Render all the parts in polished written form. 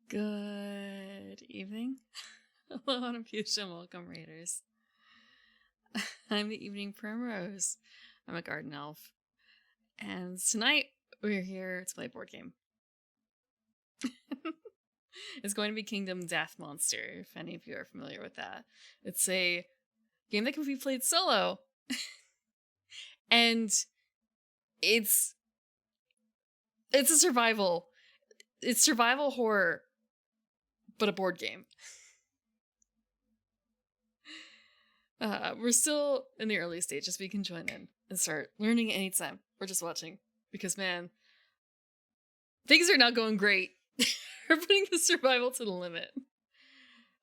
Good evening. Hello, on Fusion. Welcome, Raiders. I'm the Evening Primrose. I'm a garden elf. And tonight, we're here to play a board game. It's going to be Kingdom Death Monster, if any of you are familiar with that. It's a game that can be played solo. And it's a survival. It's survival horror, but a board game. We're still in the early stages, but you can join in and start learning anytime or just watching. Because, man, things are not going great. We're putting the survival to the limit.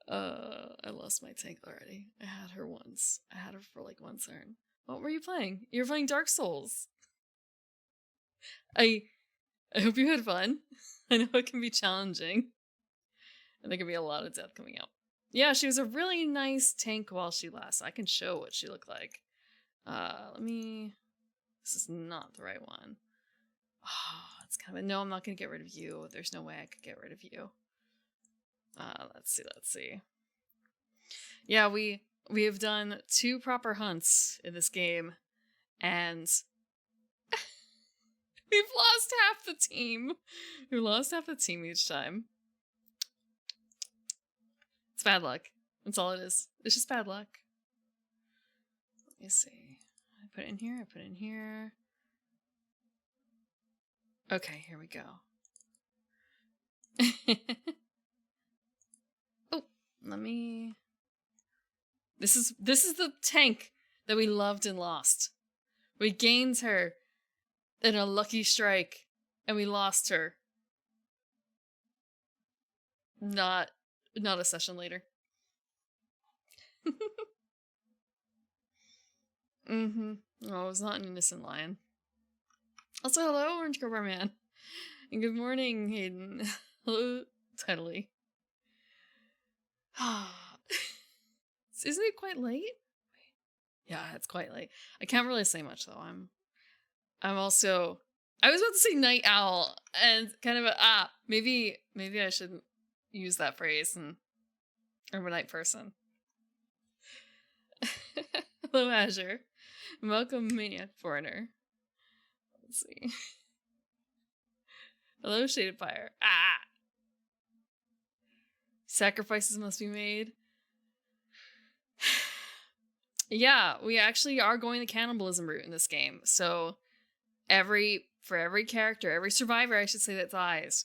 I lost my tank already. I had her once. I had her for like one turn. What were you playing? You were playing Dark Souls. I hope you had fun. I know it can be challenging. And there can be a lot of death coming out. Yeah, she was a really nice tank while she lasts. I can show what she looked like. This is not the right one. Oh, it's kind of no, I'm not going to get rid of you. There's no way I could get rid of you. Let's see. Yeah, we have done 2 proper hunts in this game, and we've lost half the team. We've lost half the team each time. It's bad luck. That's all it is. It's just bad luck. Let me see. I put it in here. I put it in here. Okay, here we go. Oh, let me... This is the tank that we loved and lost. We gained her in a lucky strike, and we lost her. Not a session later. Oh, it was not an innocent lion. Also, hello, Orange Cobra Man. And good morning, Hayden. Hello, Tidally. Isn't it quite late? Yeah, it's quite late. I can't really say much, though. I'm also... I was about to say night owl, and kind of maybe I shouldn't use that phrase, and I'm a night person. Hello, Azure. Welcome, Maniac Foreigner. Let's see. Hello, Shaded Fire. Sacrifices must be made. Yeah, we actually are going the cannibalism route in this game. So for every character, every survivor, I should say, that dies,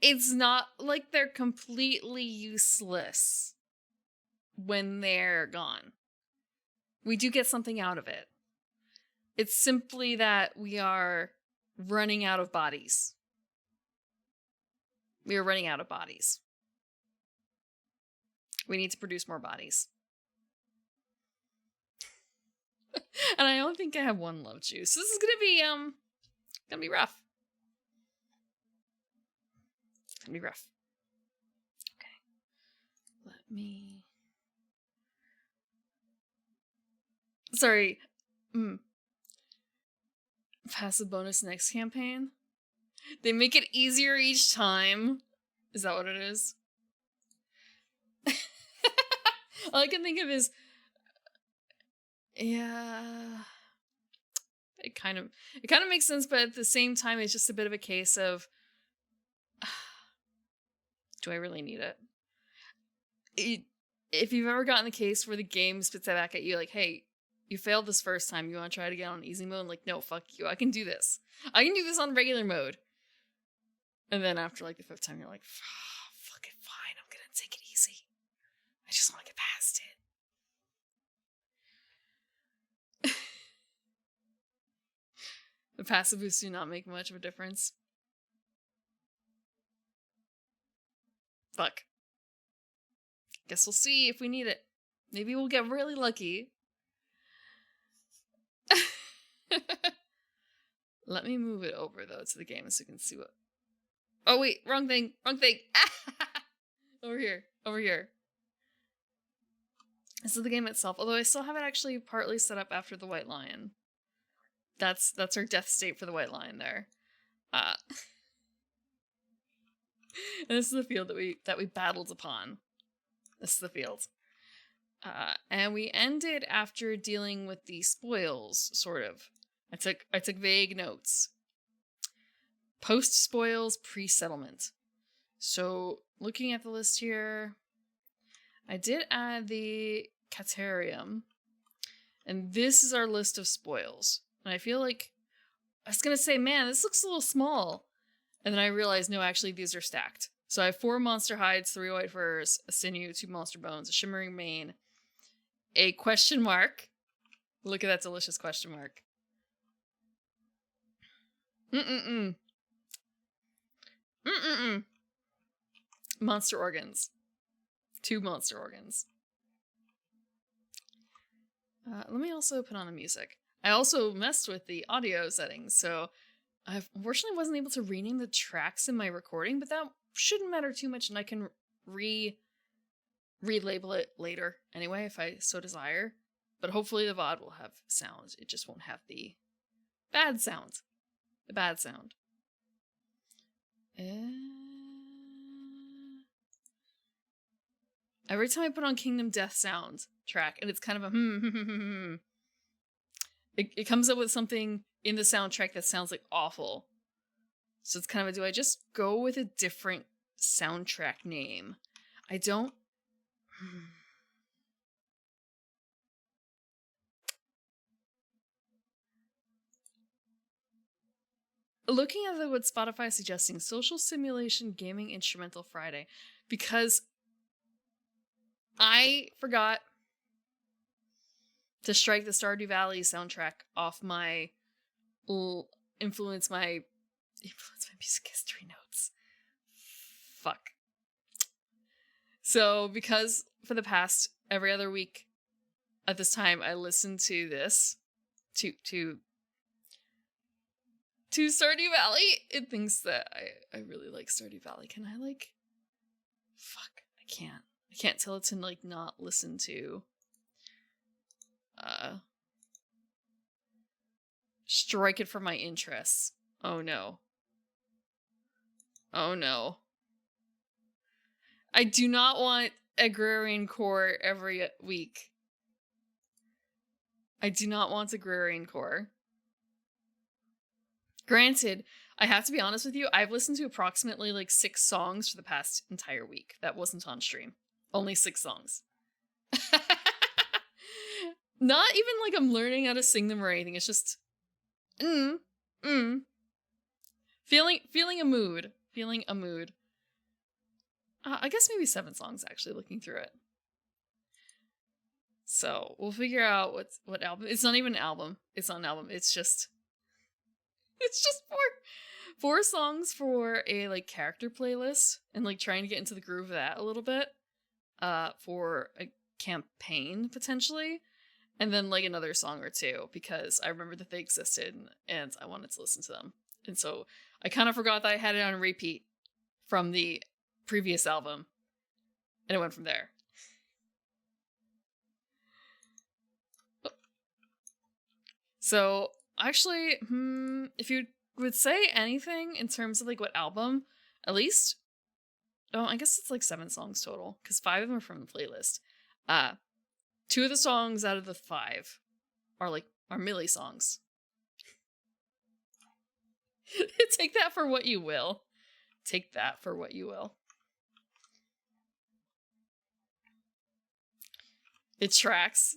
it's not like they're completely useless when they're gone. We do get something out of it. It's simply that we are running out of bodies. We are running out of bodies. We need to produce more bodies. And I only think I have 1 love juice. This is gonna be rough. It's gonna be rough. Okay. Let me... Sorry. Passive bonus next campaign? They make it easier each time? Is that what it is? All I can think of is... Yeah... It kind of makes sense, but at the same time, it's just a bit of a case of... Do I really need it? If you've ever gotten the case where the game spits that back at you, like, hey, you failed this first time, you want to try it again on easy mode? Like, no, fuck you, I can do this. I can do this on regular mode. And then after, like, the 5th time, you're like, fuck it, fine, I'm gonna take it easy. I just want to get past it. The passive boosts do not make much of a difference. Fuck. Guess we'll see if we need it. Maybe we'll get really lucky. Let me move it over, though, to the game so you can see what... Oh, wait, wrong thing. Over here. This is the game itself, although I still have it actually partly set up after the White Lion. That's our death state for the White Lion there. And this is the field that we battled upon. This is the field. And we ended after dealing with the spoils, sort of. I took vague notes. Post spoils, pre-settlement. So looking at the list here, I did add the Caterium, and this is our list of spoils. And I feel like I was gonna say, man, this looks a little small, and then I realized no, actually these are stacked. So I have 4 monster hides, 3 white furs, a sinew, 2 monster bones, a shimmering mane, a question mark. Look at that delicious question mark. Monster organs. 2 monster organs. Let me also put on the music. I also messed with the audio settings, so I unfortunately wasn't able to rename the tracks in my recording, but that shouldn't matter too much, and I can relabel it later anyway if I so desire. But hopefully the VOD will have sound. It just won't have the bad sound. The bad sound. Every time I put on Kingdom Death sound track, and it's kind of a it comes up with something in the soundtrack that sounds like awful. So it's kind of a, do I just go with a different soundtrack name? I don't... Looking at what Spotify is suggesting, Social Simulation Gaming Instrumental Friday, because I forgot to strike the Stardew Valley soundtrack off my influence my music history notes. Fuck. So because for the past every other week at this time I listen to this to Stardew Valley, it thinks that I really like Stardew Valley. Can I fuck, I can't tell it to not listen to strike it from my interests. Oh no. Oh no. I do not want Agrarian Core every week. I do not want Agrarian Core. Granted, I have to be honest with you, I've listened to approximately 6 songs for the past entire week. That wasn't on stream. Only 6 songs. Not even I'm learning how to sing them or anything. It's just feeling a mood. Feeling a mood. I guess maybe 7 songs actually, looking through it. So we'll figure out what album. It's not even an album. It's not an album. It's just 4 songs for a character playlist, and trying to get into the groove of that a little bit. For a campaign potentially. And then another song or 2 because I remembered that they existed and I wanted to listen to them. And so I kind of forgot that I had it on repeat from the previous album. And it went from there. So actually, if you would say anything in terms of what album, at least, I guess it's 7 songs total because 5 of them are from the playlist. 2 of the songs out of the 5 are Millie songs. Take that for what you will. Take that for what you will. It tracks.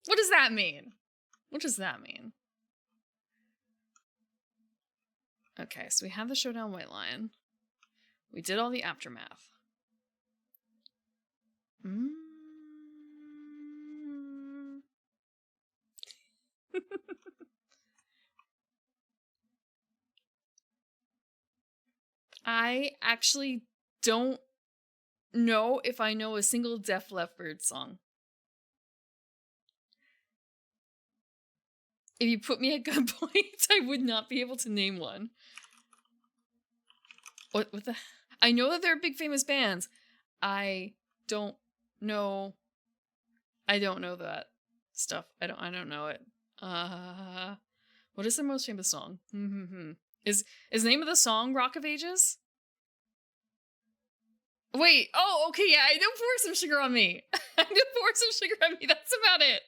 What does that mean? What does that mean? Okay, so we have the Showdown White Lion. We did all the aftermath. I actually don't know if I know a single Def Leppard song. If you put me at gunpoint, I would not be able to name one. What the? I know that they're big famous bands. I don't know that stuff. I don't know it. What is their most famous song? Is the name of the song Rock of Ages? Wait, oh, okay, yeah, I know Pour Some Sugar on Me. I know Pour Some Sugar on Me, that's about it.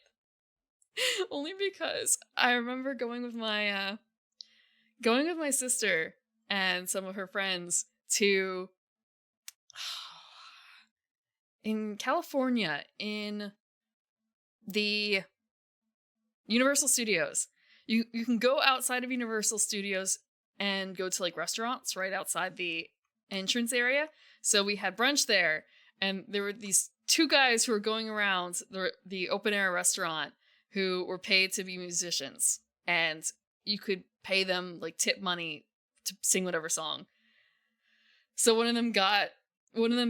Only because I remember going with my sister and some of her friends to in California in the Universal Studios. You can go outside of Universal Studios and go to like restaurants right outside the entrance area. So we had brunch there, and there were these two guys who were going around the open air restaurant who were paid to be musicians, and you could pay them like tip money to sing whatever song. So one of them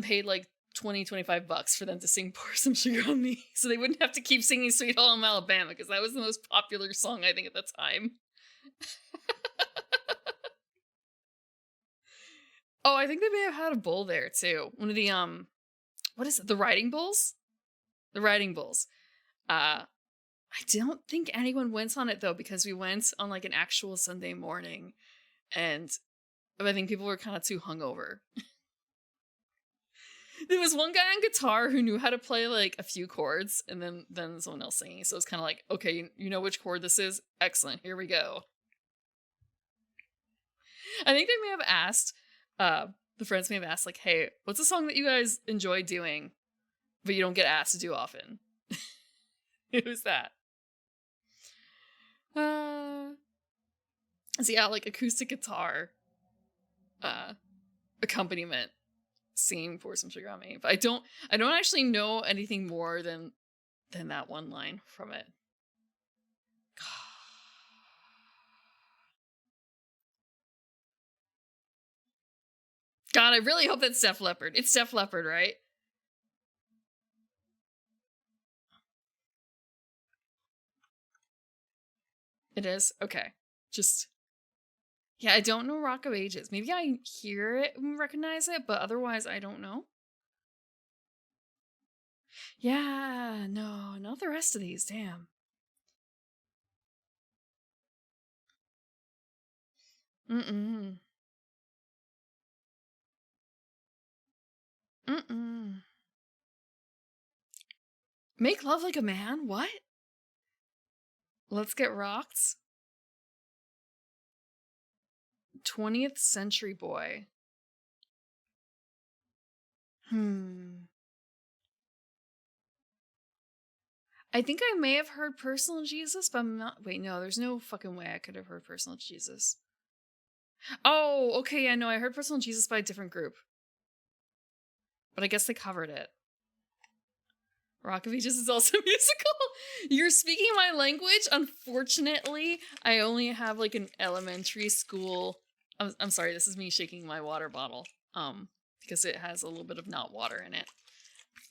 paid like $25 for them to sing Pour Some Sugar on Me, so they wouldn't have to keep singing Sweet Home Alabama, because that was the most popular song I think at the time. Oh, I think they may have had a bull there too. One of the what is it? The riding bulls? The riding bulls. I don't think anyone went on it though, because we went on like an actual Sunday morning, and I think people were kind of too hungover. There was one guy on guitar who knew how to play like a few chords, and then someone else singing. So it's kind of like, okay, you know which chord this is? Excellent, here we go. I think they may have asked, the friends may have asked, like, hey, what's a song that you guys enjoy doing, but you don't get asked to do often? It was that. So yeah, like acoustic guitar accompaniment, singing Pour Some Sugar on Me. But I don't actually know anything more than that one line from it. God, I really hope that's Def Leppard. It's Def Leppard, right? It is? Okay. Just... yeah, I don't know Rock of Ages. Maybe I hear it and recognize it, but otherwise I don't know. Yeah, no, not the rest of these, damn. Mm-mm. Mm-mm. Make Love Like a Man? What? Let's Get Rocked? 20th Century Boy. I think I may have heard Personal Jesus, but I'm not... wait, no, there's no fucking way I could have heard Personal Jesus. Oh, okay, yeah, no, I heard Personal Jesus by a different group. But I guess they covered it. Rock of Ages is also musical. You're speaking my language. Unfortunately, I only have like an elementary school. I'm sorry, this is me shaking my water bottle. Because it has a little bit of not water in it.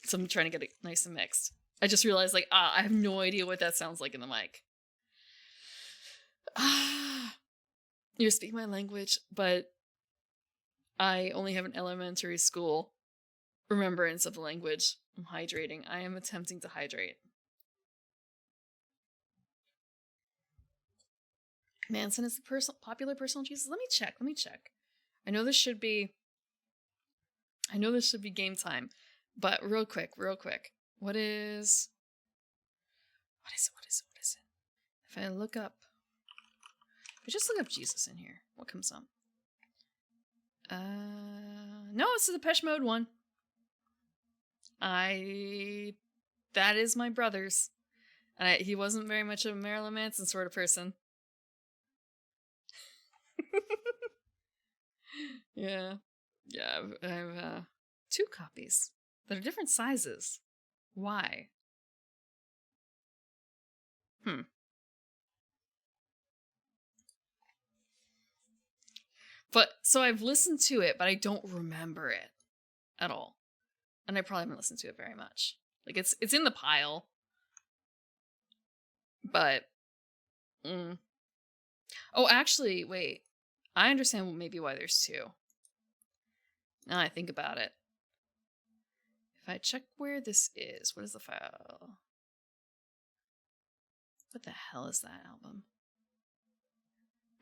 So I'm trying to get it nice and mixed. I just realized like, I have no idea what that sounds like in the mic. You're speaking my language, but I only have an elementary school remembrance of the language. I'm hydrating. I am attempting to hydrate. Manson is the popular personal Jesus. Let me check. I know this should be game time, but real quick. What is it? If I just look up Jesus in here, what comes up? No, it's the Depeche Mode one. That is my brother's. And he wasn't very much of a Marilyn Manson sort of person. Yeah. I have 2 copies that are different sizes. Why? But, so I've listened to it, but I don't remember it at all. And I probably haven't listened to it very much. Like, it's in the pile. But, oh, actually, wait. I understand maybe why there's 2. Now I think about it. If I check where this is, what is the file? What the hell is that album?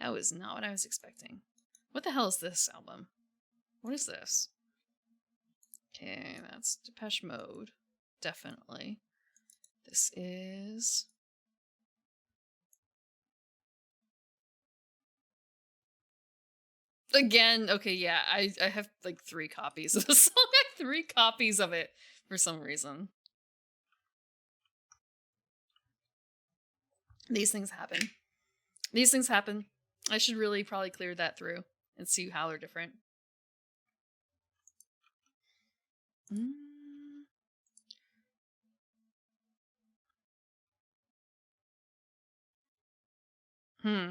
That was not what I was expecting. What the hell is this album? What is this? Okay, that's Depeche Mode. Definitely. This is... Again, okay, yeah, I have like 3 copies of the song. I have 3 copies of it for some reason. These things happen. These things happen. I should really probably clear that through and see how they're different. Hmm.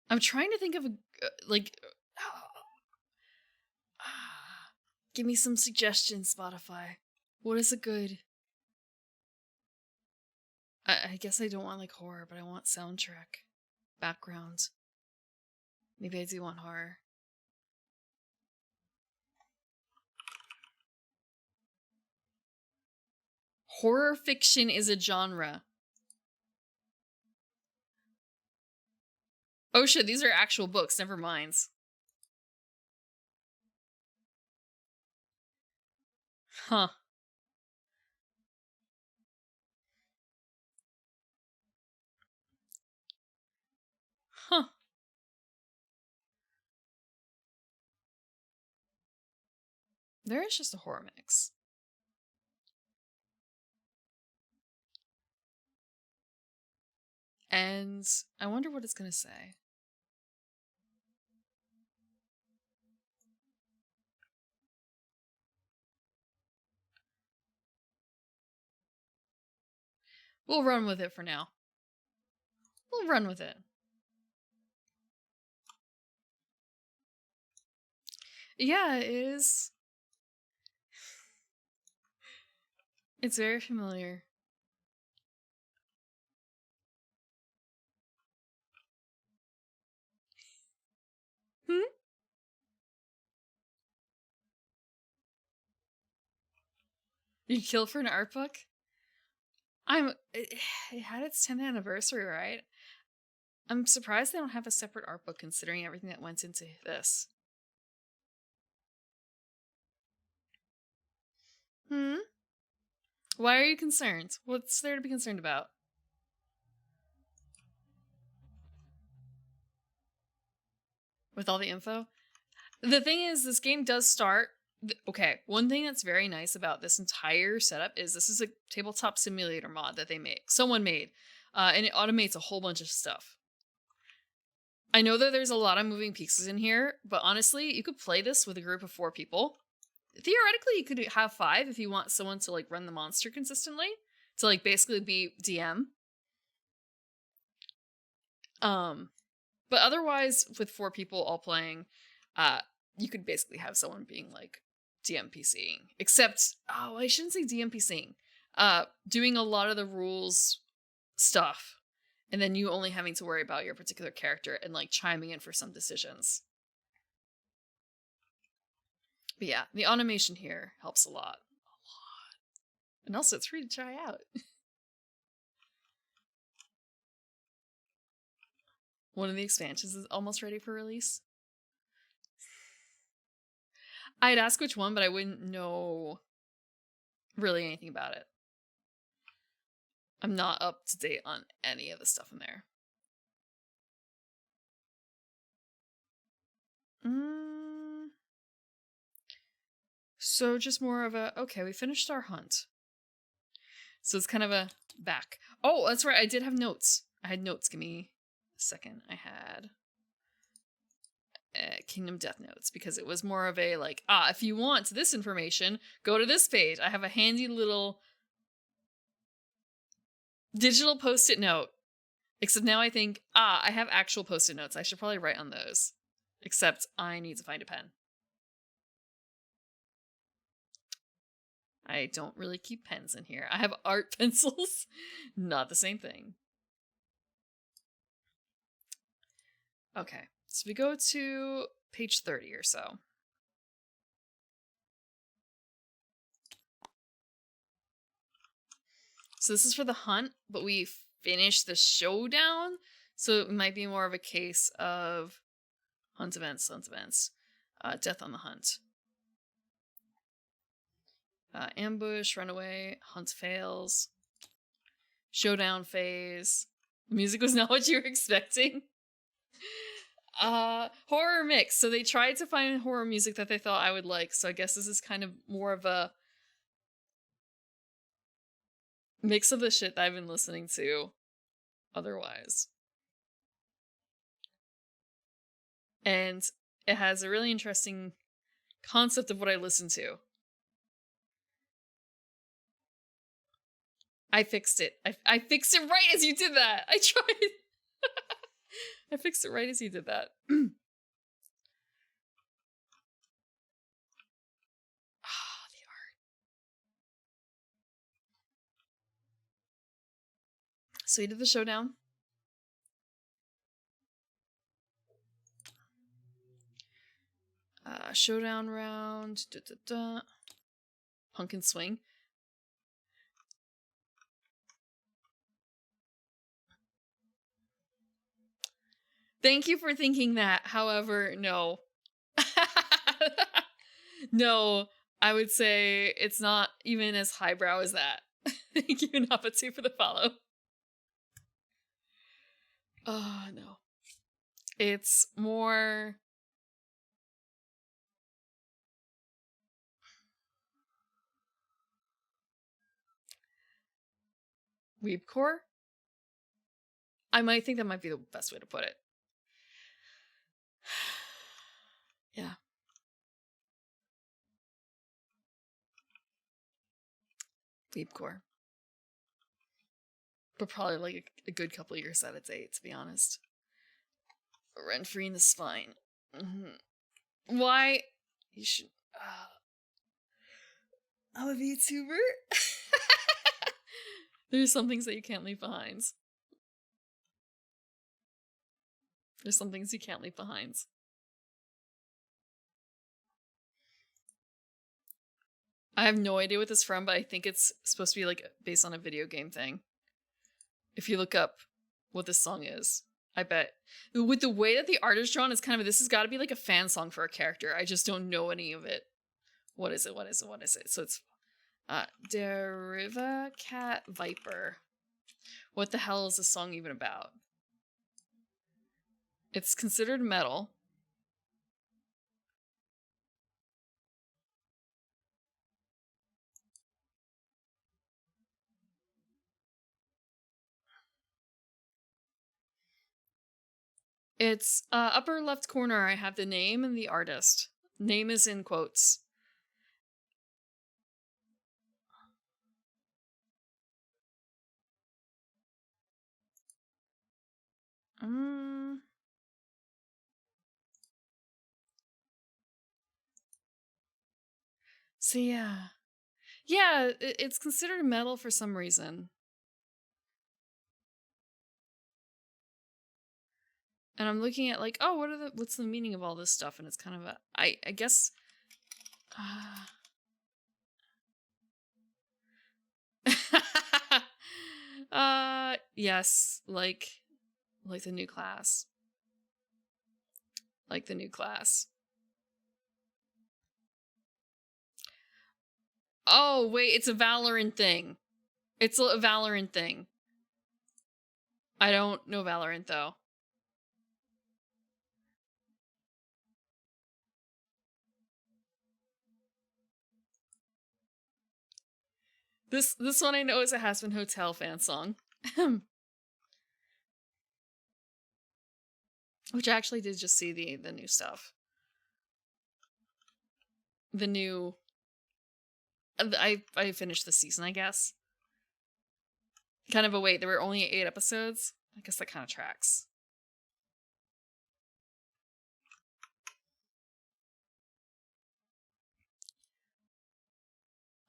I'm trying to think of a, like... give me some suggestions, Spotify. What is a good... I guess I don't want like horror, but I want soundtrack. Background. Maybe I do want horror. Horror fiction is a genre. Oh shit, these are actual books, never mind. Huh. Huh. There is just a horror mix. And I wonder what it's gonna say. We'll run with it for now. We'll run with it. Yeah, it is. It's very familiar. Hmm? You kill for an art book? It had its 10th anniversary, right? I'm surprised they don't have a separate art book considering everything that went into this. Hmm? Why are you concerned? What's there to be concerned about? With all the info? The thing is, this game does start... Okay, one thing that's very nice about this entire setup is this is a tabletop simulator mod that someone made, and it automates a whole bunch of stuff. I know that there's a lot of moving pieces in here, but honestly, you could play this with a group of 4 people. Theoretically, you could have 5 if you want someone to like run the monster consistently, to like basically be DM. But otherwise, with 4 people all playing, you could basically have someone being like DMPCing. Except, I shouldn't say DMPCing. Doing a lot of the rules stuff. And then you only having to worry about your particular character and like chiming in for some decisions. But yeah, the automation here helps a lot. A lot. And also it's free to try out. One of the expansions is almost ready for release. I'd ask which one, but I wouldn't know really anything about it. I'm not up to date on any of the stuff in there. So just more of a, okay, we finished our hunt. So it's kind of a back. Oh, that's right, I did have notes. I had notes, give me a second. I had Kingdom Death Notes, because it was more of a like, if you want this information, go to this page. I have a handy little digital post-it note. Except now I think, I have actual post-it notes. I should probably write on those. Except I need to find a pen. I don't really keep pens in here. I have art pencils. Not the same thing. Okay, so we go to page 30 or so. So this is for the hunt, but we finished the showdown. So it might be more of a case of hunt events, death on the hunt. Ambush, runaway, hunt fails. Showdown phase. The music was not what you were expecting. Horror mix. So they tried to find horror music that they thought I would like. So I guess this is kind of more of a mix of the shit that I've been listening to otherwise. And it has a really interesting concept of what I listen to. I fixed it. I fixed it right as you did that. I tried. I fixed it right as you did that. The art. So you did the showdown. Showdown round. Pumpkin swing. Thank you for thinking that. However, no. No, I would say it's not even as highbrow as that. Thank you, Napatu, for the follow. Oh, no. It's more... weebcore? I might think that might be the best way to put it. Yeah. Weebcore. But probably like a good couple years out of date, to be honest. Rent-free in the spine. Mm-hmm. Why? You should... I'm a VTuber. There's some things that you can't leave behind. There's some things you can't leave behind. I have no idea what this is from, but I think it's supposed to be like based on a video game thing. If you look up what this song is, I bet. With the way that the art is drawn, it's kind of, this has got to be like a fan song for a character. I just don't know any of it. What is it? So it's Deriva Cat Viper. What the hell is this song even about? It's considered metal. It's upper left corner. I have the name and the artist. Name is in quotes. So yeah. Yeah, it's considered metal for some reason. And I'm looking at like, oh, what's the meaning of all this stuff? And it's kind of I guess yes, like the new class. Like the new class. Oh, wait, it's a Valorant thing. It's a Valorant thing. I don't know Valorant though. This one I know is a Hasbin Hotel fan song. Which I actually did just see the new stuff. The new... I finished the season, I guess. Kind of a wait, there were only 8 episodes. I guess that kind of tracks.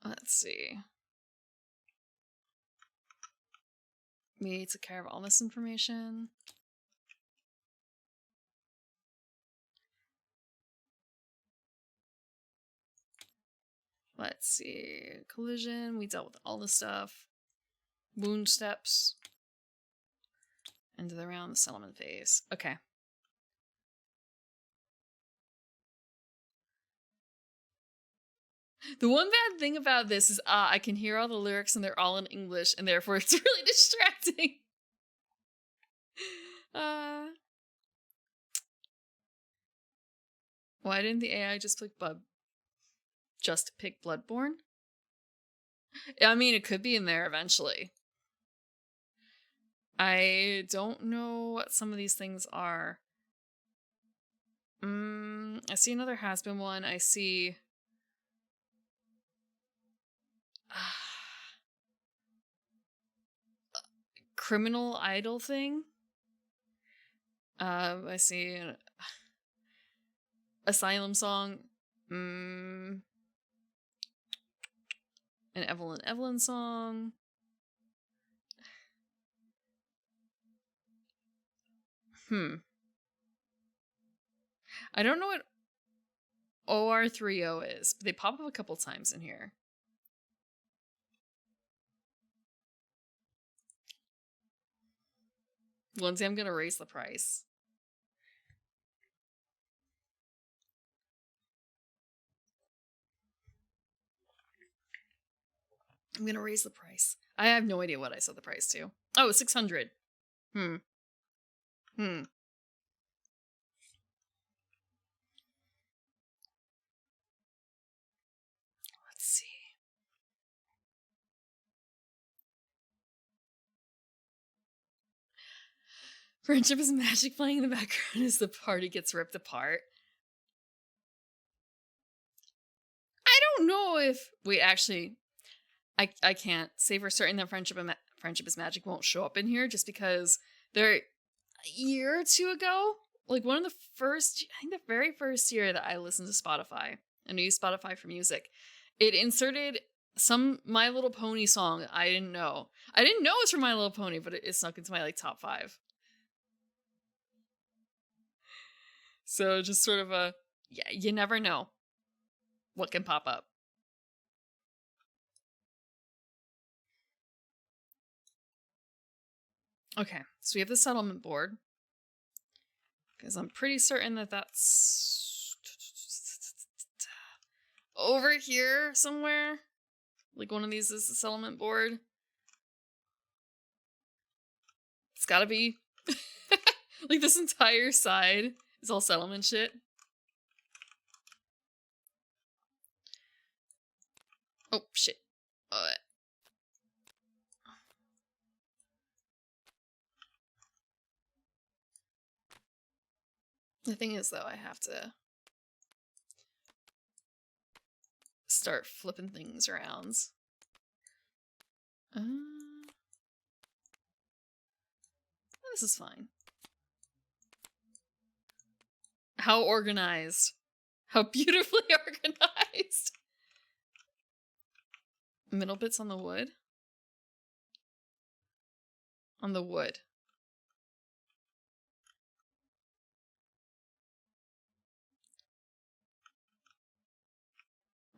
Let's see. We took care of all this information. Let's see. Collision. We dealt with all this stuff. Wound steps. End of the round, the settlement phase. Okay. The one bad thing about this is I can hear all the lyrics and they're all in English, and therefore it's really distracting. Why didn't the AI just pick Bloodborne? I mean, it could be in there eventually. I don't know what some of these things are. I see another has-been one. I see... Criminal Idol thing. I see an Asylum song. An Evelyn song. I don't know what OR30 is, but they pop up a couple times in here. Lindsay, I'm gonna raise the price. I'm gonna raise the price. I have no idea what I set the price to. Oh, 600. Let's see. Friendship is magic playing in the background as the party gets ripped apart. I don't know if... Wait, actually... I can't say for certain that Friendship is Magic won't show up in here, just because there... A year or two ago, like one of the first... I think the very first year that I listened to Spotify, and I used Spotify for music, it inserted some My Little Pony song I didn't know. I didn't know it was from My Little Pony, but it snuck into my top 5. So just sort of a... Yeah, you never know what can pop up. Okay, so we have the settlement board. Because I'm pretty certain that that's... over here somewhere. Like one of these is the settlement board. It's gotta be. Like this entire side is all settlement shit. Oh, shit. The thing is, though, I have to start flipping things around. This is fine. How organized. How beautifully organized. Middle bits on the wood. On the wood.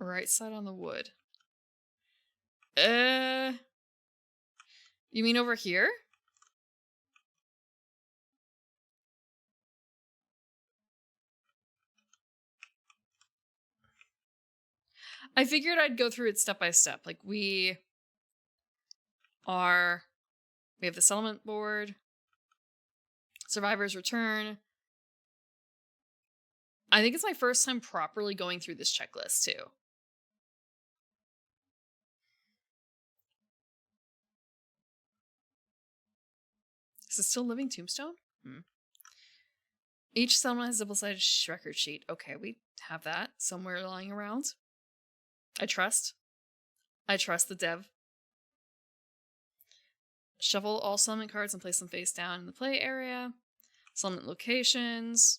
Right side on the wood. You mean over here? I figured I'd go through it step by step. Like we have the settlement board, survivor's return. I think it's my first time properly going through this checklist too. Is it still living tombstone? Each settlement has a double-sided record sheet. Okay, we have that somewhere lying around. I trust the dev. Shuffle all settlement cards and place them face down in the play area. Settlement locations.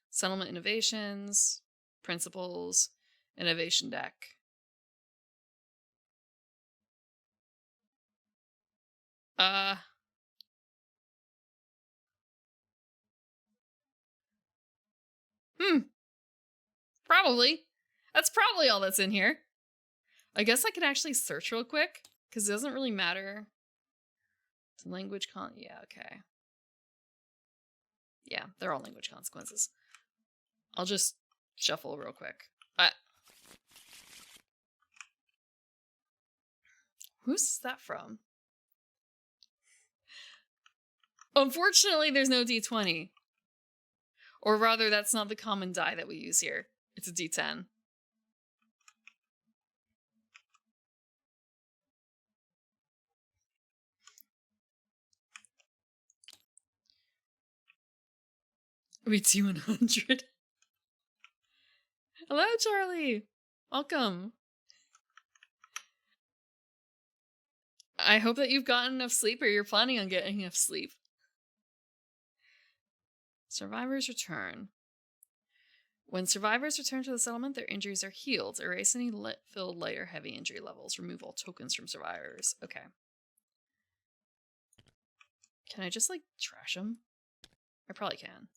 Settlement innovations. Principles. Innovation deck. Probably. That's probably all that's in here. I guess I could actually search real quick, because it doesn't really matter Language yeah, okay. Yeah, they're all language consequences. I'll just shuffle real quick. Who's that from? Unfortunately, there's no D20. Or rather, that's not the common die that we use here. It's a D10. We do 100. Hello, Charlie. Welcome. I hope that you've gotten enough sleep or you're planning on getting enough sleep. Survivors return. When survivors return to the settlement, their injuries are healed. Erase any filled light or heavy injury levels. Remove all tokens from survivors. Okay. Can I just, like, trash them? I probably can.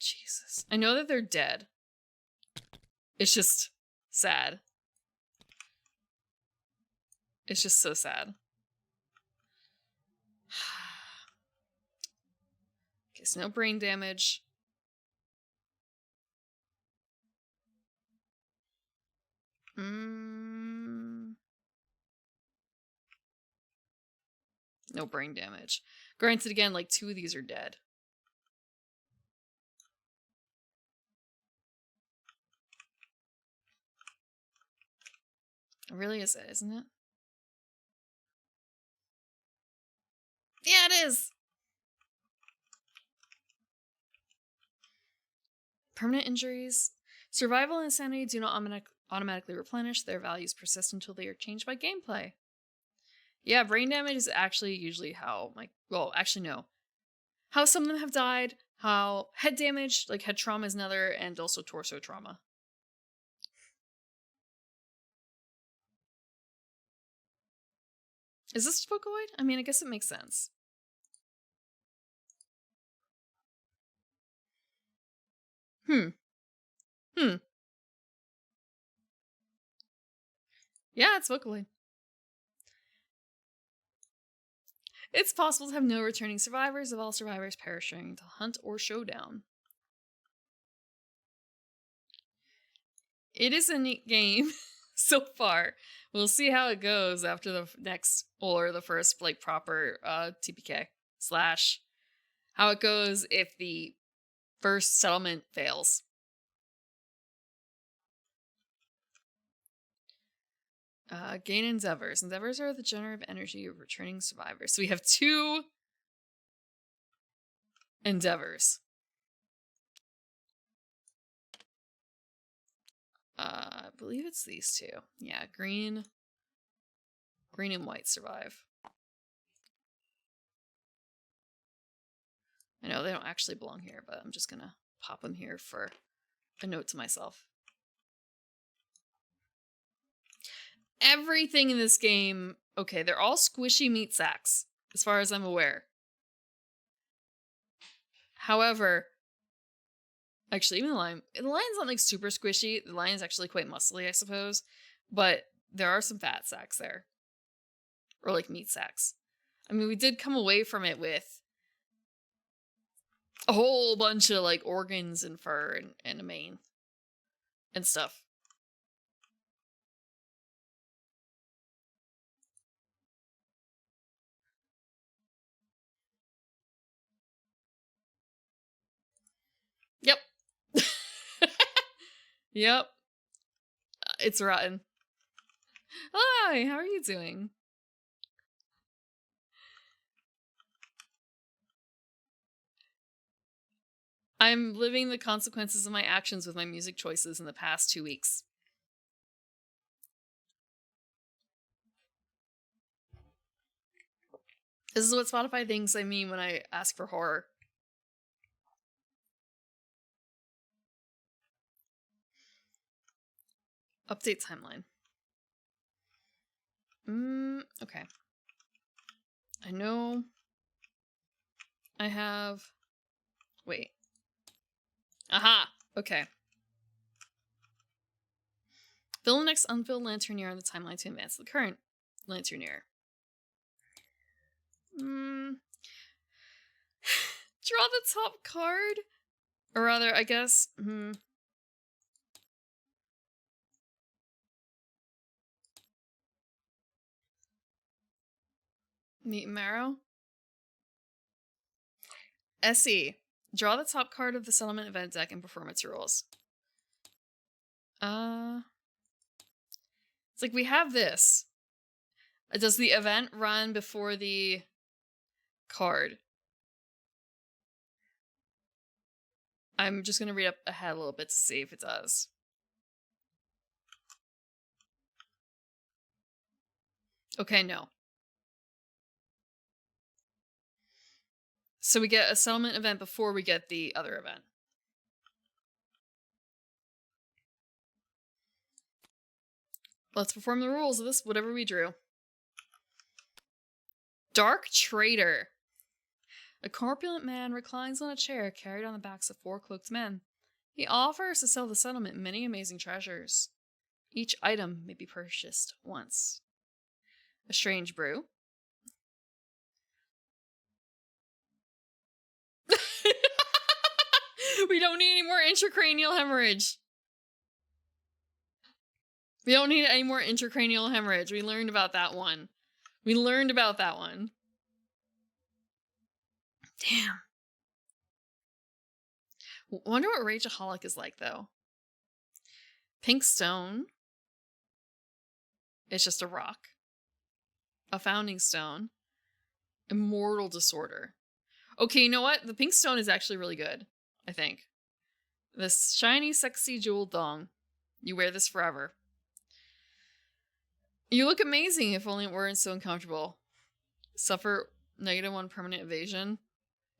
Jesus. I know that they're dead. It's just sad. It's just so sad. Okay, so no brain damage. No brain damage. Granted, again, like 2 of these are dead. It really is it, isn't it? Yeah, it is! Permanent injuries. Survival and sanity do not automatically replenish. Their values persist until they are changed by gameplay. Yeah, brain damage is actually usually how, like, well, actually, no. How some of them have died, how head damage, like head trauma is another, and also torso trauma. Is this Vocaloid? I mean, I guess it makes sense. Yeah, it's Vocaloid. It's possible to have no returning survivors, of all survivors perishing to hunt or showdown. It is a neat game so far. We'll see how it goes after the next, or the first, like, proper TPK / how it goes if the first settlement fails. Gain endeavors. Endeavors are the generative energy of returning survivors. So we have 2 endeavors. I believe it's these 2. Yeah, green and white survive. I know they don't actually belong here, but I'm just gonna pop them here for a note to myself. Everything in this game, okay, they're all squishy meat sacks, as far as I'm aware. However, actually, even the lion's not, like, super squishy. The lion's actually quite muscly, I suppose. But there are some fat sacks there. Or, like, meat sacks. I mean, we did come away from it with a whole bunch of, like, organs and fur and a mane and stuff. Yep. Yep. It's rotten. Hi, how are you doing? I'm living the consequences of my actions with my music choices in the past 2 weeks. This is what Spotify thinks I mean when I ask for horror. Update timeline. Okay. I know I have... Wait. Aha! Okay. Fill the next unfilled lantern on the timeline to advance the current lantern. Draw the top card? Or rather, I guess... Meat and marrow? SE. Draw the top card of the settlement event deck and perform its rules. It's like we have this. Does the event run before the card? I'm just going to read up ahead a little bit to see if it does. Okay, no. So we get a settlement event before we get the other event. Let's perform the rules of this, whatever we drew. Dark Trader. A corpulent man reclines on a chair carried on the backs of 4 cloaked men. He offers to sell the settlement many amazing treasures. Each item may be purchased once. A strange brew. We don't need any more intracranial hemorrhage. We don't need any more intracranial hemorrhage. We learned about that one. Damn. Wonder what Rageaholic is like, though. Pink stone. It's just a rock. A founding stone. Immortal disorder. Okay, you know what? The pink stone is actually really good, I think. This shiny, sexy jeweled thong. You wear this forever. You look amazing if only it weren't so uncomfortable. Suffer -1 permanent evasion.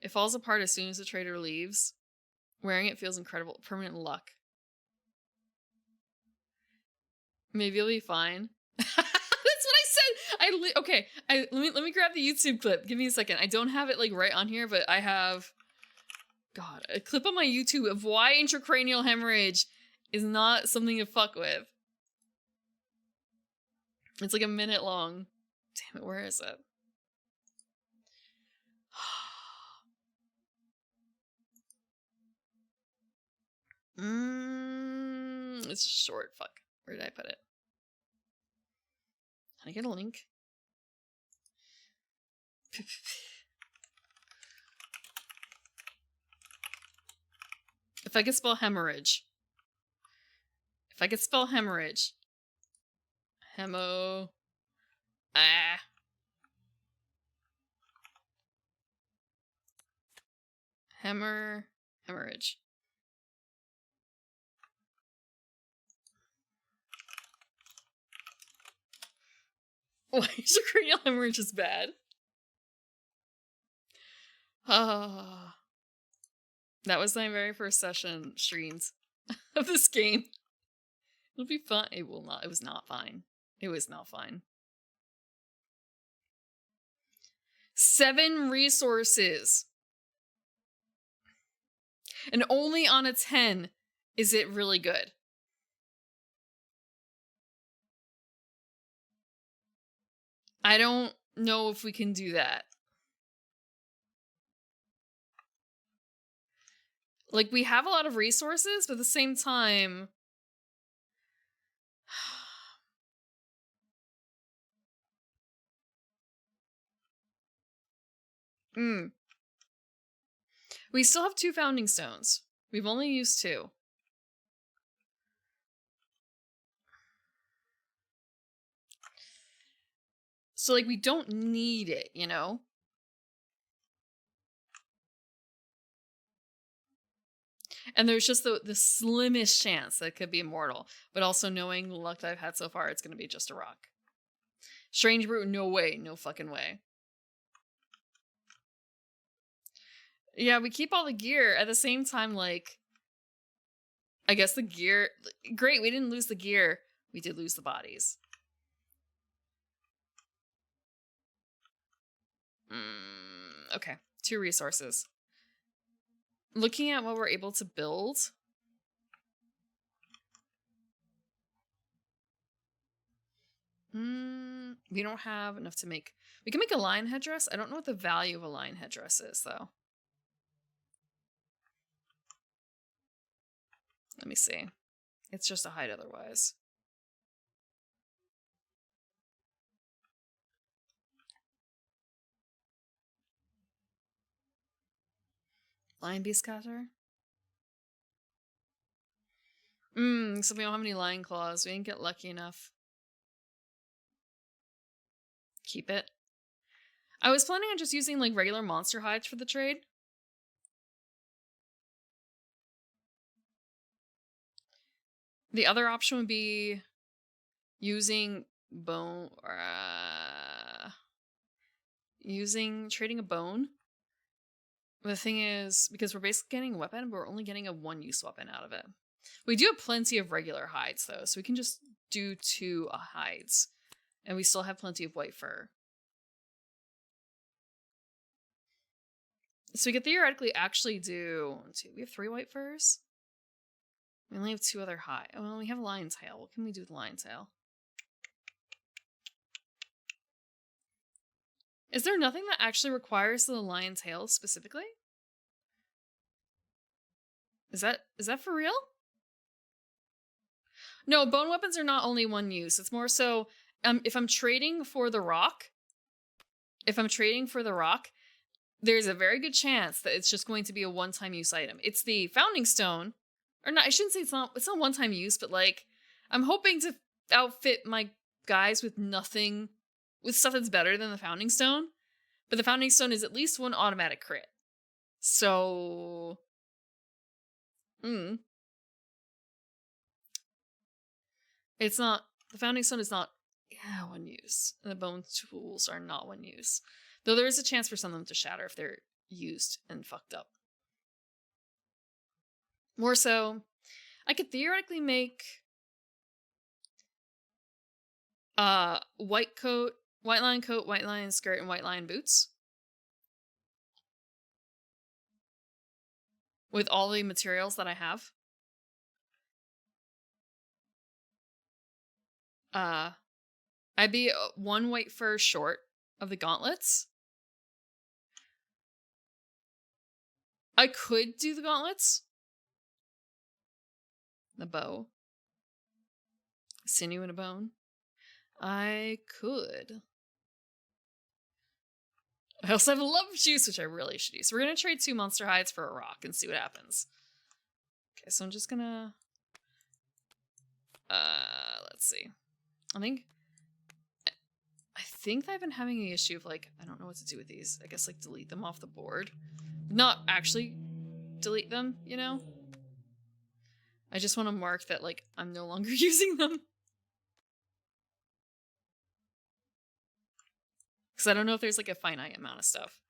It falls apart as soon as the trader leaves. Wearing it feels incredible. Permanent luck. Maybe you'll be fine. That's what I said. Okay. Let me grab the YouTube clip. Give me a second. I don't have it like right on here, but I have a clip on my YouTube of why intracranial hemorrhage is not something to fuck with. It's like a minute long. Damn it, where is it? It's short. Fuck. Where did I put it? Can I get a link? If I could spell hemorrhage. Hemorrhage. Why is your cranial hemorrhage is bad? That was my very first session streams of this game. It'll be fun. It will not. It was not fine. It was not fine. 7 resources. And only on a 10 is it really good. I don't know if we can do that. Like, we have a lot of resources, but at the same time... We still have 2 founding stones. We've only used 2. So, like, we don't need it, you know? And there's just the slimmest chance that it could be immortal. But also knowing the luck that I've had so far, it's going to be just a rock. Strange Brute, no way. No fucking way. Yeah, we keep all the gear. At the same time, like... I guess the gear... Great, we didn't lose the gear. We did lose the bodies. Okay, 2 resources. Looking at what we're able to build... We don't have enough to make... We can make a lion headdress. I don't know what the value of a lion headdress is, though. Let me see. It's just a hide otherwise. Lion beast cutter? So we don't have any lion claws. We didn't get lucky enough. Keep it. I was planning on just using like regular monster hides for the trade. The other option would be using bone, trading a bone. The thing is, because we're basically getting a weapon, but we're only getting a one-use weapon out of it. We do have plenty of regular hides, though, so we can just do 2 hides. And we still have plenty of white fur. So we could theoretically actually do... we have 3 white furs? We only have 2 other hide. Well, we have a lion tail. What can we do with lion tail? Is there nothing that actually requires the lion tail specifically? Is that for real? No, bone weapons are not only one use. It's more so if I'm trading for the rock, there's a very good chance that it's just going to be a one-time use item. It's the founding stone, or not. I shouldn't say it's not one-time use, but like I'm hoping to outfit my guys with stuff that's better than the founding stone. But the founding stone is at least 1 automatic crit. So it's not, the founding stone is not one use. And the bone tools are not one use. Though there is a chance for some of them to shatter if they're used and fucked up. More so, I could theoretically make white lion coat, white lion skirt, and white lion boots. With all the materials that I have. I'd be 1 white fur short of the gauntlets. I could do the gauntlets. The bow. Sinew and a bone. I could. I also have a love juice, which I really should use. So we're going to trade 2 monster hides for a rock and see what happens. Okay, so I'm just going to... let's see. I think I've been having the issue of, like, I don't know what to do with these. I guess, like, delete them off the board. Not actually delete them, you know? I just want to mark that, like, I'm no longer using them. Because I don't know if there's, like, a finite amount of stuff.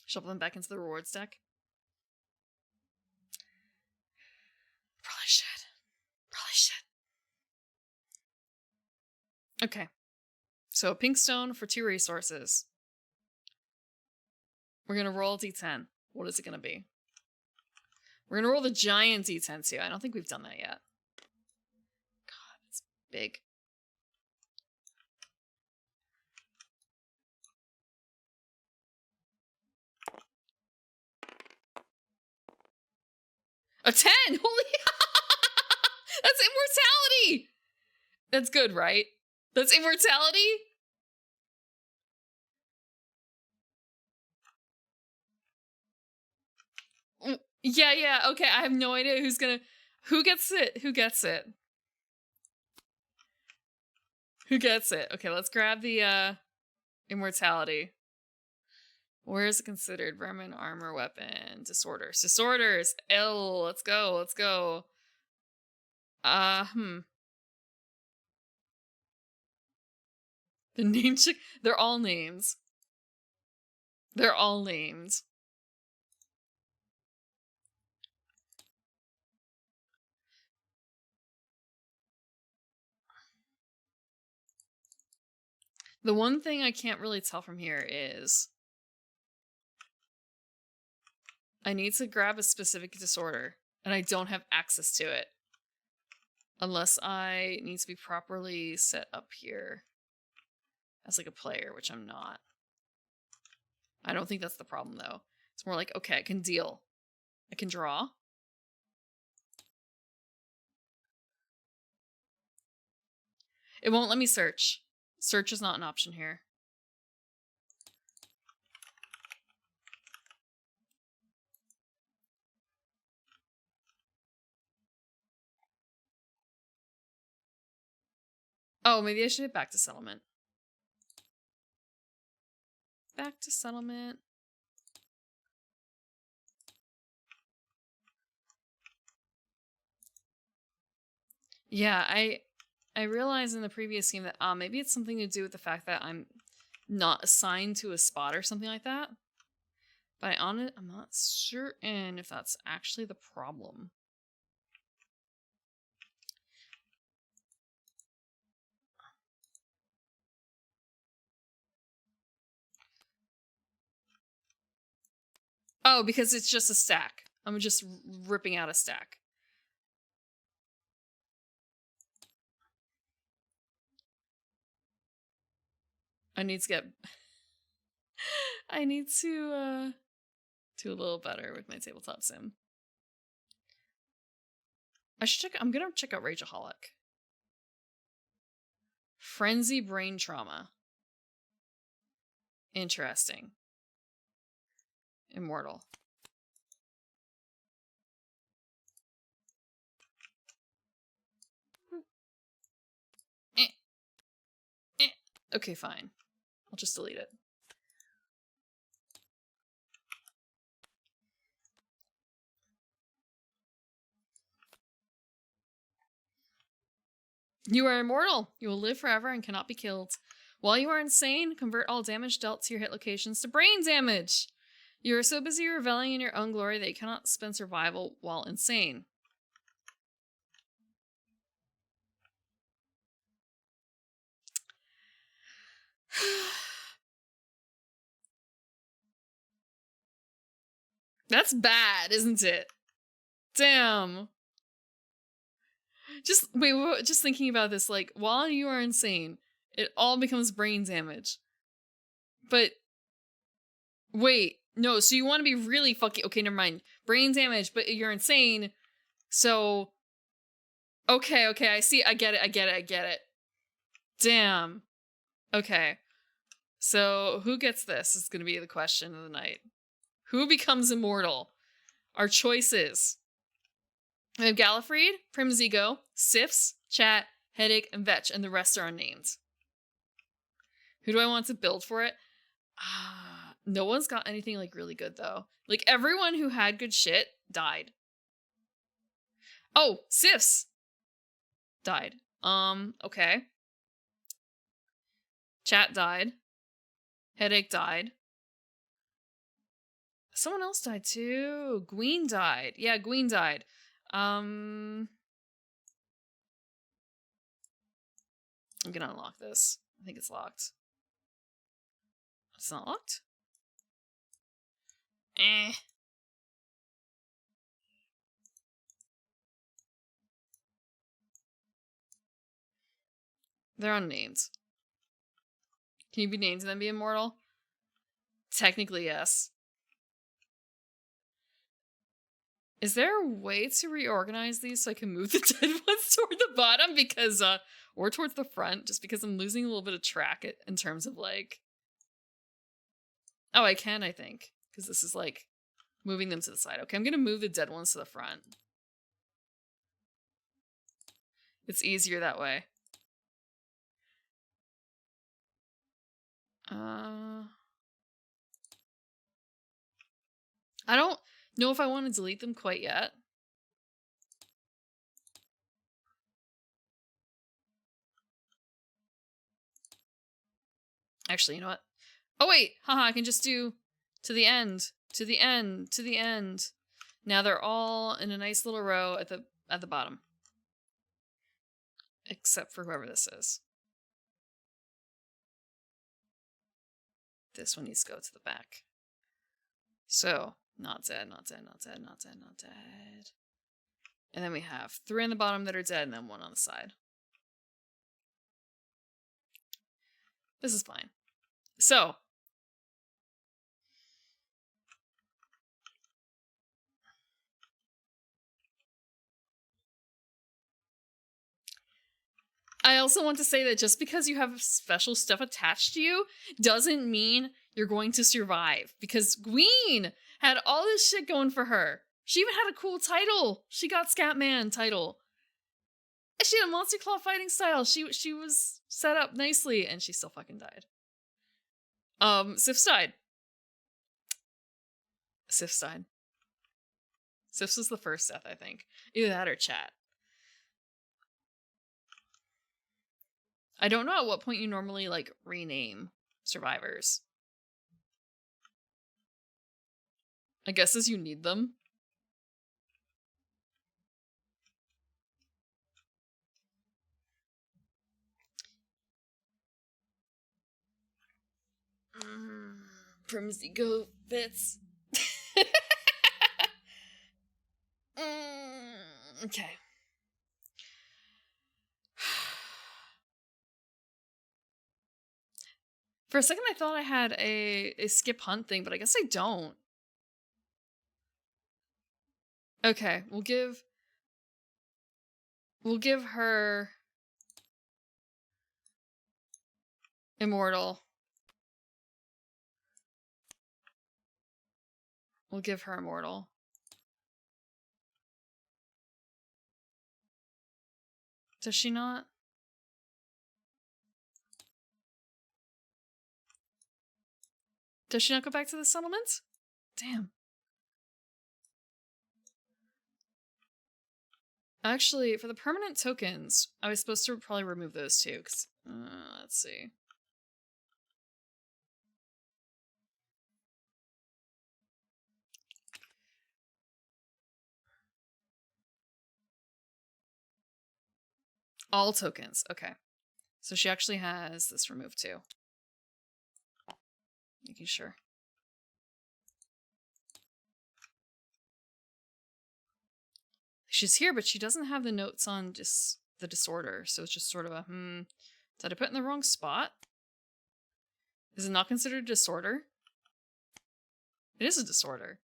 Shuffle them back into the rewards deck. Probably should. Okay. So a pink stone for 2 resources. We're going to roll D10. What is it going to be? We're going to roll the giant D10 too. I don't think we've done that yet. God, it's big. A 10! Holy... That's immortality! That's good, right? That's immortality? Yeah, okay, I have no idea who's gonna... Who gets it? Who gets it? Okay, let's grab the, immortality. Where is it considered? Vermin, armor, weapon, disorders. L, let's go. The name check. They're all names. They're all names. The one thing I can't really tell from here is I need to grab a specific disorder, and I don't have access to it. Unless I need to be properly set up here as like a player, which I'm not. I don't think that's the problem though. It's more like, okay, I can deal. I can draw. It won't let me search. Search is not an option here. Oh, maybe I should hit back to settlement. Back to settlement. Yeah, I realized in the previous game that maybe it's something to do with the fact that I'm not assigned to a spot or something like that. But I'm not certain if that's actually the problem. Oh, because it's just a stack. I'm just ripping out a stack. I need to get... I need to do a little better with my tabletop sim. I should check... I'm gonna check out Rageaholic. Frenzy brain trauma. Interesting. Immortal. Okay, fine. I'll just delete it. You are immortal. You will live forever and cannot be killed. While you are insane, convert all damage dealt to your hit locations to brain damage. You are so busy reveling in your own glory that you cannot spend survival while insane. That's bad, isn't it? Damn. Just wait, just thinking about this, like, while you are insane, it all becomes brain damage. But wait, no, so you want to be really fucking okay, never mind. Brain damage, but you're insane. So okay, I see, I get it. Damn. Okay. So who gets this is gonna be the question of the night. Who becomes immortal? Our choices. We have Gallifreed, Primzigo, Sifs, Chat, Headache, and Vetch, and the rest are unnamed. Who do I want to build for it? No one's got anything like really good though. Like everyone who had good shit died. Oh, Sifs died. Okay. Chat died. Headache died. Someone else died too. Gween died. Yeah, Gween died. I'm gonna unlock this. I think it's locked. It's not locked? Eh. They're unnamed. Can you be named and then be immortal? Technically, yes. Is there a way to reorganize these so I can move the dead ones toward the bottom? Because, or towards the front, just because I'm losing a little bit of track in terms of, like... Oh, I can, I think. Because this is, like, moving them to the side. Okay, I'm gonna move the dead ones to the front. It's easier that way. I don't know if I want to delete them quite yet. Actually, you know what? Oh wait, haha, I can just do to the end, to the end, to the end. Now they're all in a nice little row at the bottom. Except for whoever this is. This one needs to go to the back. So, not dead, not dead, not dead, not dead, not dead. And then we have 3 on the bottom that are dead, and then 1 on the side. This is fine. So, I also want to say that just because you have special stuff attached to you doesn't mean you're going to survive. Because Gween had all this shit going for her. She even had a cool title. She got Scatman title. She had a Monster Claw fighting style. She was set up nicely, and she still fucking died. Sif's died. Sif's died. Sif's was the first death, I think. Either that or Chat. I don't know at what point you normally, like, rename survivors. I guess as you need them. Primsy go bits. Okay. For a second, I thought I had a skip hunt thing, but I guess I don't. Okay, we'll give her Immortal. We'll give her Immortal. Does she not? Does she not go back to the settlement? Damn. Actually, for the permanent tokens, I was supposed to probably remove those too, because, let's see. All tokens, okay. So she actually has this removed too. Making sure. She's here, but she doesn't have the notes on just the disorder, so it's just sort of a, did I put it in the wrong spot? Is it not considered a disorder? It is a disorder.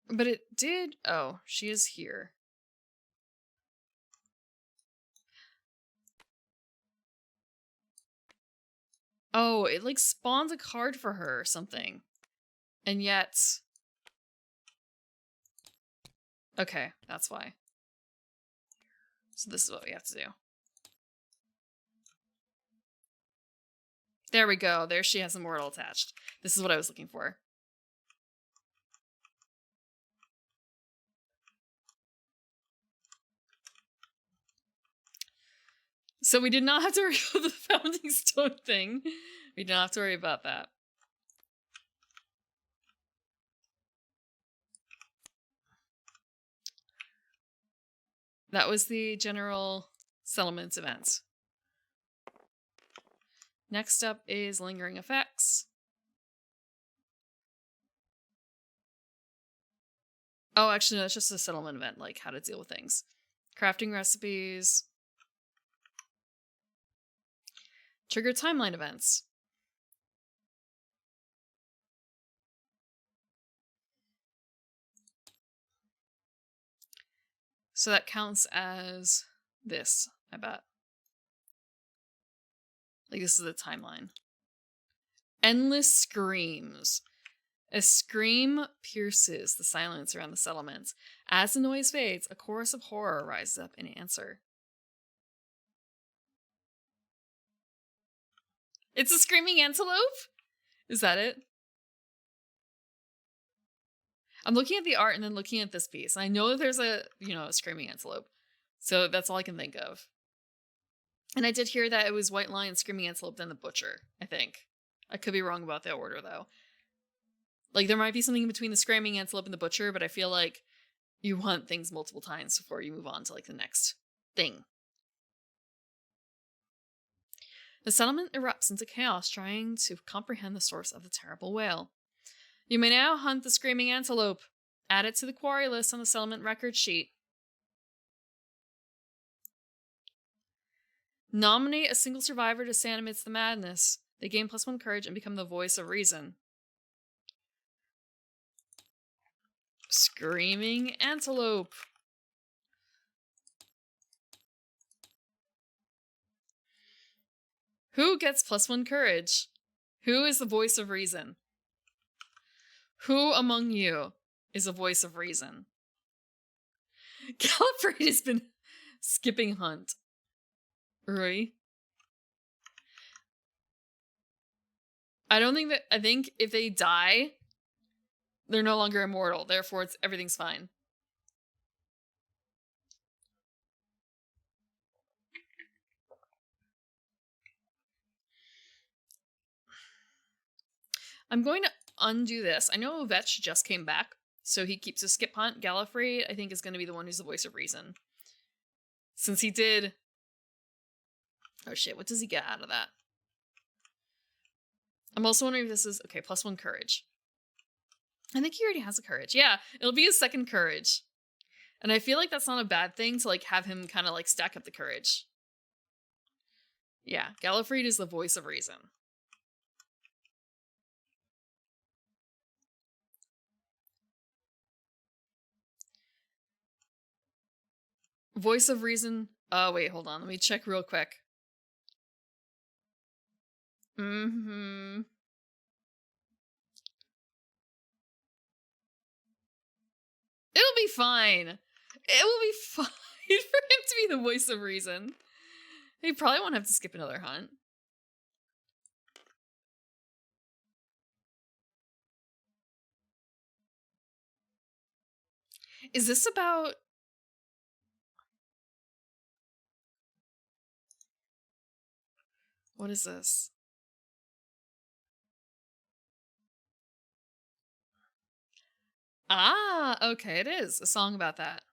But it did... Oh, she is here. Oh, it like spawns a card for her or something. And yet... Okay, that's why. So this is what we have to do. There we go. There she has Immortal attached. This is what I was looking for. So we did not have to worry about the Founding Stone thing. We did not have to worry about that. That was the general settlements events. Next up is lingering effects. Oh, actually, no, it's just a settlement event, like how to deal with things. Crafting recipes. Trigger timeline events. So that counts as this, I bet. Like, this is the timeline. Endless screams. A scream pierces the silence around the settlements. As the noise fades, a chorus of horror rises up in answer. It's a screaming antelope? Is that it? I'm looking at the art and then looking at this piece. I know that there's a screaming antelope. So that's all I can think of. And I did hear that it was White Lion, Screaming Antelope, then the Butcher, I think. I could be wrong about the order, though. Like, there might be something between the Screaming Antelope and the Butcher, but I feel like you hunt things multiple times before you move on to, like, the next thing. The settlement erupts into chaos, trying to comprehend the source of the terrible wail. You may now hunt the Screaming Antelope. Add it to the quarry list on the settlement record sheet. Nominate a single survivor to stand amidst the madness. They gain +1 courage and become the voice of reason. Screaming Antelope. Who gets +1 courage? Who is the voice of reason? Who among you is a voice of reason? Gallifrey has been skipping hunt. Rui? I think if they die, they're no longer immortal. Therefore, everything's fine. I'm going to undo this. I know Vetch just came back, so he keeps a skip hunt. Gallifrey, I think, is going to be the one who's the voice of reason. Since he did... Oh shit, what does he get out of that? I'm also wondering if this is... Okay, +1 courage. I think he already has a courage. Yeah, it'll be his second courage. And I feel like that's not a bad thing to, like, have him kind of, like, stack up the courage. Yeah, Gallifrey is the voice of reason. Voice of reason. Oh, wait, hold on. Let me check real quick. Mm-hmm. It'll be fine. It will be fine for him to be the voice of reason. He probably won't have to skip another hunt. Is this about... What is this? Ah, okay, it is a song about that.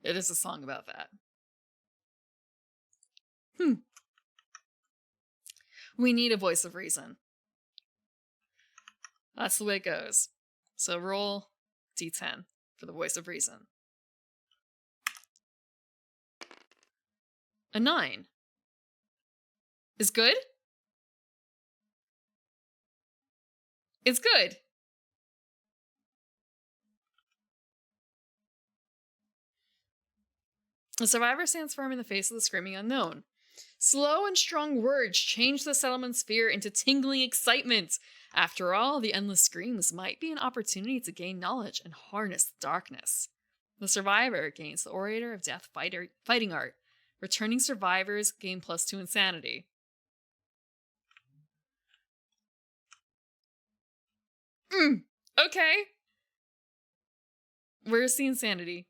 It is a song about that. We need a voice of reason. That's the way it goes. So roll D10 for the voice of reason. A 9. Is good? It's good. The survivor stands firm in the face of the screaming unknown. Slow and strong words change the settlement's fear into tingling excitement. After all, the endless screams might be an opportunity to gain knowledge and harness the darkness. The survivor gains the Orator of Death fighting art. Returning survivors gain +2 insanity. Okay. Where's the insanity?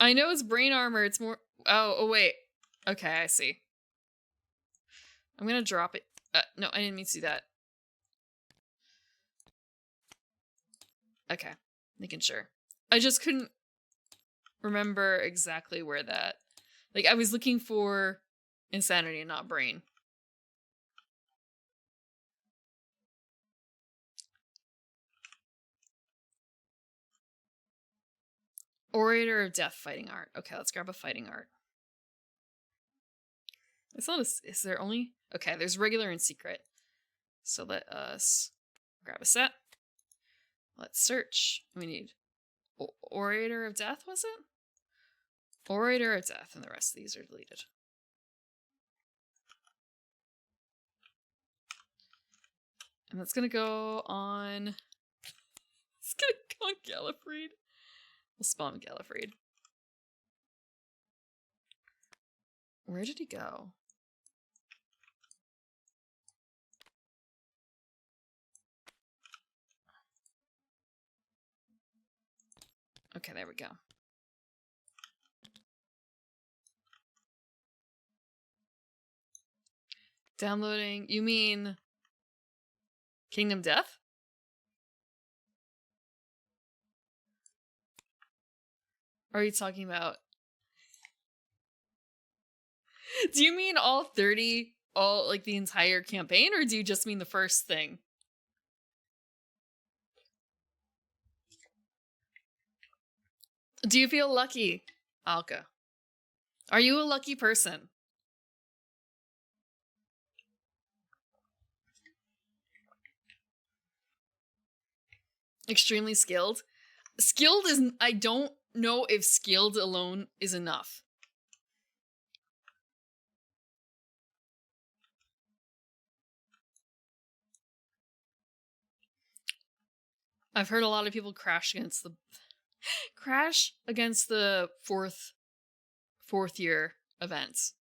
I know it's brain armor. It's more... Oh, wait. Okay, I see. I'm gonna drop it. No, I didn't mean to do that. Okay, making sure. I just couldn't remember exactly where that... Like, I was looking for insanity and not brain. Orator of Death fighting art. Okay, let's grab a fighting art. It's not a... Is there only... Okay, there's regular and secret. So let us grab a set. Let's search. We need Orator of Death, was it? Orator of Death, and the rest of these are deleted. And that's gonna go on... It's gonna go on Gallifrey. We'll spawn Gallifrey. Where did he go? Okay, there we go. Downloading. You mean Kingdom Death? Or are you talking about... Do you mean all 30, all like the entire campaign, or do you just mean the first thing? Do you feel lucky, Alka? Are you a lucky person? Extremely skilled? Skilled is... I don't know if skilled alone is enough. I've heard a lot of people crash against the fourth year events.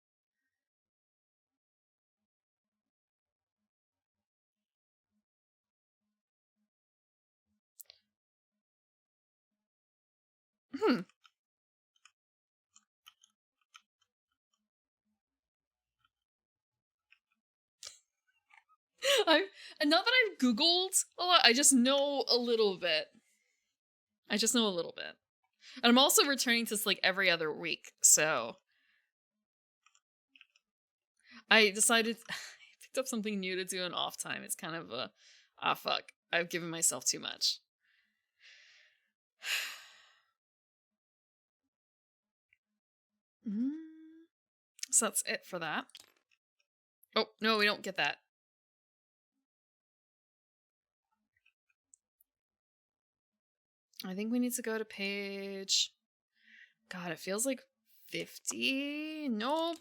Not that I've Googled a lot, I just know a little bit. And I'm also returning to this like every other week, so I decided I picked up something new to do in off time. It's kind of a fuck. I've given myself too much. So that's it for that. Oh, no, we don't get that. I think we need to go to page... God, it feels like 50? Nope.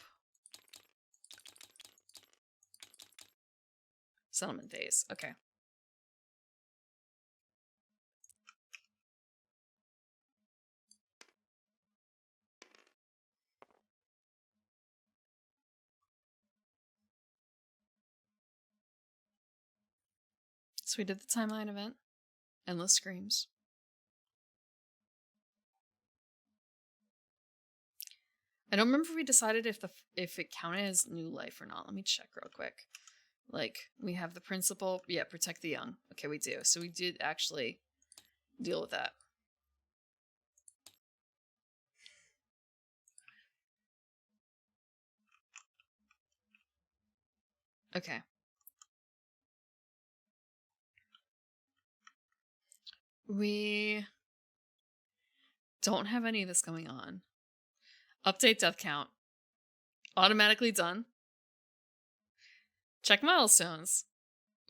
Settlement phase. Okay. So we did the timeline event. Endless Screams. I don't remember if we decided if it counted as new life or not. Let me check real quick. Like, we have the principal. Yeah, protect the young. Okay, we do. So we did actually deal with that. Okay. We don't have any of this going on. Update death count. Automatically done. Check milestones.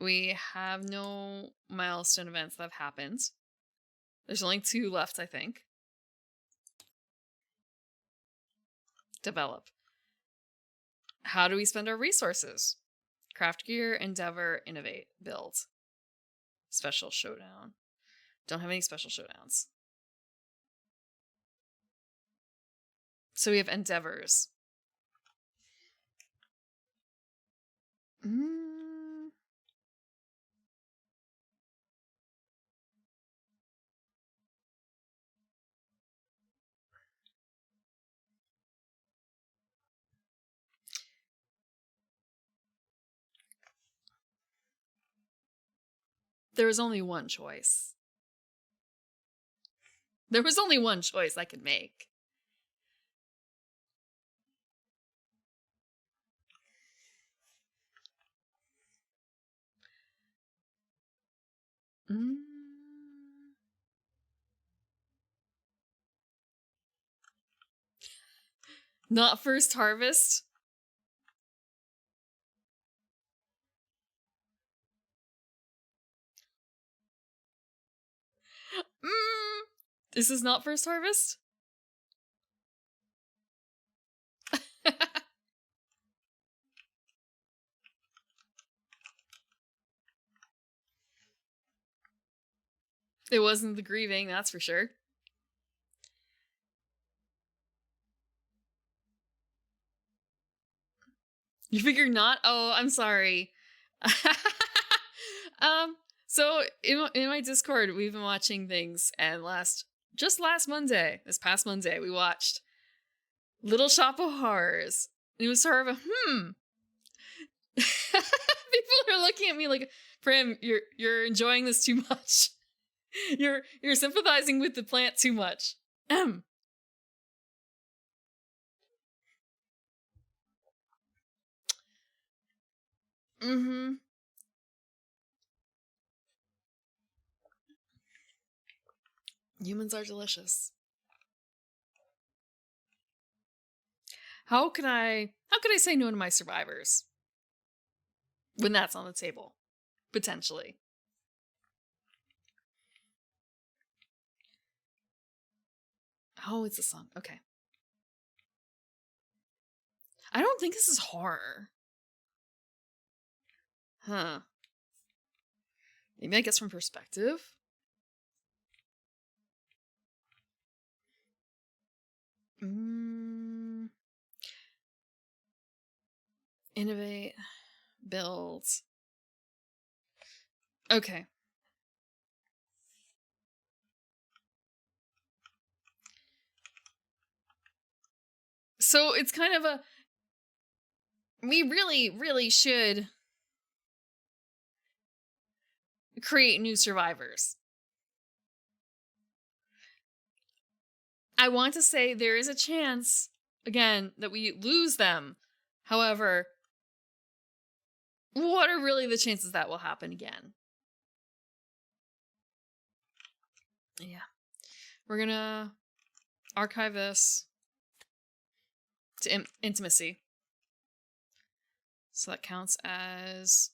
We have no milestone events that have happened. There's only 2 left, I think. Develop. How do we spend our resources? Craft gear, endeavor, innovate, build. Special showdown. Don't have any special showdowns. So we have endeavors. There was only one choice. There was only one choice I could make. Not first harvest? This is not first harvest? It wasn't the grieving, that's for sure. You figure not? Oh, I'm sorry. So in my Discord, we've been watching things, and just last Monday, this past Monday, we watched Little Shop of Horrors. And it was sort of a People are looking at me like, Prim, you're enjoying this too much. You're sympathizing with the plant too much. Mm-hmm. Humans are delicious. How could I say no to my survivors when that's on the table? Potentially. Oh, it's a song. Okay. I don't think this is horror. Huh. Maybe I guess from perspective. Innovate. Build. Okay. So it's kind of a... We really, really should create new survivors. I want to say there is a chance, again, that we lose them. However, what are really the chances that will happen again? Yeah. We're gonna archive this to intimacy. So that counts as...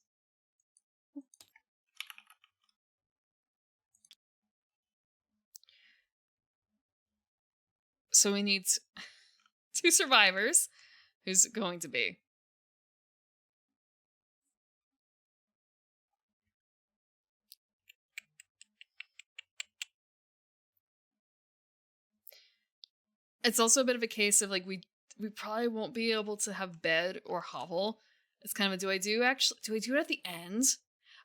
So we need 2 survivors. Who's it going to be? It's also a bit of a case of like we probably won't be able to have bed or hovel. It's kind of a do I do it at the end?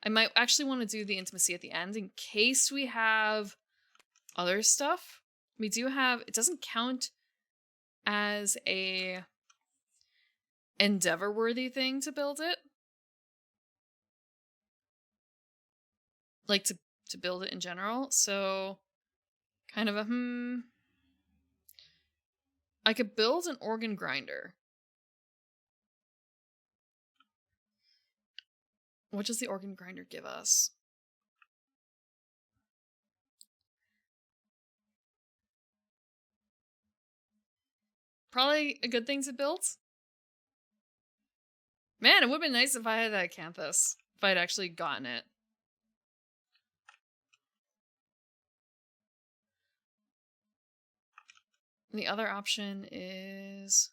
I might actually want to do the intimacy at the end in case we have other stuff. We do have... It doesn't count as a endeavor worthy thing to build it. Like to build it in general. So kind of a I could build an organ grinder. What does the organ grinder give us? Probably a good thing to build. Man, it would have been nice if I had that acanthus. If I'd actually gotten it. And the other option is...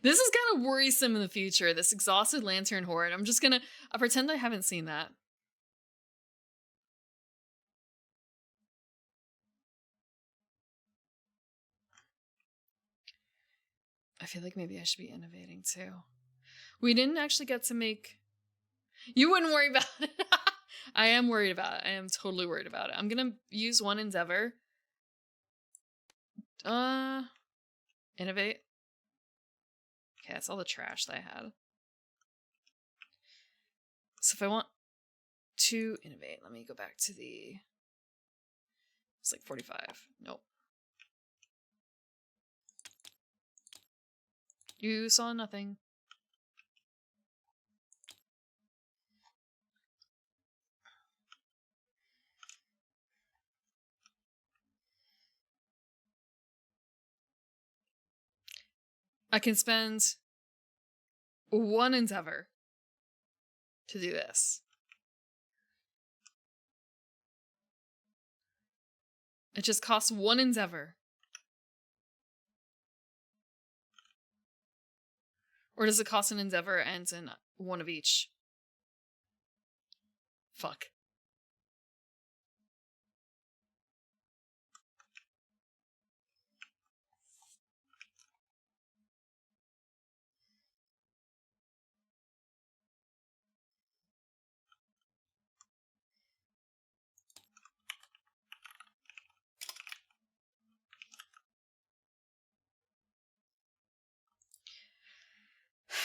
This is kind of worrisome in the future, this exhausted lantern horde. I'll pretend I haven't seen that. I feel like maybe I should be innovating too. We didn't actually get to make... You wouldn't worry about it. I am worried about it. I am totally worried about it. I'm gonna use one endeavor. Innovate. Okay, that's all the trash that I had. So if I want to innovate, let me go back to the... It's like 45. Nope. You saw nothing. I can spend one endeavor to do this. It just costs one endeavor. Or does it cost an endeavor and in one of each? Fuck.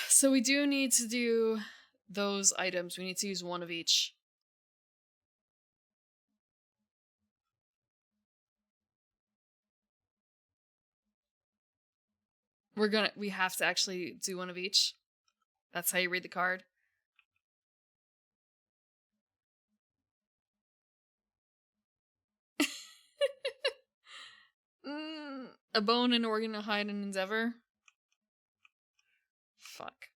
So we do need to do those items. We need to use one of each. We have to actually do one of each. That's how you read the card. A bone, an organ, a hide, an endeavor. Fuck.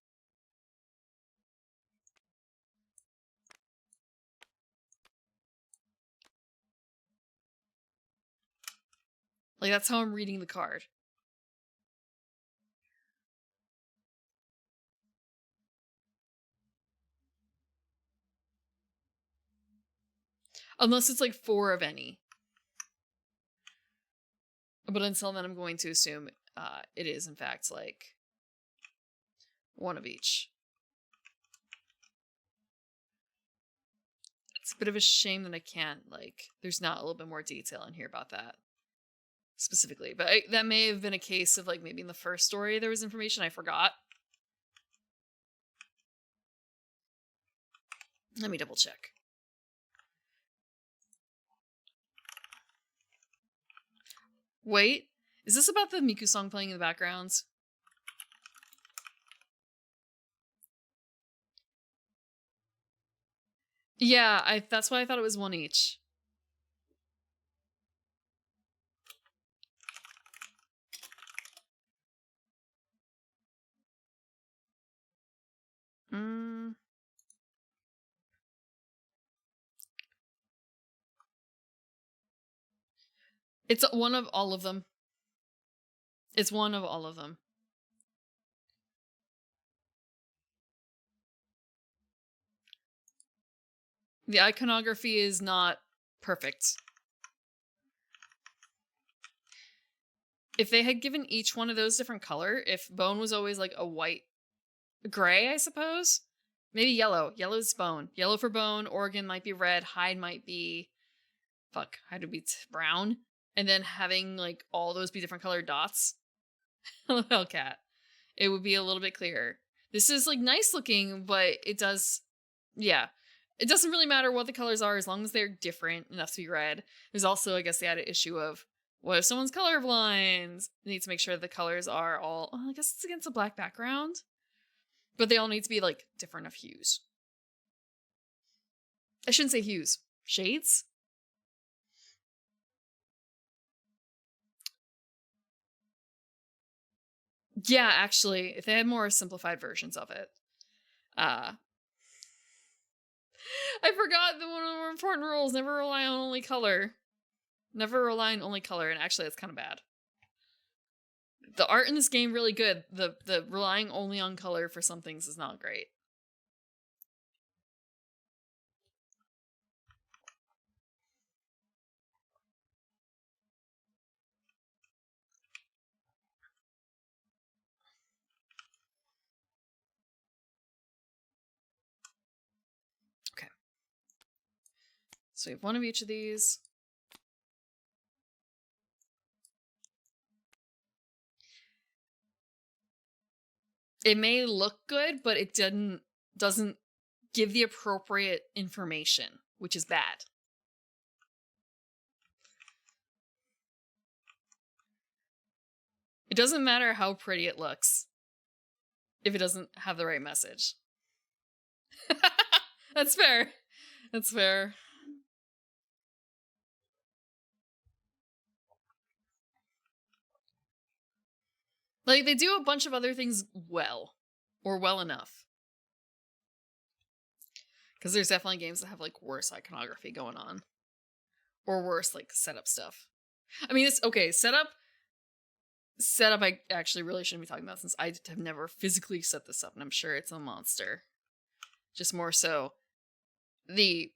Like, that's how I'm reading the card. Unless it's like 4 of any. But until then, I'm going to assume it is, in fact, like 1 of each. It's a bit of a shame that I can't, like, there's not a little bit more detail in here about that specifically. But that may have been a case of, like, maybe in the first story there was information I forgot. Let me double check. Wait, is this about the Miku song playing in the background? Yeah, that's why I thought it was 1 each. It's one of all of them. It's one of all of them. The iconography is not perfect. If they had given each one of those different color, if bone was always like a white, gray, I suppose, maybe yellow. Yellow's bone. Yellow for bone. Organ might be red. Hide might be, hide would be brown. And then having like all those be different colored dots. Hellcat. It would be a little bit clearer. This is like nice looking, but it does, yeah. It doesn't really matter what the colors are as long as they're different enough to be read. There's also, I guess, the added issue of what if someone's colorblind? They need to make sure the colors are all, I guess it's against a black background, but they all need to be like different enough hues. I shouldn't say hues. Shades? Yeah, actually, if they had more simplified versions of it. I forgot that one of the more important rules, never rely on only color. Never rely on only color, and actually that's kind of bad. The art in this game really good. The relying only on color for some things is not great. Okay. So we have one of each of these. It may look good, but it doesn't give the appropriate information, which is bad. It doesn't matter how pretty it looks if it doesn't have the right message. That's fair. That's fair. Like, they do a bunch of other things well. Or well enough. Because there's definitely games that have, like, worse iconography going on. Or worse, like, setup stuff. I mean, it's, okay, setup I actually really shouldn't be talking about since I have never physically set this up, and I'm sure it's a monster. Just more so, the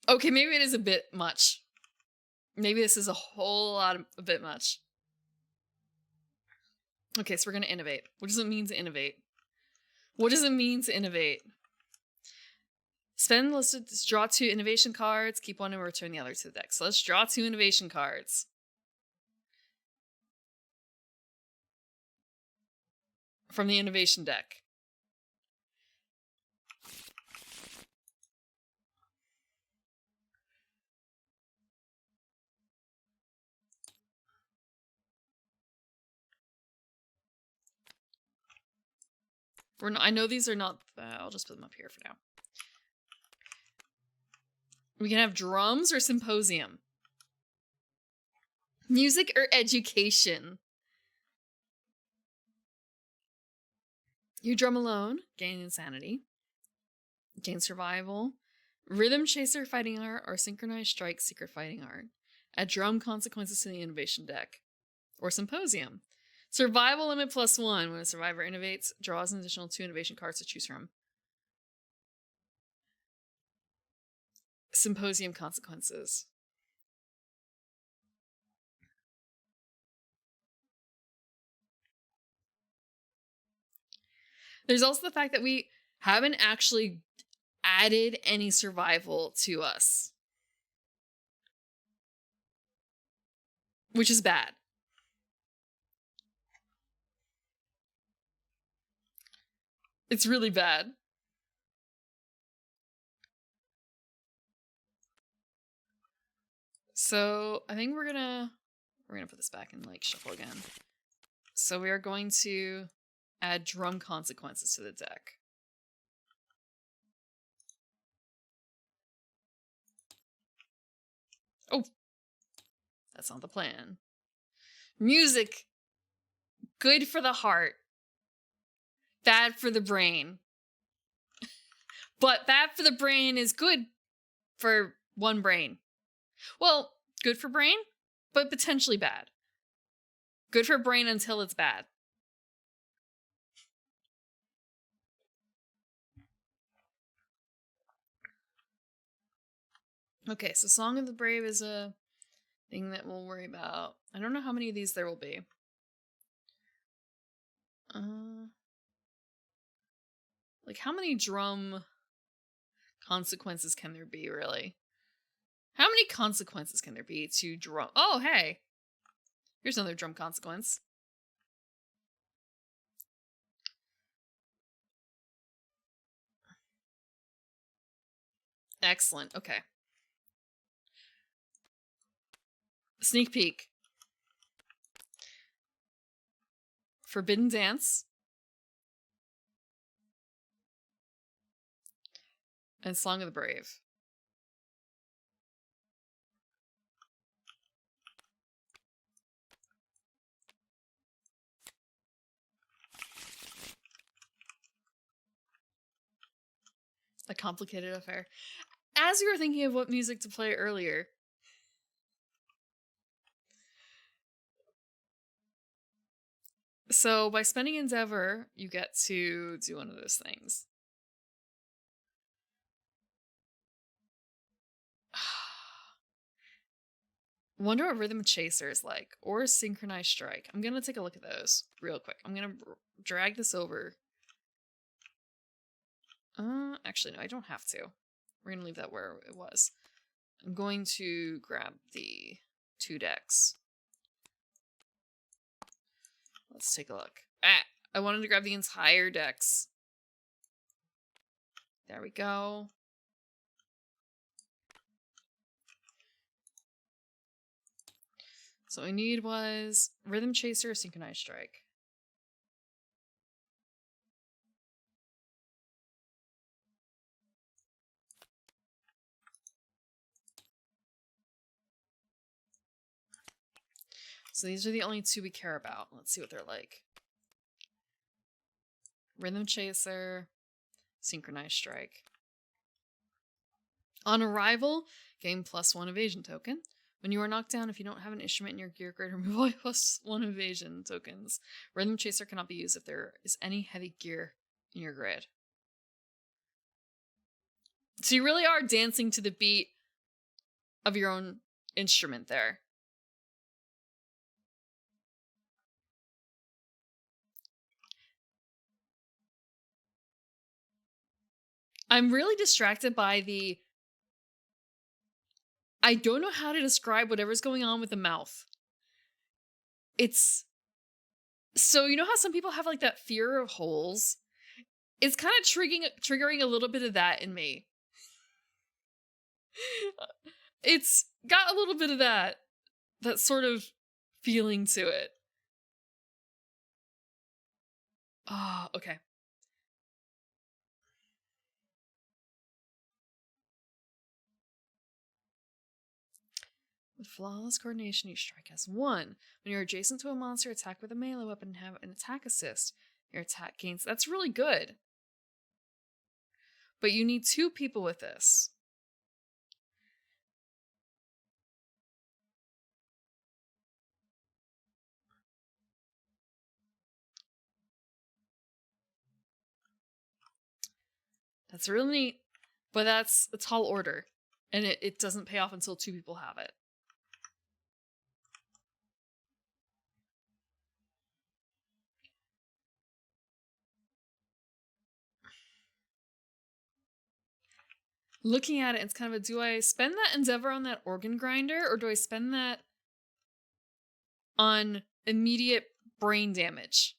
Okay, maybe it is a bit much. Maybe this is a bit much. Okay, so we're going to innovate. What does it mean to innovate? What does it mean to innovate? Spend listed, draw 2 innovation cards, keep one and return the other to the deck. So let's draw 2 innovation cards. From the innovation deck. I know these are not, I'll just put them up here for now. We can have drums or symposium. Music or education. You drum alone, gain insanity. Gain survival. Rhythm chaser fighting art or synchronized strike secret fighting art. Add drum consequences to the innovation deck. Or symposium. Survival limit +1. When a survivor innovates, draws an additional 2 innovation cards to choose from. Symposium consequences. There's also the fact that we haven't actually added any survival to us. Which is bad. It's really bad. So I think we're gonna put this back in like shuffle again. So we are going to add drum consequences to the deck. Oh, that's not the plan. Music, good for the heart, bad for the brain. But bad for the brain is good for one brain. Well, good for brain, but potentially bad. Good for brain until it's bad. Okay, so Song of the Brave is a thing that we'll worry about. I don't know how many of these there will be. Like, how many drum consequences can there be, really? How many consequences can there be to drum? Oh, hey! Here's another drum consequence. Excellent, okay. Sneak peek. Forbidden Dance. And Song of the Brave. A complicated affair. As we were thinking of what music to play earlier, so by spending Endeavor, you get to do one of those things. Wonder what Rhythm Chaser is like, or Synchronized Strike. I'm gonna take a look at those real quick. I'm gonna drag this over. Actually, no, I don't have to. We're gonna leave that where it was. I'm going to grab the 2 decks. Let's take a look. I wanted to grab the entire decks. There we go. So what I need was Rhythm Chaser, Synchronized Strike. So these are the only 2 we care about. Let's see what they're like. Rhythm Chaser, Synchronized Strike. On arrival, gain +1 evasion token. When you are knocked down, if you don't have an instrument in your gear grid, remove all +1 evasion tokens. Rhythm Chaser cannot be used if there is any heavy gear in your grid. So you really are dancing to the beat of your own instrument there. I'm really distracted by I don't know how to describe whatever's going on with the mouth. It's so, you know how some people have like that fear of holes? It's kind of triggering a little bit of that in me. It's got a little bit of that sort of feeling to it. Oh, okay. With flawless coordination, you strike as one. When you're adjacent to a monster, attack with a melee weapon and have an attack assist. Your attack gains. That's really good. But you need 2 people with this. That's really neat. But that's a tall order. And it doesn't pay off until 2 people have it. Looking at it, it's kind of a, do I spend that endeavor on that organ grinder, or do I spend that on immediate brain damage?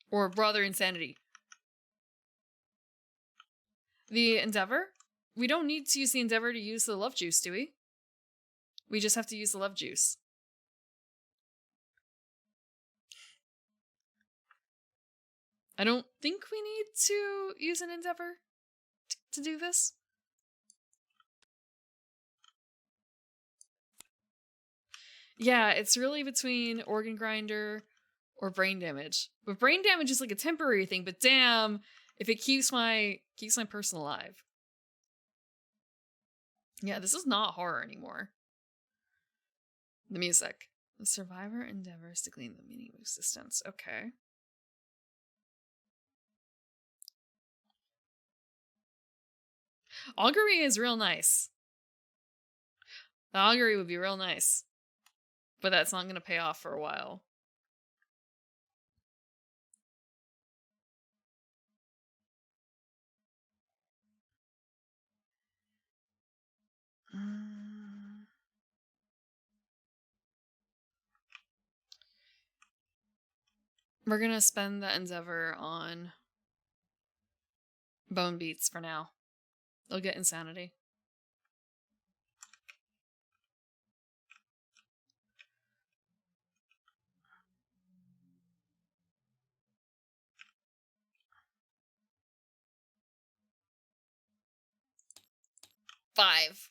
Or rather, insanity? The endeavor? We don't need to use the endeavor to use the love juice, do we? We just have to use the love juice. I don't think we need to use an endeavor to do this. Yeah, it's really between organ grinder or brain damage. But brain damage is like a temporary thing, but damn, if it keeps my person alive. Yeah, this is not horror anymore. The music. The survivor endeavors to glean the meaning of existence. Okay. Augury is real nice. The augury would be real nice. But that's not going to pay off for a while. We're going to spend the endeavor on bone beats for now. They'll get insanity. Five.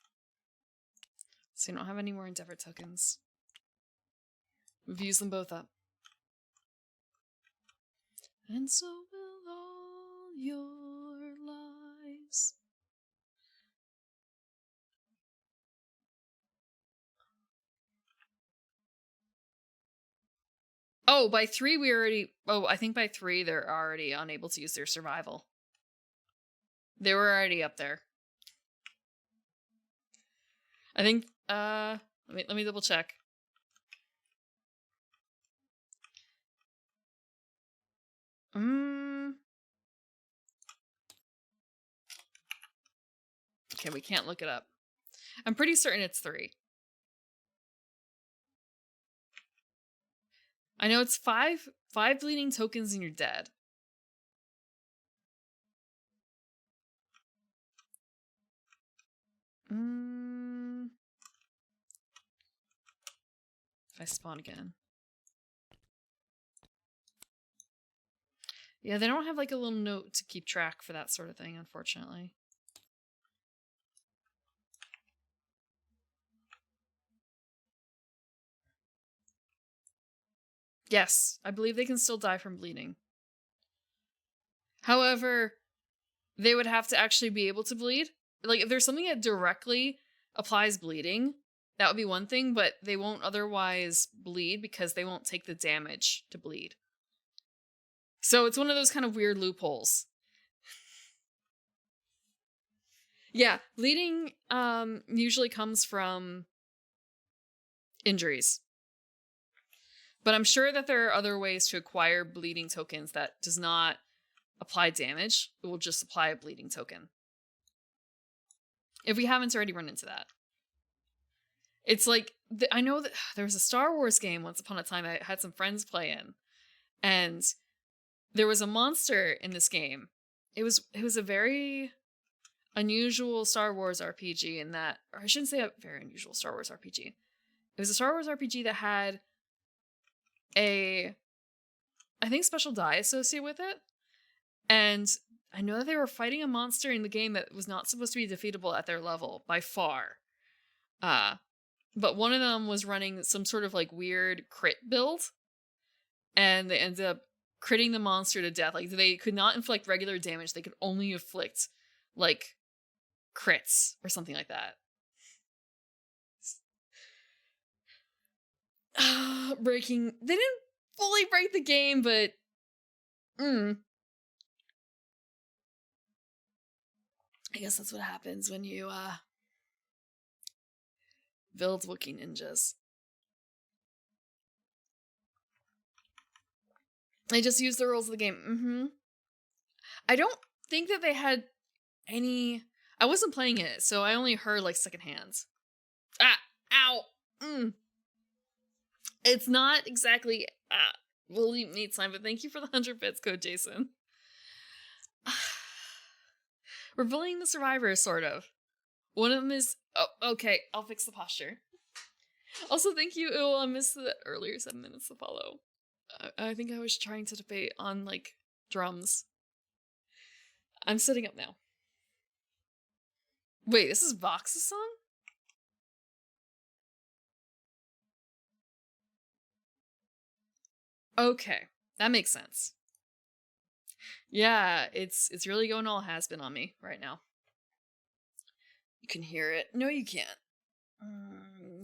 So you don't have any more endeavor tokens. We've used them both up. And so will all your lives. Oh, by 3 we already... Oh, I think by 3 they're already unable to use their survival. They were already up there. I think... Let me double check. Okay, we can't look it up. I'm pretty certain it's 3. I know it's 5 bleeding tokens and you're dead. If I spawn again. Yeah, they don't have like a little note to keep track for that sort of thing, unfortunately. Yes, I believe they can still die from bleeding. However, they would have to actually be able to bleed. Like, if there's something that directly applies bleeding, that would be one thing, but they won't otherwise bleed because they won't take the damage to bleed. So it's one of those kind of weird loopholes. Yeah, bleeding usually comes from injuries. But I'm sure that there are other ways to acquire bleeding tokens that does not apply damage. It will just apply a bleeding token. If we haven't already run into that. It's like, I know that there was a Star Wars game once upon a time I had some friends play in. And there was a monster in this game. It was a very unusual Star Wars RPG in that, or I shouldn't say a very unusual Star Wars RPG. It was a Star Wars RPG that had I think, special die associated with it. And I know that they were fighting a monster in the game that was not supposed to be defeatable at their level by far. But one of them was running some sort of like weird crit build, and they ended up critting the monster to death. Like, they could not inflict regular damage; they could only inflict like crits or something like that. Breaking. They didn't fully break the game, but I guess that's what happens when you build Wookiee ninjas. They just use the rules of the game. I don't think that they had any. I wasn't playing it, so I only heard like secondhand. Ow. It's not exactly we'll need time, but thank you for the 100 bits code, Jason. We're bullying the survivors, sort of. One of them is okay, I'll fix the posture. Also, thank you. I missed the earlier 7 minutes to follow. I think I was trying to debate on like drums. I'm sitting up now. Wait, this is Vox's song? Okay, that makes sense. Yeah, it's really going all has-been on me right now. You can hear it. No, you can't.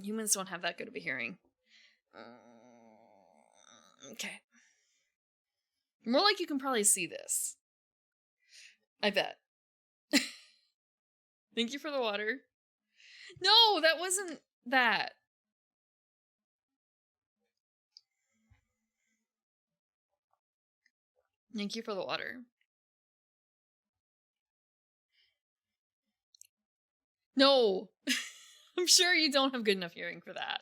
Humans don't have that good of a hearing. Okay. More like you can probably see this. I bet. Thank you for the water. No, that wasn't that. Thank you for the water. No. I'm sure you don't have good enough hearing for that.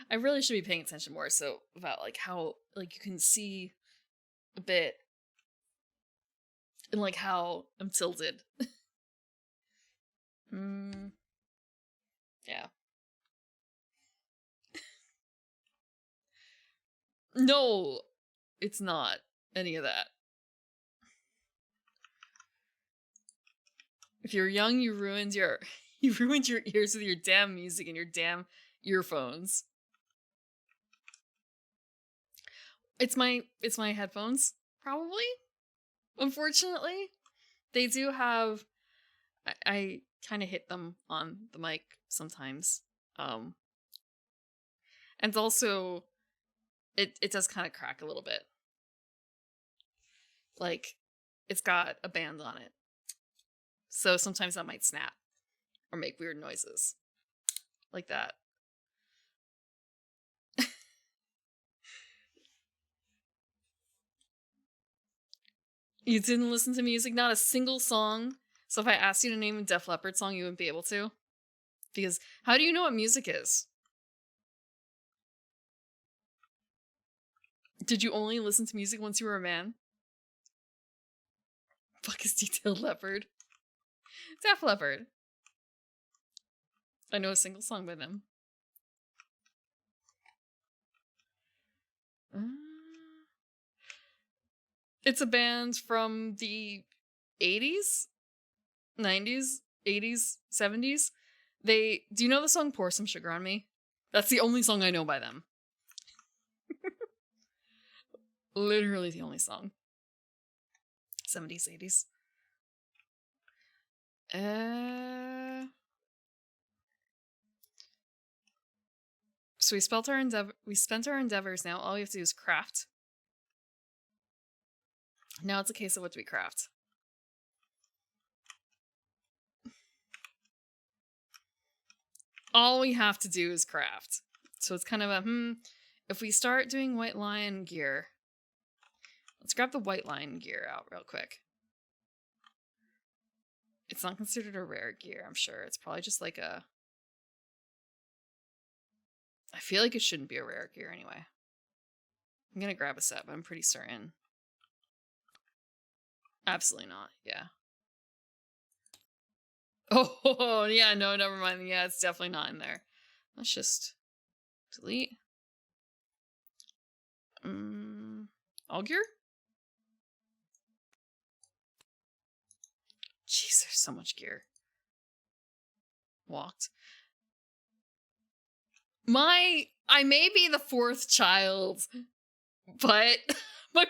I really should be paying attention more so about like how like you can see a bit and like how I'm tilted. Yeah. No, it's not any of that. If you're young, you ruined your ears with your damn music and your damn earphones. It's my headphones, probably. Unfortunately, they do have. I kind of hit them on the mic sometimes, and also, it does kind of crack a little bit. Like, it's got a band on it, so sometimes that might snap or make weird noises, like that. You didn't listen to music? Not a single song? So if I asked you to name a Def Leppard song, you wouldn't be able to? Because how do you know what music is? Did you only listen to music once you were a man? Fuck is Detailed Leopard? Def Leppard. I know a single song by them. It's a band from the 80s, 90s, 80s, 70s. Do you know the song Pour Some Sugar on Me? That's the only song I know by them. Literally the only song. 70s, 80s. So we spent our endeavors now. All we have to do is craft. Now it's a case of what do we craft? all we have to do is craft. So it's kind of a, if we start doing white lion gear, let's grab the white lion gear out real quick. It's not considered a rare gear, I'm sure. It's probably just like a... I feel like it shouldn't be a rare gear anyway. I'm gonna grab a set, but I'm pretty certain. Absolutely not, yeah. Oh, yeah, no, never mind. Yeah, it's definitely not in there. Let's just delete. All gear? Jeez, there's so much gear. Walked. I may be the fourth child, but my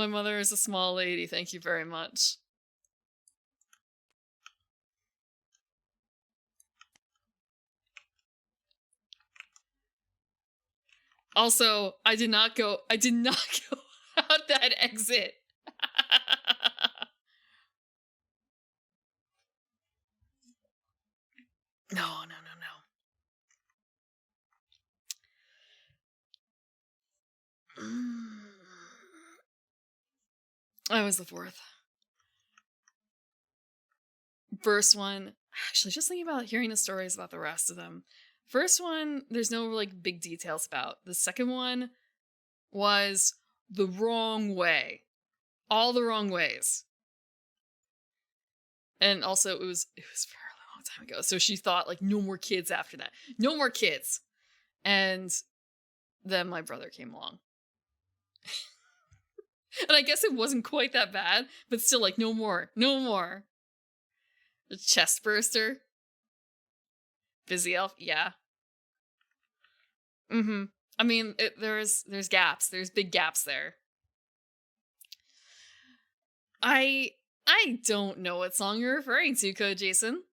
mother is a small lady. Thank you very much. Also, I did not go out that exit. No. I was the fourth. First one, actually, just thinking about hearing the stories about the rest of them. First one, there's no like big details about. The second one was the wrong way. All the wrong ways. And also it was a very long time ago. So she thought like no more kids after that. No more kids. And then my brother came along. And I guess it wasn't quite that bad, but still like no more. The chest burster. Busy elf, yeah. I mean, there's gaps. There's big gaps there. I don't know what song you're referring to, Code Jason.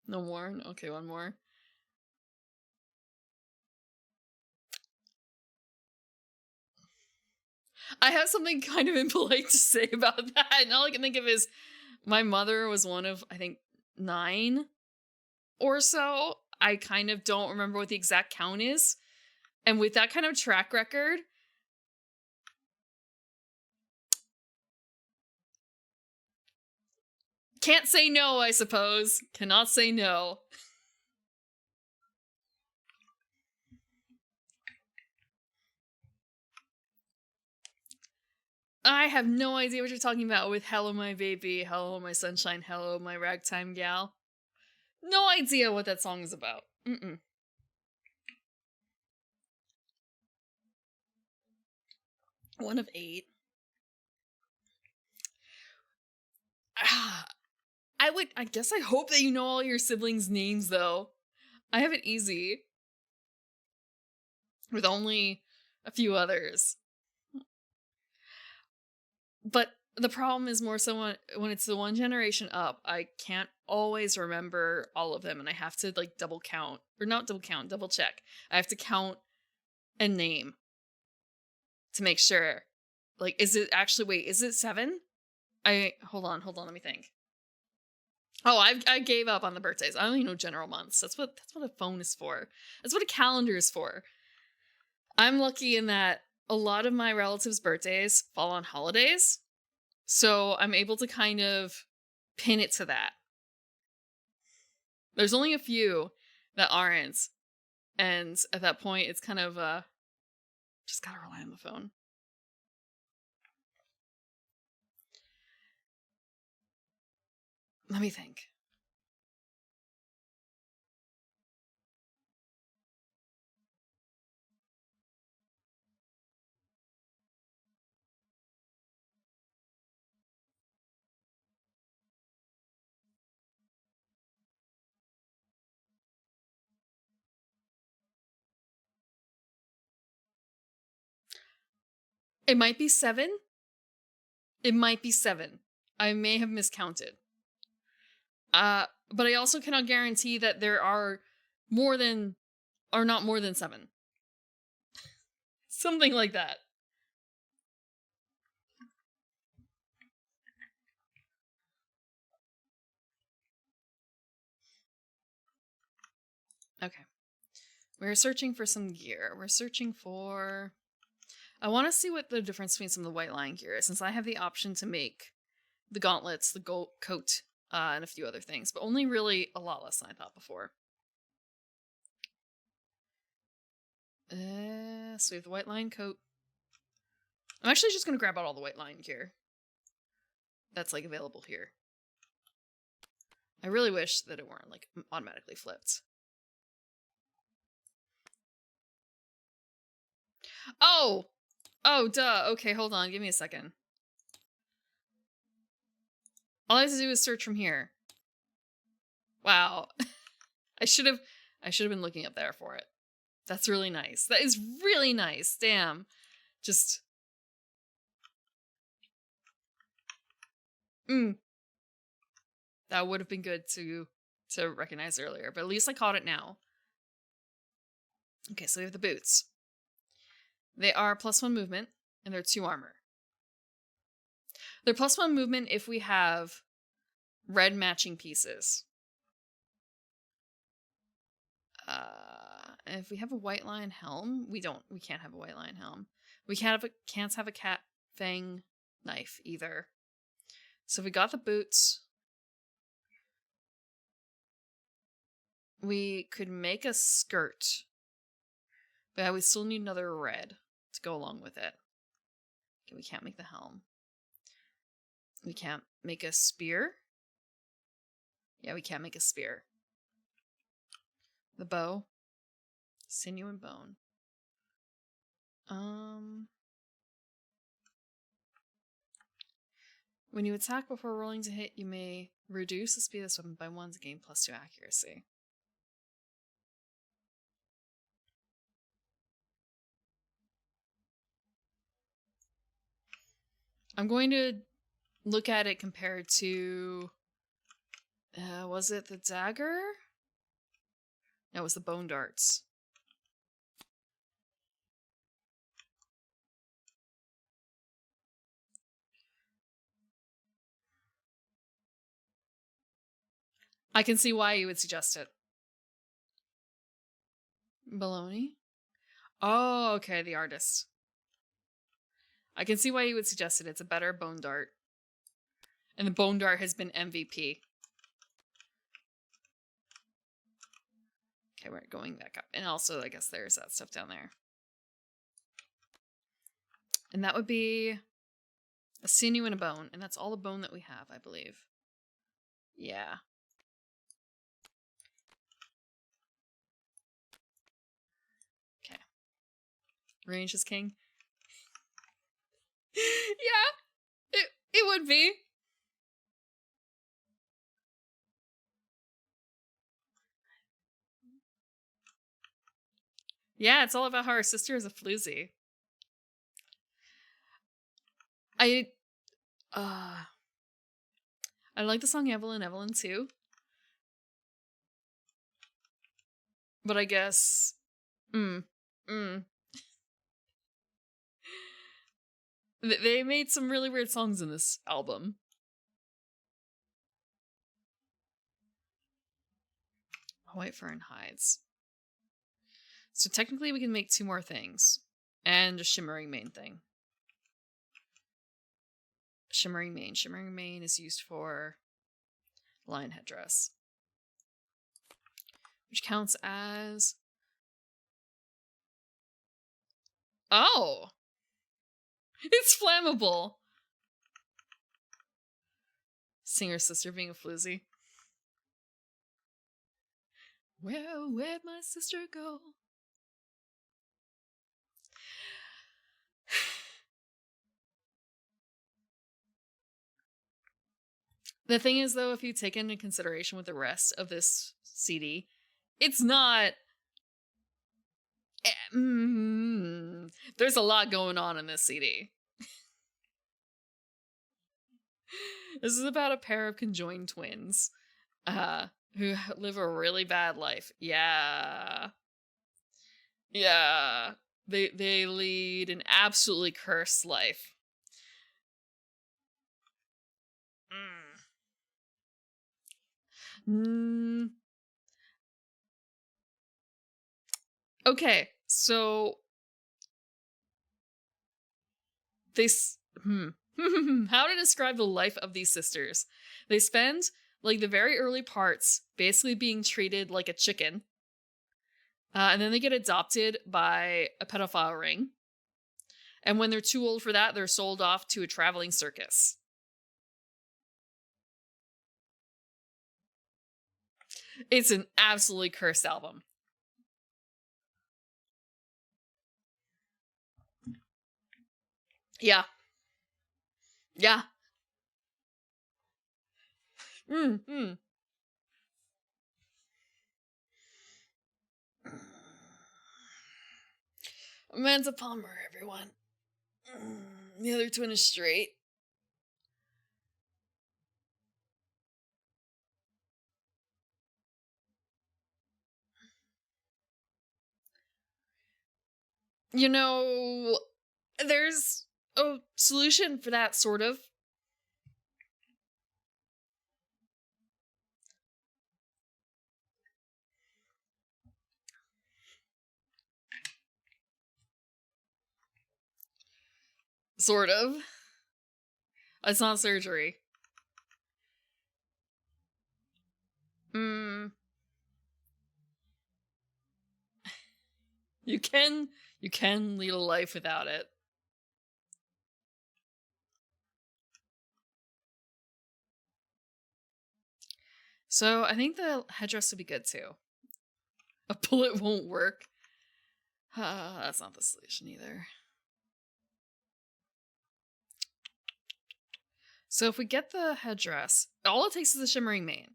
No more? Okay, one more. I have something kind of impolite to say about that. And all I can think of is my mother was one of, I think, 9 or so. I kind of don't remember what the exact count is. And with that kind of track record, can't say no, I suppose. Cannot say no. I have no idea what you're talking about with Hello My Baby, Hello My Sunshine, Hello My Ragtime Gal. No idea what that song is about. One of 8. I guess I hope that you know all your siblings' names, though. I have it easy. With only a few others. But the problem is more so when it's the one generation up, I can't always remember all of them, and I have to like double count. Or not double count, double check. I have to count a name to make sure. Like, is it 7? Hold on, let me think. Oh, I gave up on the birthdays. I only know general months. That's what a phone is for. That's what a calendar is for. I'm lucky in that a lot of my relatives' birthdays fall on holidays. So I'm able to kind of pin it to that. There's only a few that aren't. And at that point, it's kind of just gotta rely on the phone. Let me think. It might be 7. It might be 7. I may have miscounted. But I also cannot guarantee that there are not more than 7. Something like that. Okay. We're searching for some gear. We're searching for... I want to see what the difference between some of the white line gear is, since I have the option to make the gauntlets, the gold coat, and a few other things, but only really a lot less than I thought before. So we have the white line coat. I'm actually just going to grab out all the white line gear that's like available here. I really wish that it weren't like automatically flipped. Oh! Oh, duh. Okay, hold on. Give me a second. All I have to do is search from here. Wow. I should have been looking up there for it. That's really nice. That is really nice. Damn. Just... That would have been good to recognize earlier, but at least I caught it now. Okay, so we have the boots. They are +1 movement, and they're 2 armor. They're +1 movement if we have red matching pieces. If we have a white lion helm, we can't have a white lion helm. We can't have a cat fang knife either. So we got the boots. We could make a skirt, but we still need another red to go along with it. Okay, we can't make the helm. We can't make a spear. Yeah, we can't make a spear. The bow. Sinew and bone. When you attack before rolling to hit, you may reduce the speed of this weapon by 1 to gain +2 accuracy. I'm going to look at it compared to... was it the dagger? No, it was the bone darts. I can see why you would suggest it. Baloney? Oh, okay, the artist. I can see why you would suggest it. It's a better bone dart. And the bone dart has been MVP. Okay, we're going back up. And also, I guess there's that stuff down there. And that would be a sinew and a bone. And that's all the bone that we have, I believe. Yeah. Okay. Range is king. Yeah, it would be. Yeah, it's all about how our sister is a floozy. I like the song Evelyn, Evelyn too. But I guess... They made some really weird songs in this album. White fern hides. So technically we can make 2 more things. And a shimmering mane thing. Shimmering mane. Shimmering mane is used for lion headdress. Which counts as... Oh! It's flammable! Singer sister being a floozy. Where'd my sister go? The thing is, though, if you take into consideration with the rest of this CD, it's not... There's a lot going on in this CD. This is about a pair of conjoined twins who live a really bad life. Yeah. Yeah. They lead an absolutely cursed life. Okay, so how to describe the life of these sisters? They spend like the very early parts basically being treated like a chicken, and then they get adopted by a pedophile ring. And when they're too old for that, they're sold off to a traveling circus. It's an absolutely cursed album. Yeah. Yeah. Mm-hmm. Amanda Palmer, everyone. The other twin is straight. You know, there's a solution for that, sort of. Sort of. It's not surgery. Mm. You can lead a life without it. So I think the headdress would be good too. A bullet won't work. That's not the solution either. So if we get the headdress, all it takes is a shimmering mane.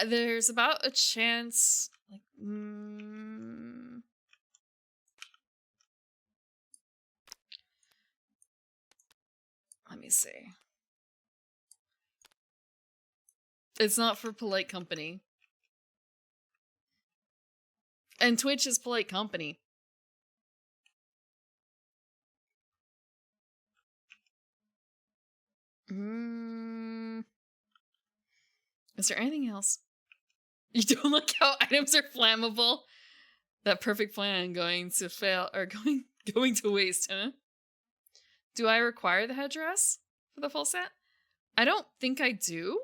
There's about a chance, like, let me see. It's not for polite company. And Twitch is polite company. Is there anything else? You don't like how items are flammable? That perfect plan going to fail, or going to waste, huh? Do I require the headdress for the full set? I don't think I do.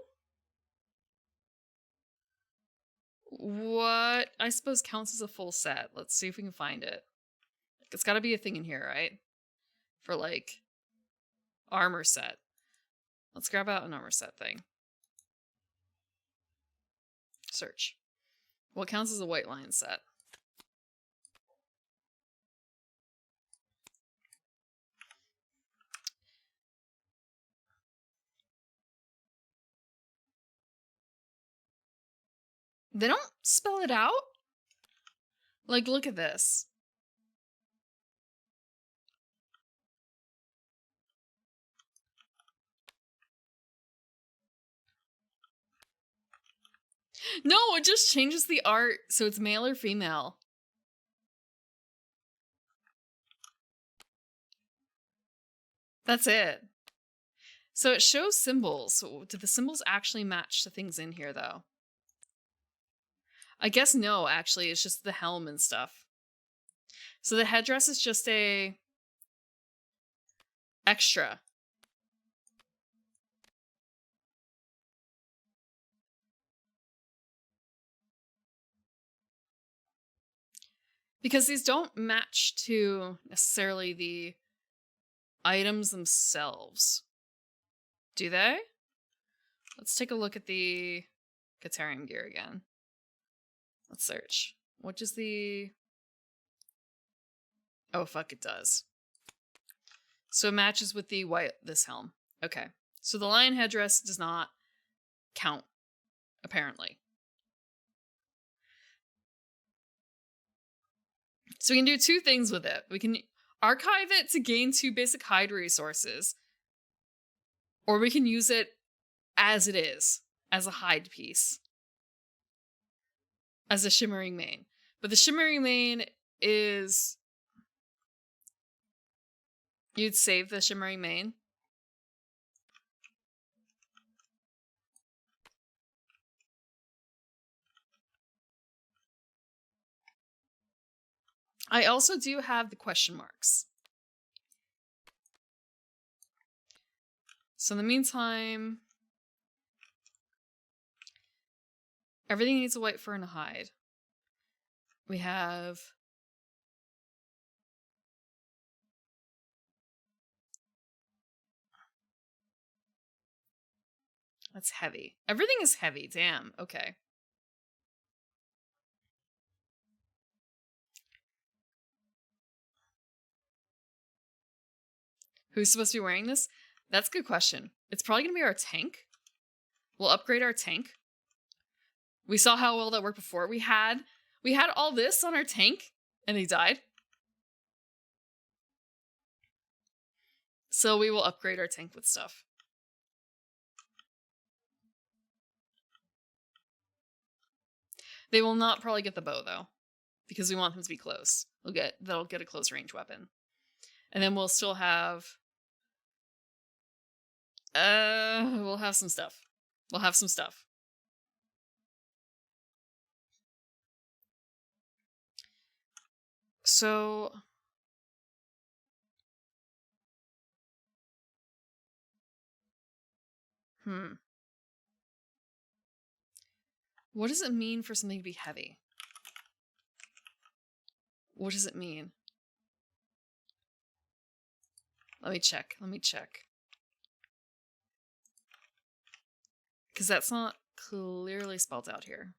What I suppose counts as a full set? Let's see if we can find it. It's got to be a thing in here, right? For like armor set. Let's grab out an armor set thing. Search. What counts as a white line set? They don't spell it out. Like, look at this. No, it just changes the art so it's male or female. That's it. So it shows symbols. So do the symbols actually match the things in here, though? I guess no, actually. It's just the helm and stuff. So the headdress is just a extra. Because these don't match to necessarily the items themselves. Do they? Let's take a look at the Katarian gear again. Let's search. What does the... Oh, fuck, it does. So it matches with the this helm. Okay. So the lion headdress does not count, apparently. So we can do two things with it. We can archive it to gain 2 basic hide resources, or we can use it as it is, as a hide piece, as a shimmering mane. But the shimmering mane is... You'd save the shimmering mane? I also do have the question marks. So in the meantime, everything needs a white fur and a hide. We have... That's heavy. Everything is heavy. Damn. Okay. Who's supposed to be wearing this? That's a good question. It's probably going to be our tank. We'll upgrade our tank. We saw how well that worked before. We had all this on our tank, and he died. So we will upgrade our tank with stuff. They will not probably get the bow, though, because we want them to be close. They'll get a close range weapon. And then we'll still have... we'll have some stuff. We'll have some stuff. So... What does it mean for something to be heavy? What does it mean? Let me check. Because that's not clearly spelled out here.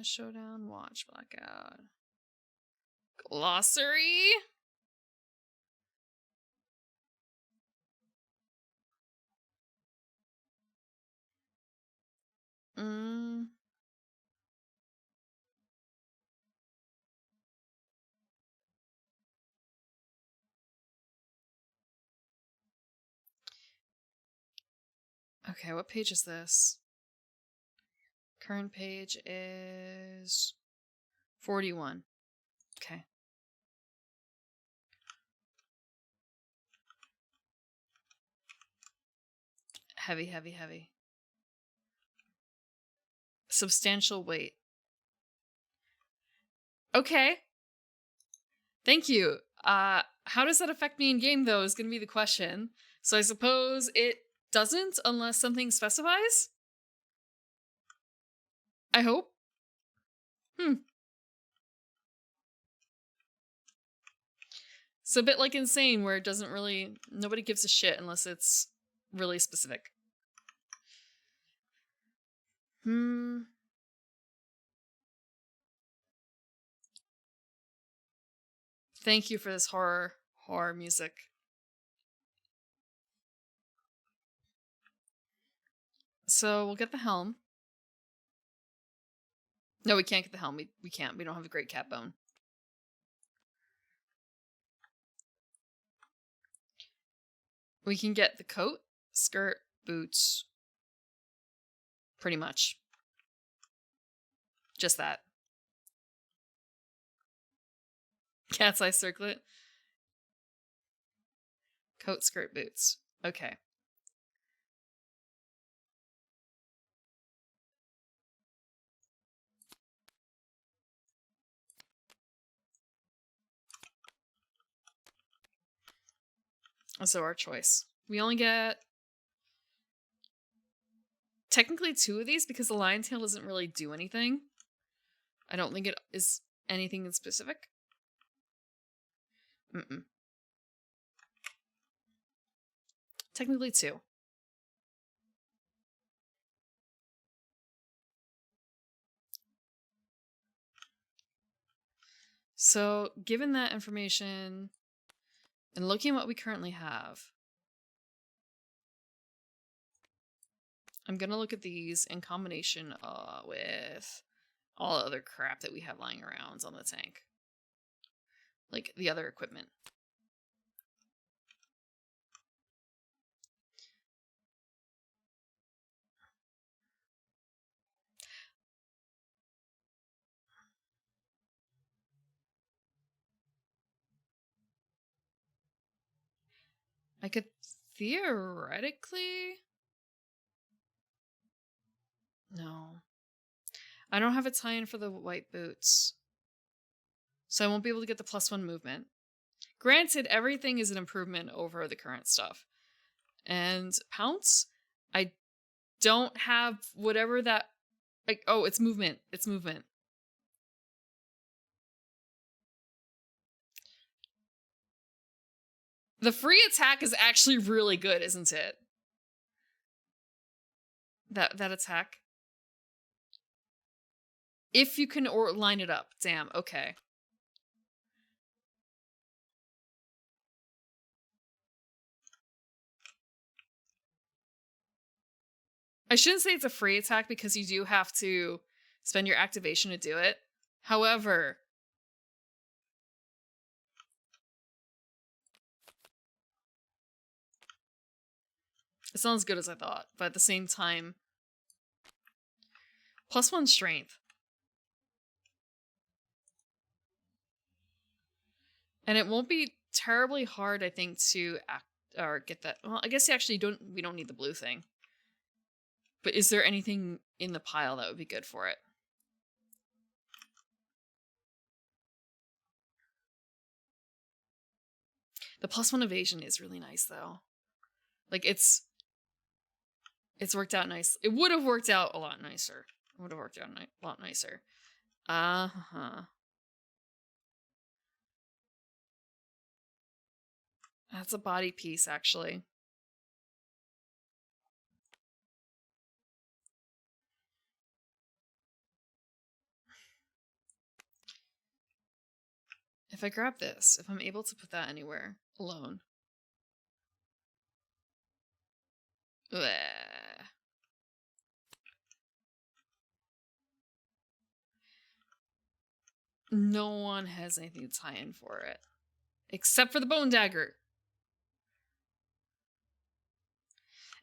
Showdown, watch, blackout. Glossary? Okay, what page is this? Current page is 41. Okay. Heavy. Substantial weight. Okay. Thank you. How does that affect me in game, though, is going to be the question. So I suppose it doesn't unless something specifies? I hope. It's a bit like Insane, where it doesn't really... Nobody gives a shit unless it's really specific. Thank you for this horror music. So we'll get the helm. No, we can't get the helm. We can't. We don't have the great cat bone. We can get the coat, skirt, boots. Pretty much. Just that. Cat's eye circlet. Coat, skirt, boots. Okay. So our choice. We only get technically 2 of these because the lion tail doesn't really do anything. I don't think it is anything in specific. Technically 2. So, given that information and looking at what we currently have, I'm going to look at these in combination with all the other crap that we have lying around on the tank. Like the other equipment. I could theoretically... No. I don't have a tie-in for the white boots. So I won't be able to get the +1 movement. Granted, everything is an improvement over the current stuff. And pounce, I don't have whatever that... Like, oh, it's movement. It's movement. The free attack is actually really good, isn't it? That attack. If you can line it up. Damn, okay. I shouldn't say it's a free attack because you do have to spend your activation to do it. However, it's not as good as I thought, but at the same time, +1 strength. And it won't be terribly hard, I think, to get that. Well, I guess we don't need the blue thing. But is there anything in the pile that would be good for it? The +1 evasion is really nice, though. Like, it's worked out nice. It would have worked out a lot nicer. It would have worked out a lot nicer. That's a body piece, actually. If I grab this, if I'm able to put that anywhere alone. Bleh. No one has anything to tie in for it. Except for the bone dagger.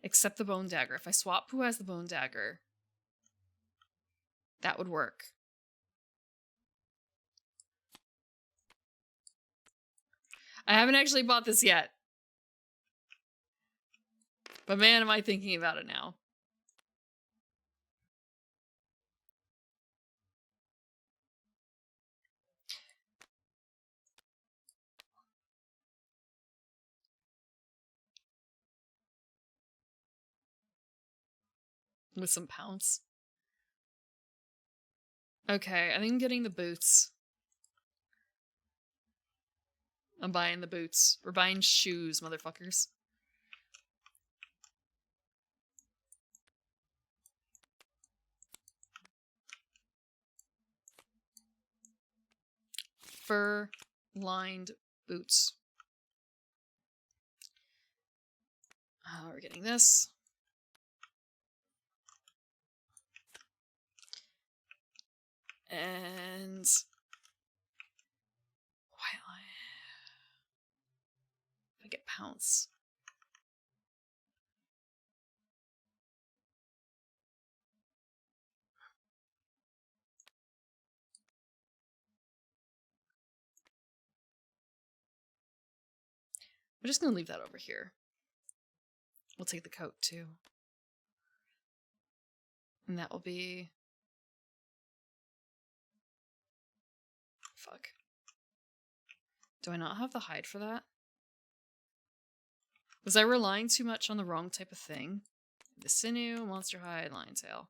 Except the bone dagger. If I swap who has the bone dagger, that would work. I haven't actually bought this yet. But man, am I thinking about it now. With some pounce. Okay, I think I'm getting the boots. I'm buying the boots. We're buying shoes, motherfuckers. Fur-lined boots. We're getting this. And I get pounce. We're just gonna leave that over here. We'll take the coat too. And that will be... Fuck. Do I not have the hide for that? Was I relying too much on the wrong type of thing? The sinew, monster hide, lion tail.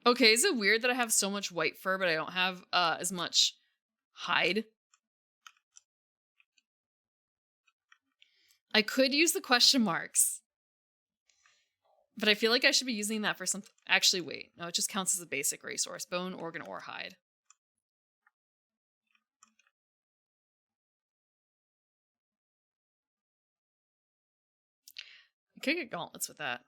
Okay, is it weird that I have so much white fur, but I don't have as much hide? I could use the question marks. But I feel like I should be using that for something. Actually, wait. No, it just counts as a basic resource. Bone, organ, or hide. I could get gauntlets with that.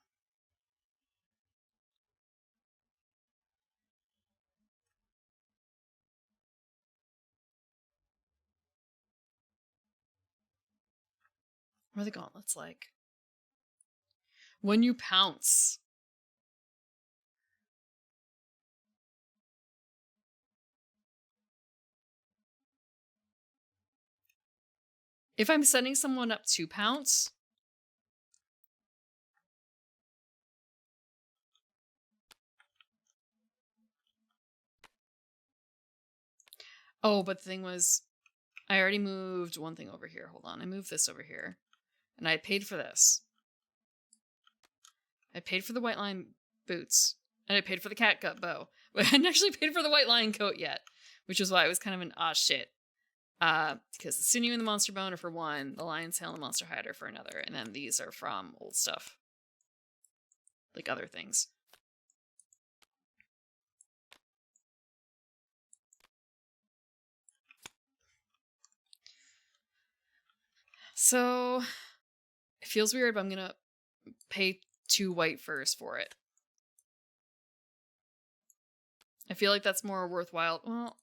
What are the gauntlets like? When you pounce. If I'm setting someone up to pounce, Oh, but the thing was, I already moved one thing over here. Hold on. I moved this over here. And I paid for this. I paid for the white line boots. And I paid for the catgut bow. But I hadn't actually paid for the white lion coat yet. Which is why it was kind of an shit. Because the sinew and the monster bone are for one. The lion's tail and the monster hide are for another. And then these are from old stuff. Like other things. So, it feels weird, but I'm gonna pay 2 white furs for it. I feel like that's more worthwhile. Well,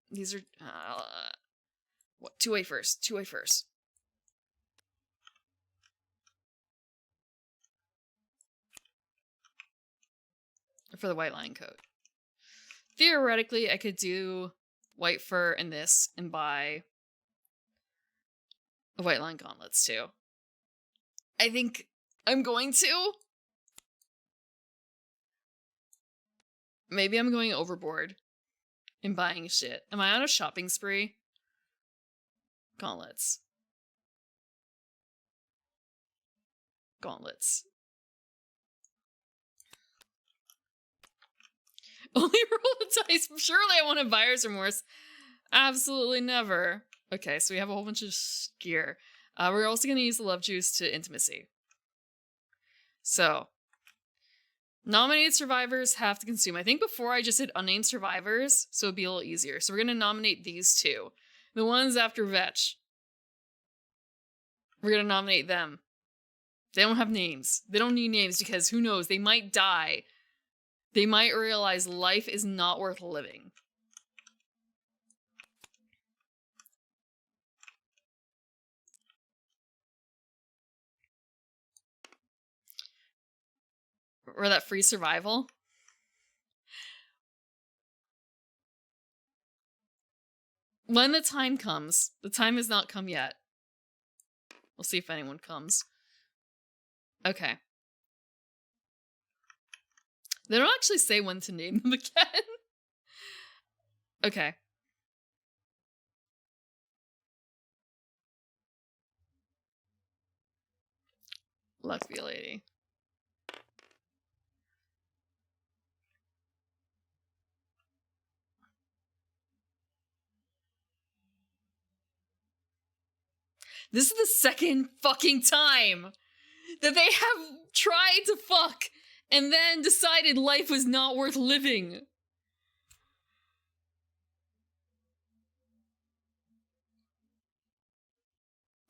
these are... what? 2 white furs. 2 white furs. For the white lion coat. Theoretically, I could do white fur and this and buy the white lion gauntlets too. I think I'm going to. Maybe I'm going overboard in buying shit. Am I on a shopping spree? Gauntlets. Gauntlets. Only roll the dice. Surely I want a buyer's remorse. Absolutely never. Okay, so we have a whole bunch of gear. We're also going to use the love juice to intimacy. So, nominated survivors have to consume. I think before I just did unnamed survivors, so it'd be a little easier. So we're going to nominate these 2. The ones after Vetch. We're going to nominate them. They don't have names. They don't need names because who knows? They might die. They might realize life is not worth living. Or that free survival. When the time comes, the time has not come yet. We'll see if anyone comes. Okay. They don't actually say when to name them again. Okay. Let's be a lady. This is the second fucking time that they have tried to fuck and then decided life was not worth living.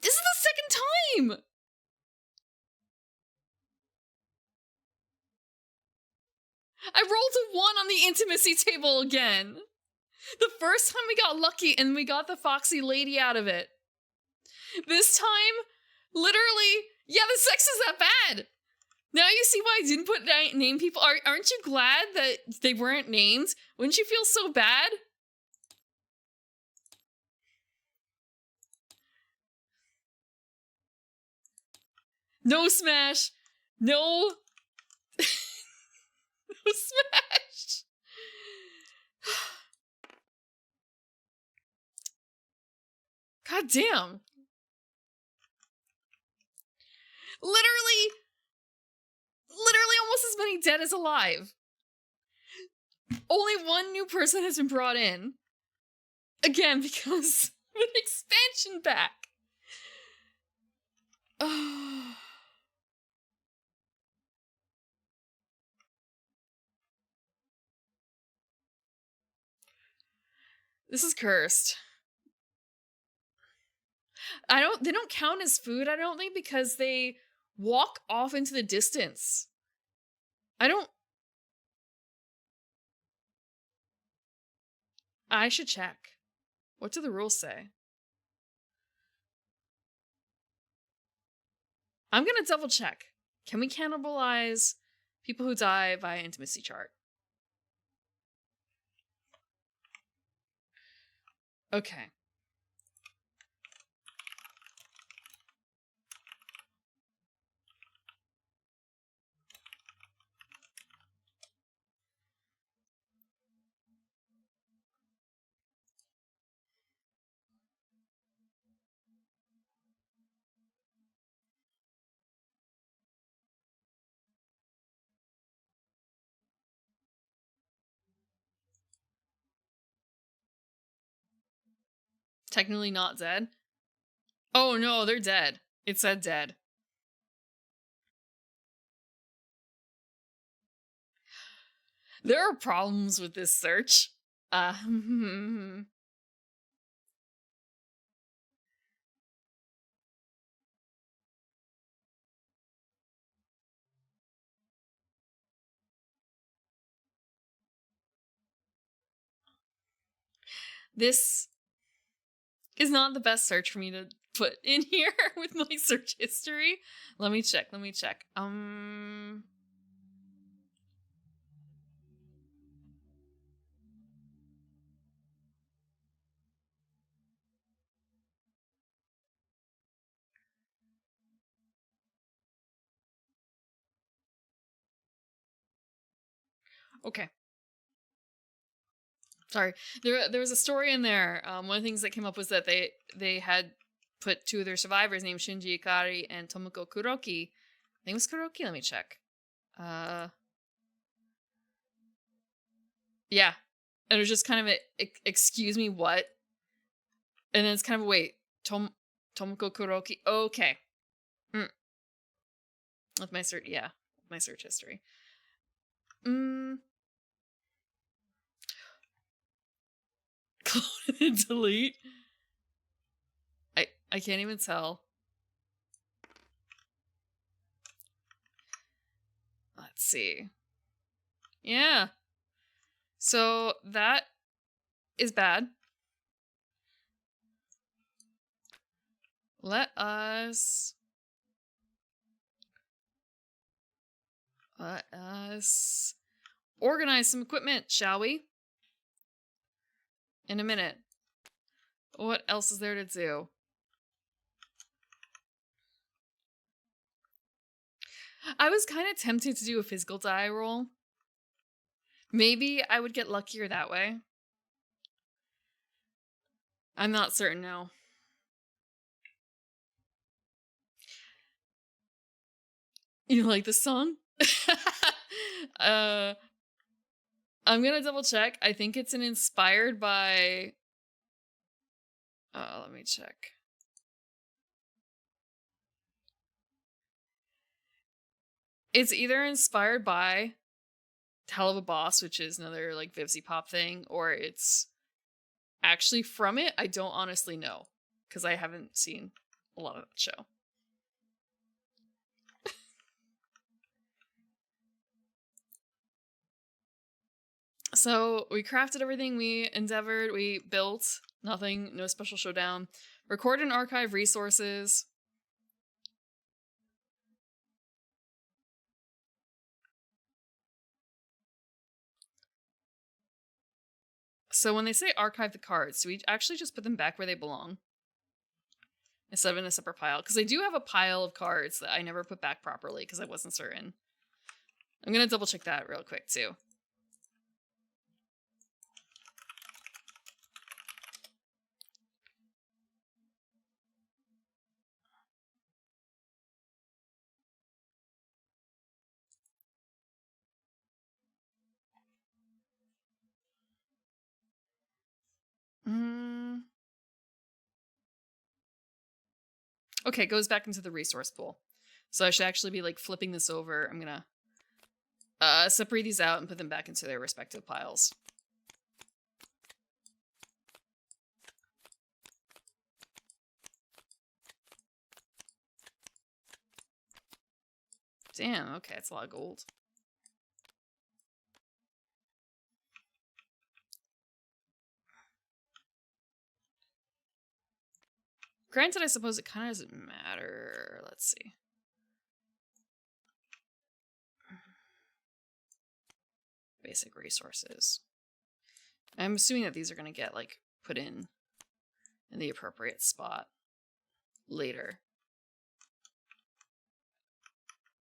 This is the second time! I rolled a 1 on the intimacy table again. The first time we got lucky and we got the foxy lady out of it. This time, literally, yeah, the sex is that bad. Now you see why I didn't put name people. Aren't you glad that they weren't named? Wouldn't you feel so bad? No smash. No. No smash. God damn. Literally almost as many dead as alive. Only 1 new person has been brought in. Again, because of an expansion pack. This is cursed. They don't count as food, I don't think, because they walk off into the distance. I should check. What do the rules say? I'm gonna double check. Can we cannibalize people who die via intimacy chart? Okay. technically not dead. Oh no, they're dead. It said dead. There are problems with this search. This is not the best search for me to put in here with my search history. Let me check. Okay. Sorry. There was a story in there. One of the things that came up was that they had put two of their survivors named Shinji Ikari and Tomoko Kuroki. I think it was Kuroki. Let me check. Yeah. And it was just kind of excuse me, what? And then it's kind of wait, Tomoko Kuroki. Okay. With my search, yeah, my search history. Clone and delete. I can't even tell. Let's see. Yeah. So that is bad. Let us organize some equipment, shall we? In a minute. What else is there to do? I was kind of tempted to do a physical die roll. Maybe I would get luckier that way. I'm not certain now. You like this song? I'm gonna double check. I think it's inspired by... let me check. It's either inspired by Hell of a Boss, which is another like Vivsy Pop thing, or it's actually from it. I don't honestly know because I haven't seen a lot of that show. So we crafted everything, we endeavored, we built nothing, no special showdown. Record and archive resources. So when they say archive the cards, do we actually just put them back where they belong? Instead of in a separate pile? Because I do have a pile of cards that I never put back properly because I wasn't certain. I'm going to double check that real quick too. Okay, it goes back into the resource pool. So I should actually be like flipping this over. I'm going to separate these out and put them back into their respective piles. Damn, okay, it's a lot of gold. Granted, I suppose it kind of doesn't matter. Let's see. Basic resources. I'm assuming that these are going to get, like, put in the appropriate spot later.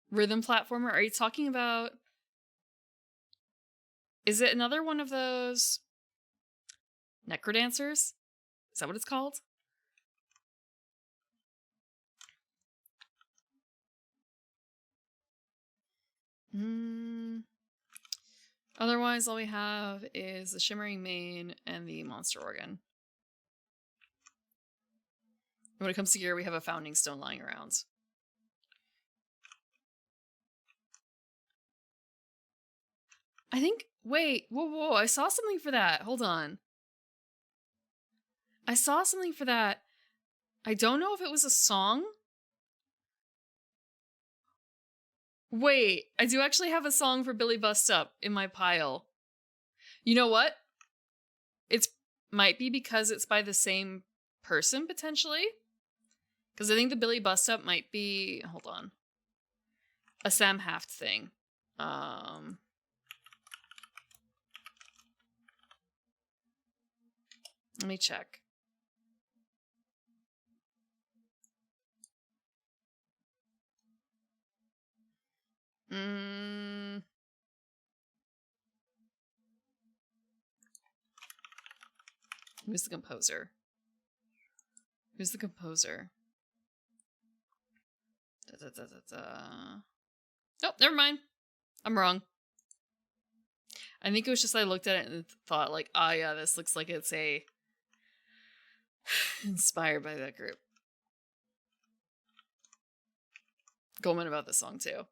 Rhythm platformer? Are you talking about... Is it another one of those... Necrodancers? Is that what it's called? Otherwise, all we have is the Shimmering Mane and the Monster Organ. When it comes to gear, we have a founding stone lying around. I think, wait, whoa, I saw something for that. Hold on. I saw something for that. I don't know if it was a song. Wait, I do actually have a song for Billy Bust Up in my pile. You know what? It's might be because it's by the same person, potentially. Because I think the Billy Bust Up might be, hold on, a Sam Haft thing. Let me check. Who's the composer? Who's the composer? Oh, never mind. I'm wrong. I think it was just I looked at it and thought like, ah, yeah, this looks like it's inspired by that group. Goldman about this song too.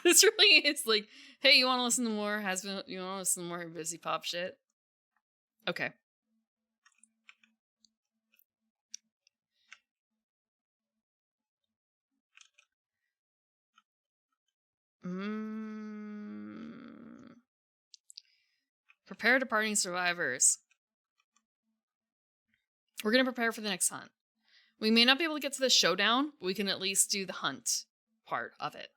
This really is like, hey, you want to listen to more? You want to listen to more busy pop shit? Okay. Prepare departing survivors. We're going to prepare for the next hunt. We may not be able to get to the showdown, but we can at least do the hunt part of it.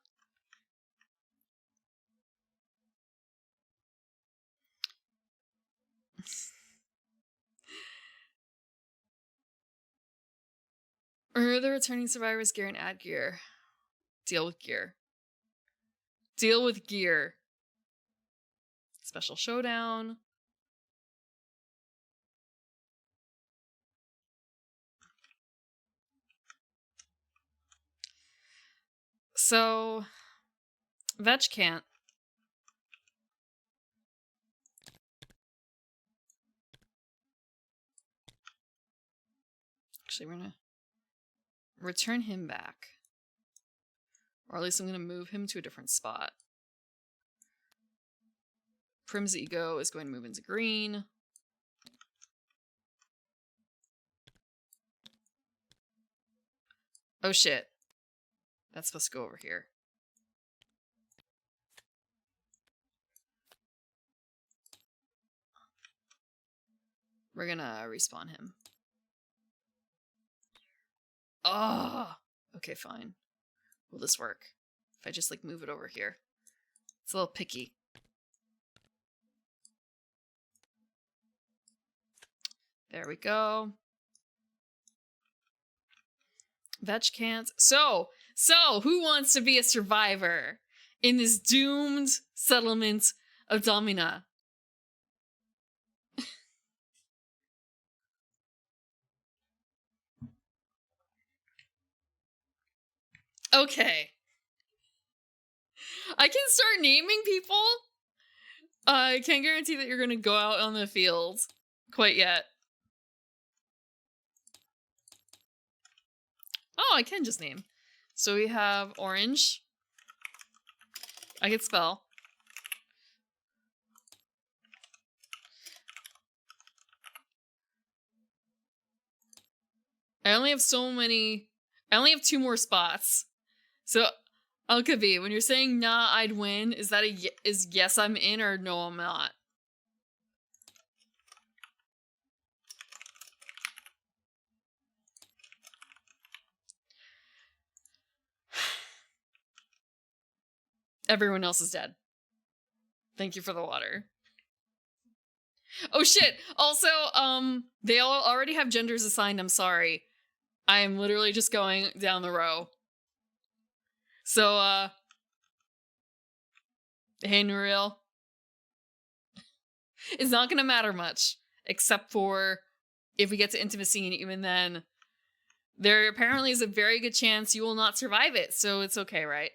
Or the returning survivors gear and add gear. Deal with gear. Deal with gear. Special showdown. So, Vetch can't. Actually, we're gonna return him back. Or at least I'm gonna move him to a different spot. Prim's ego is going to move into green. Oh shit. That's supposed to go over here. We're gonna respawn him. Oh! Okay, fine. Will this work? If I just like move it over here. It's a little picky. There we go. Vetch can't. So, who wants to be a survivor in this doomed settlement of Domina? Okay. I can start naming people. I can't guarantee that you're going to go out on the field quite yet. Oh, I can just name. So we have orange. I can spell. I only have 2 more spots. So, Alkavi, when you're saying nah, I'd win, is that is yes, I'm in, or no, I'm not? Everyone else is dead. Thank you for the water. Oh shit! Also, they all already have genders assigned, I'm sorry. I am literally just going down the row. So, hey, Nuriel. It's not gonna matter much, except for if we get to intimacy, and even then, there apparently is a very good chance you will not survive it, so it's okay, right?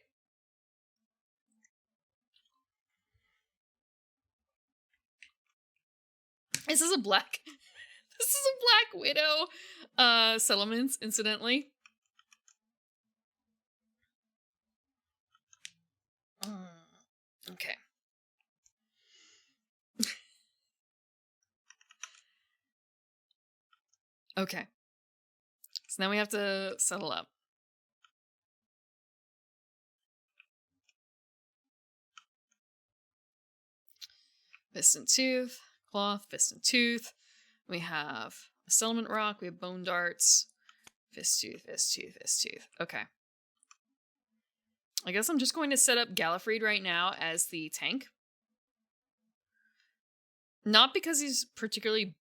This is a black... This is a Black Widow settlement, incidentally. Okay. Okay. So now we have to settle up. Fist and Tooth, Cloth, Fist and Tooth. We have a Settlement Rock, we have Bone Darts. Fist, Tooth, Fist, Tooth, Fist, Tooth. Okay. I guess I'm just going to set up Gallifrey right now as the tank. Not because he's particularly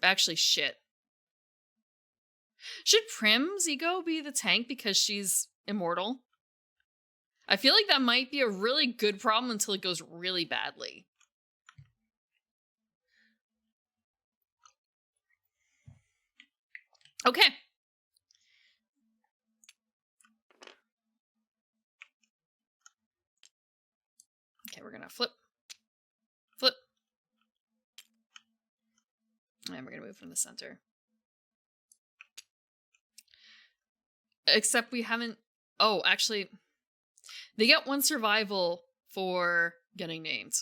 actually shit. Should Prim's ego be the tank because she's immortal? I feel like that might be a really good problem until it goes really badly. Okay. Okay, we're gonna flip. Flip. And we're gonna move from the center. Except we haven't... Oh, actually, they get 1 survival for getting named.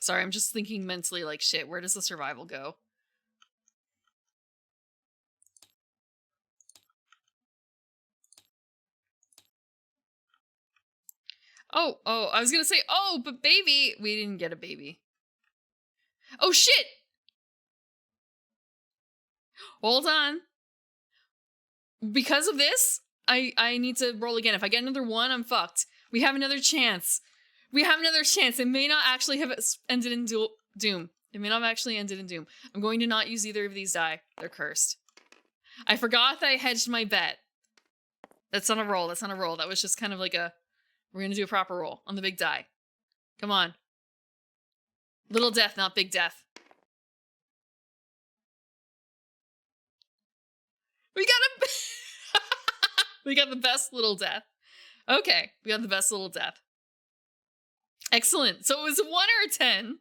Sorry, I'm just thinking mentally like, shit, where does the survival go? Oh, I was gonna say, oh, but baby! We didn't get a baby. Oh, shit! Hold on. Because of this, I need to roll again. If I get another 1, I'm fucked. We have another chance. We have another chance. It may not actually have ended in doom. It may not have actually ended in doom. I'm going to not use either of these die. They're cursed. I forgot that I hedged my bet. That's not a roll. That's not a roll. That was just kind of like a... We're going to do a proper roll on the big die. Come on. Little death, not big death. We got a... We got the best little death. Okay, we got the best little death. Excellent. So it was a 1 or a 10.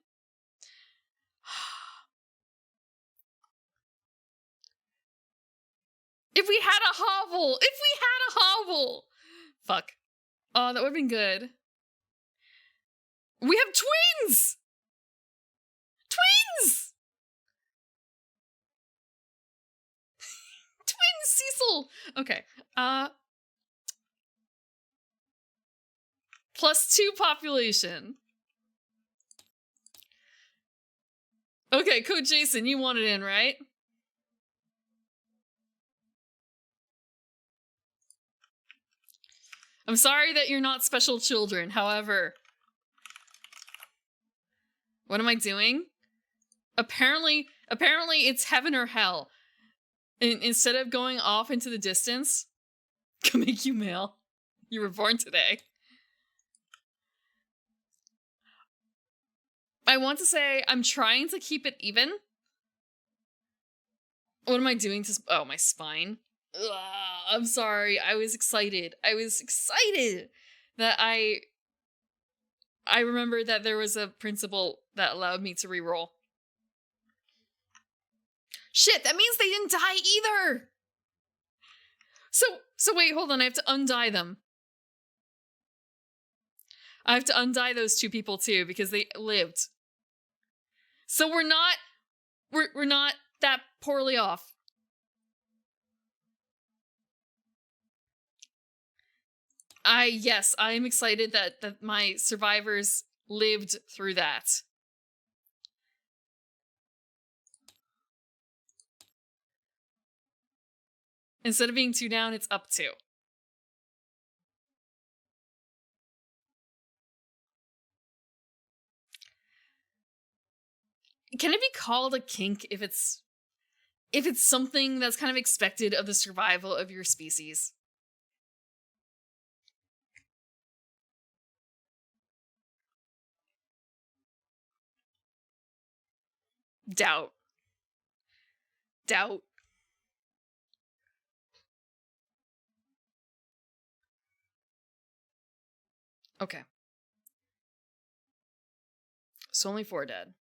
If we had a hovel! If we had a hovel! Fuck. Oh, that would have been good. We have twins! Twins! Twins, Cecil! Okay. +2 population. Okay, Code Jason, you want it in, right? I'm sorry that you're not special children, however... What am I doing? Apparently it's heaven or hell. Instead of going off into the distance, can make you male. You were born today. I want to say I'm trying to keep it even. What am I doing to... Oh, my spine. Ugh, I'm sorry. I was excited. I was excited that I remembered that there was a principle that allowed me to reroll. Shit, that means they didn't die either! So wait, hold on. I have to undie them. I have to undie those 2 people too, because they lived. So we're not that poorly off. Yes, I am excited that my survivors lived through that. Instead of being 2 down, it's up 2. Can it be called a kink if it's something that's kind of expected of the survival of your species? Doubt. Okay. So only 4 dead.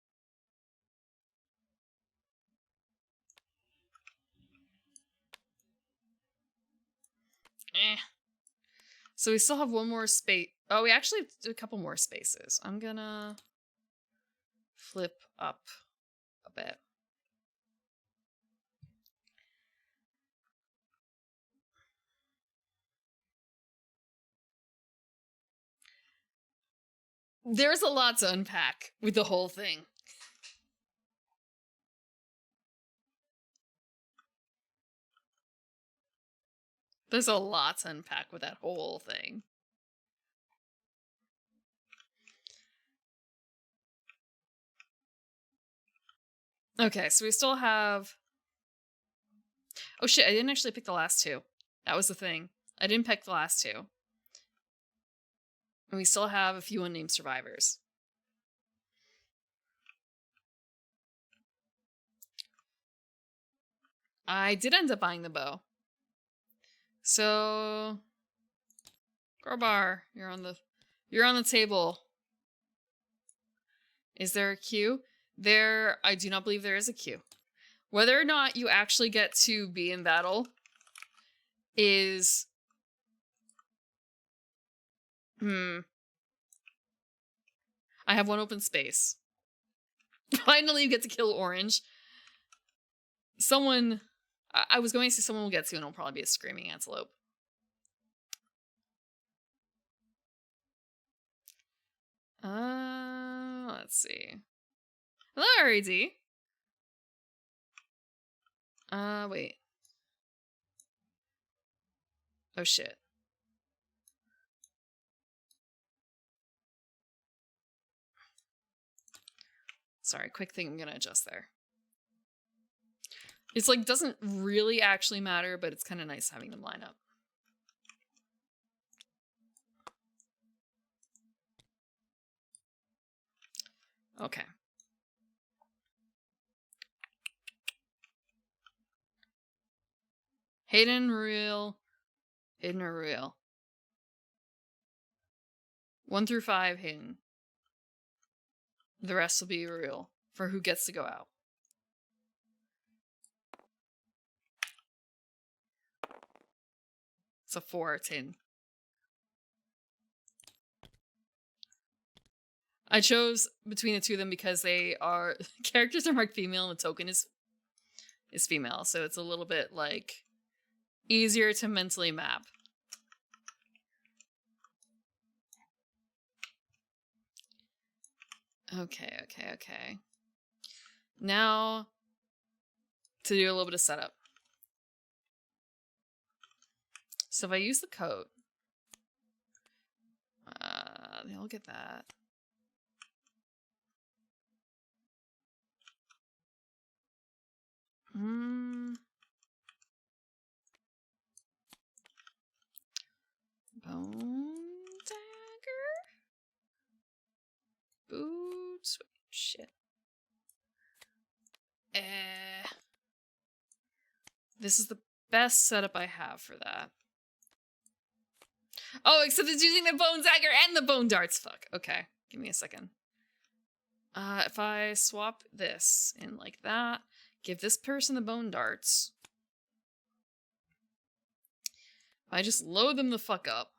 So we still have one more space. Oh, we actually have a couple more spaces. I'm gonna flip up a bit. There's a lot to unpack with the whole thing. There's a lot to unpack with that whole thing. Okay, so we still have... Oh shit, I didn't actually pick the last 2. That was the thing. I didn't pick the last 2. And we still have a few unnamed survivors. I did end up buying the bow. So... Crowbar, you're on the table. Is there a queue? I do not believe there is a queue. Whether or not you actually get to be in battle is... I have one open space. Finally you get to kill Orange. Someone... I was going to say someone will get to, and it'll probably be a Screaming Antelope. Let's see. Hello, RAD. Wait. Oh, shit. Sorry, quick thing I'm gonna adjust there. It's like, doesn't really actually matter, but it's kind of nice having them line up. Okay. Hidden, real. Hidden or real. 1 through 5, hidden. The rest will be real for who gets to go out. It's a 4, it's hidden. I chose between the two of them because they are... characters are marked female and the token is female, so it's a little bit, like, easier to mentally map. Okay. Now, to do a little bit of setup. So if I use the coat, they'll get that. Bone dagger? Boots? Shit. This is the best setup I have for that. Oh, except it's using the bone dagger and the bone darts. Fuck. Okay. Give me a second. If I swap this in like that, give this person the bone darts. If I just load them the fuck up.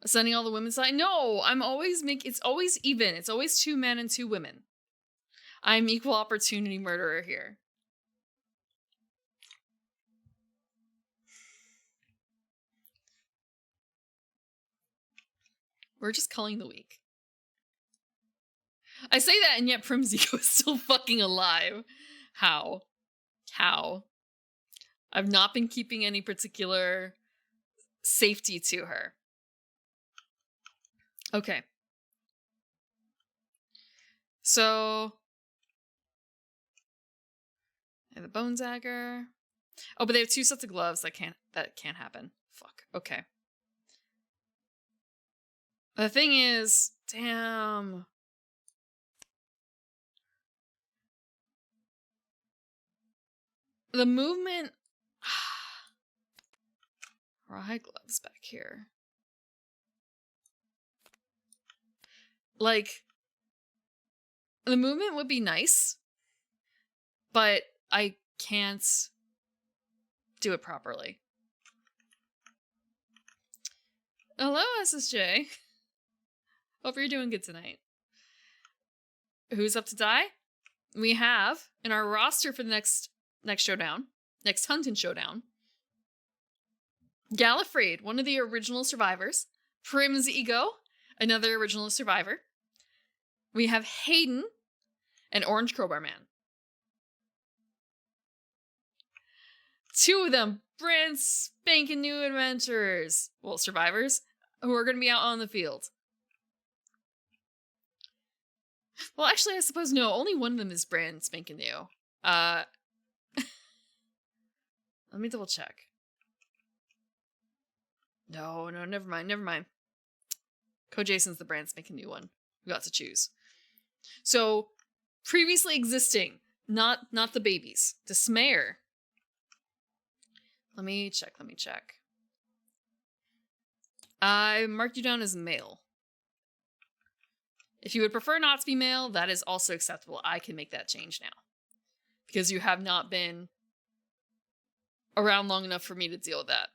Ascending all the women's side? No, I'm always it's always even. It's always 2 men and 2 women. I'm equal opportunity murderer here. We're just culling the weak. I say that, and yet Prim's ego is still fucking alive. How? I've not been keeping any particular safety to her. Okay. So... and the bone dagger. Oh, but they have 2 sets of gloves. That can't happen. Fuck. Okay. The thing is, damn. The movement... Rye gloves back here. Like, the movement would be nice, but I can't do it properly. Hello, SSJ. Hope you're doing good tonight. Who's up to die? We have in our roster for the next showdown, next hunt and showdown, Gallifrey, one of the original survivors. Prim's Ego, another original survivor. We have Hayden and Orange Crowbar Man. Two of them brand spanking new adventurers, well, survivors, who are going to be out on the field. Well, actually, I suppose no, only one of them is brand spanking new. Let me double check. No, never mind. Code Jason's the brand spanking new one. We got to choose. So, previously existing, not the babies. Dismayer. Let me check. I marked you down as male. If you would prefer not to be male, that is also acceptable. I can make that change now. Because you have not been around long enough for me to deal with that.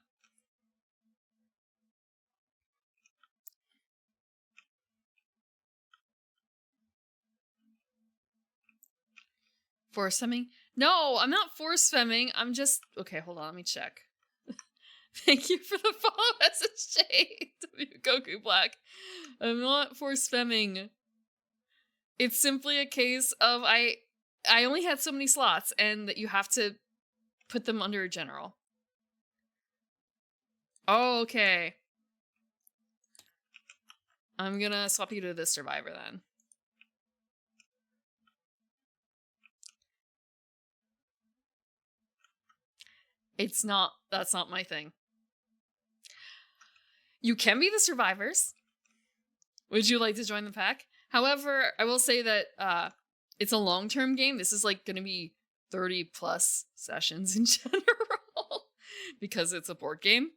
Force femming? No, I'm not force femming. I'm just... Okay, hold on. Let me check. Thank you for the follow, SSJ. Goku Black. I'm not force femming. It's simply a case of I only had so many slots and that you have to put them under a general. Oh, okay. I'm gonna swap you to this survivor then. That's not my thing. You can be the survivors. Would you like to join the pack? However, I will say that it's a long-term game. This is like going to be 30 plus sessions in general because it's a board game.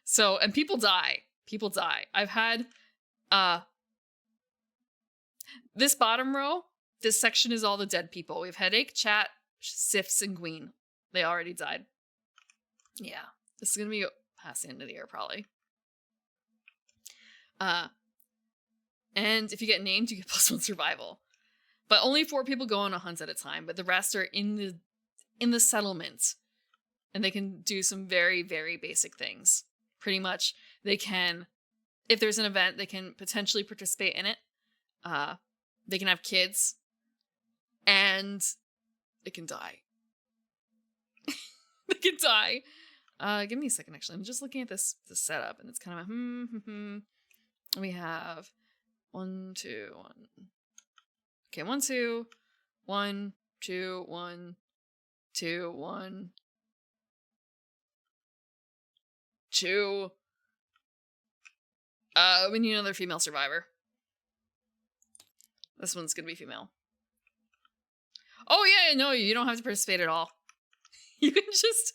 So, and people die. I've had this bottom row, this section is all the dead people. We have Headache, Chat, Sifs, and Gween. They already died. Yeah, this is going to be past the end of the year, probably. And if you get named, you get +1 survival. But only 4 people go on a hunt at a time, but the rest are in the settlement. And they can do some very, very basic things. Pretty much, they can, if there's an event, they can potentially participate in it. They can have kids. And they can die. They can die. Give me a second, actually. I'm just looking at this setup, and it's kind of We have 1, 2, 1. Okay, 1, 2, 1, 2, 1, 2, 1, 2. We need another female survivor. This one's gonna be female. Oh yeah, no, you don't have to participate at all. You can just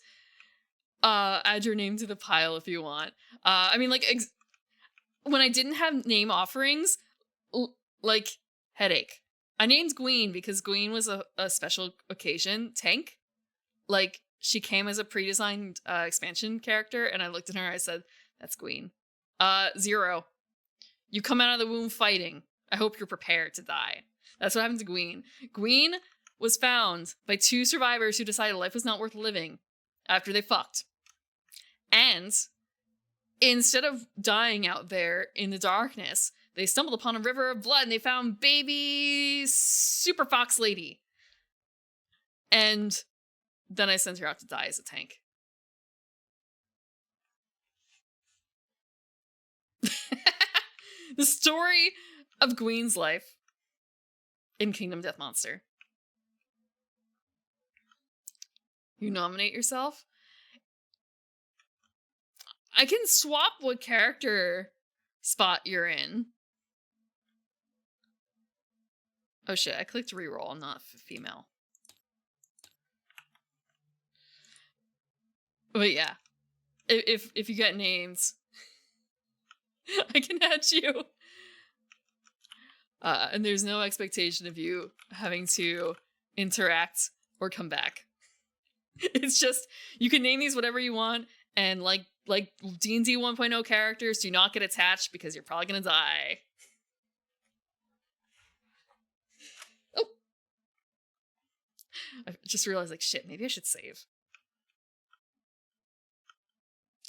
add your name to the pile if you want. I mean, like, when I didn't have name offerings, like, Headache. I named Gween because Gween was a special occasion tank. Like, she came as a pre-designed expansion character, and I looked at her and I said, that's Gween. 0. You come out of the womb fighting. I hope you're prepared to die. That's what happened to Gween. Gween was found by 2 survivors who decided life was not worth living after they fucked. And instead of dying out there in the darkness, they stumbled upon a river of blood and they found baby Super Fox Lady. And then I sent her out to die as a tank. The story of Gween's life in Kingdom Death Monster. You nominate yourself? I can swap what character spot you're in. Oh shit, I clicked reroll. I'm not female. But yeah. If you get names, I can add you. And there's no expectation of you having to interact or come back. It's just, you can name these whatever you want, and like D&D 1.0 characters, do not get attached because you're probably gonna die. Oh! I just realized, like, shit, maybe I should save.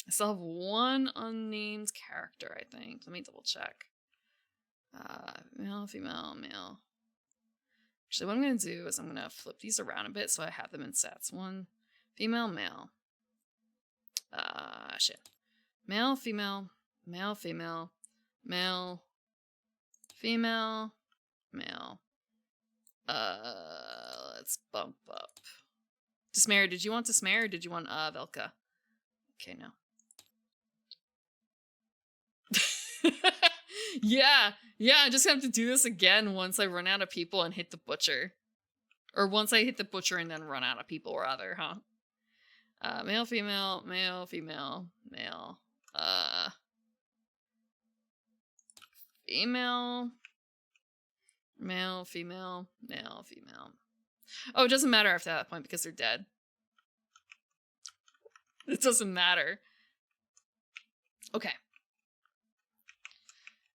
I still have one unnamed character, I think. Let me double check. Male, female, male. Actually, what I'm going to do is I'm going to flip these around a bit so I have them in sets. One, female, male. Shit. Male, female, male, female, male, female, male. Let's bump up. Dismare, did you want Dismare or did you want Velka? Okay, no. Yeah, I'm just gonna have to do this again once I run out of people and hit the butcher. Or once I hit the butcher and then run out of people, rather, huh? Male, female, male, female, male. Female. Male, female, male, female. Oh, it doesn't matter after that point because they're dead. It doesn't matter. Okay.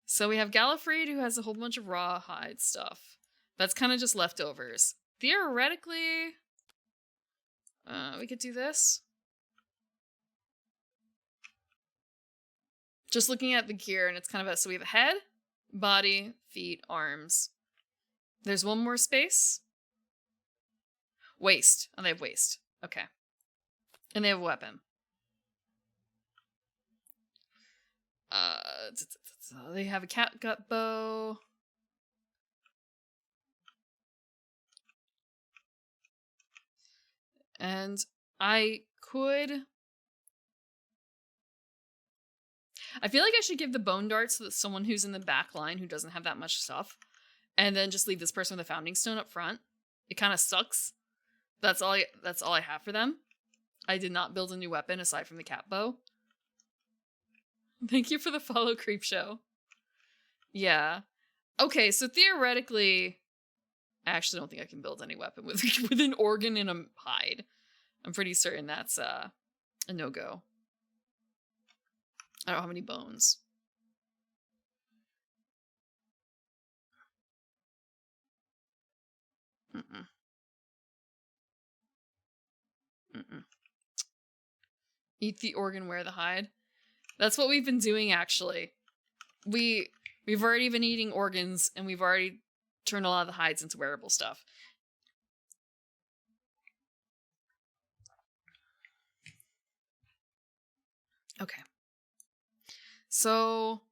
So we have Gallifrey, who has a whole bunch of rawhide stuff. That's kind of just leftovers. Theoretically, we could do this. Just looking at the gear, and it's kind of so we have a head, body, feet, arms. There's one more space. Waist. Oh, they have waist. Okay. And they have a weapon. They have a catgut bow. And I feel like I should give the bone darts to someone who's in the back line who doesn't have that much stuff. And then just leave this person with a founding stone up front. It kind of sucks. That's all I have for them. I did not build a new weapon aside from the cat bow. Thank you for the follow, Creepshow. Yeah. Okay, so theoretically, I actually don't think I can build any weapon with an organ and a hide. I'm pretty certain that's a no-go. I don't have any bones. Mm-mm. Mm-mm. Eat the organ, wear the hide. That's what we've been doing, actually. We've already been eating organs, and we've already turned a lot of the hides into wearable stuff. Okay. So,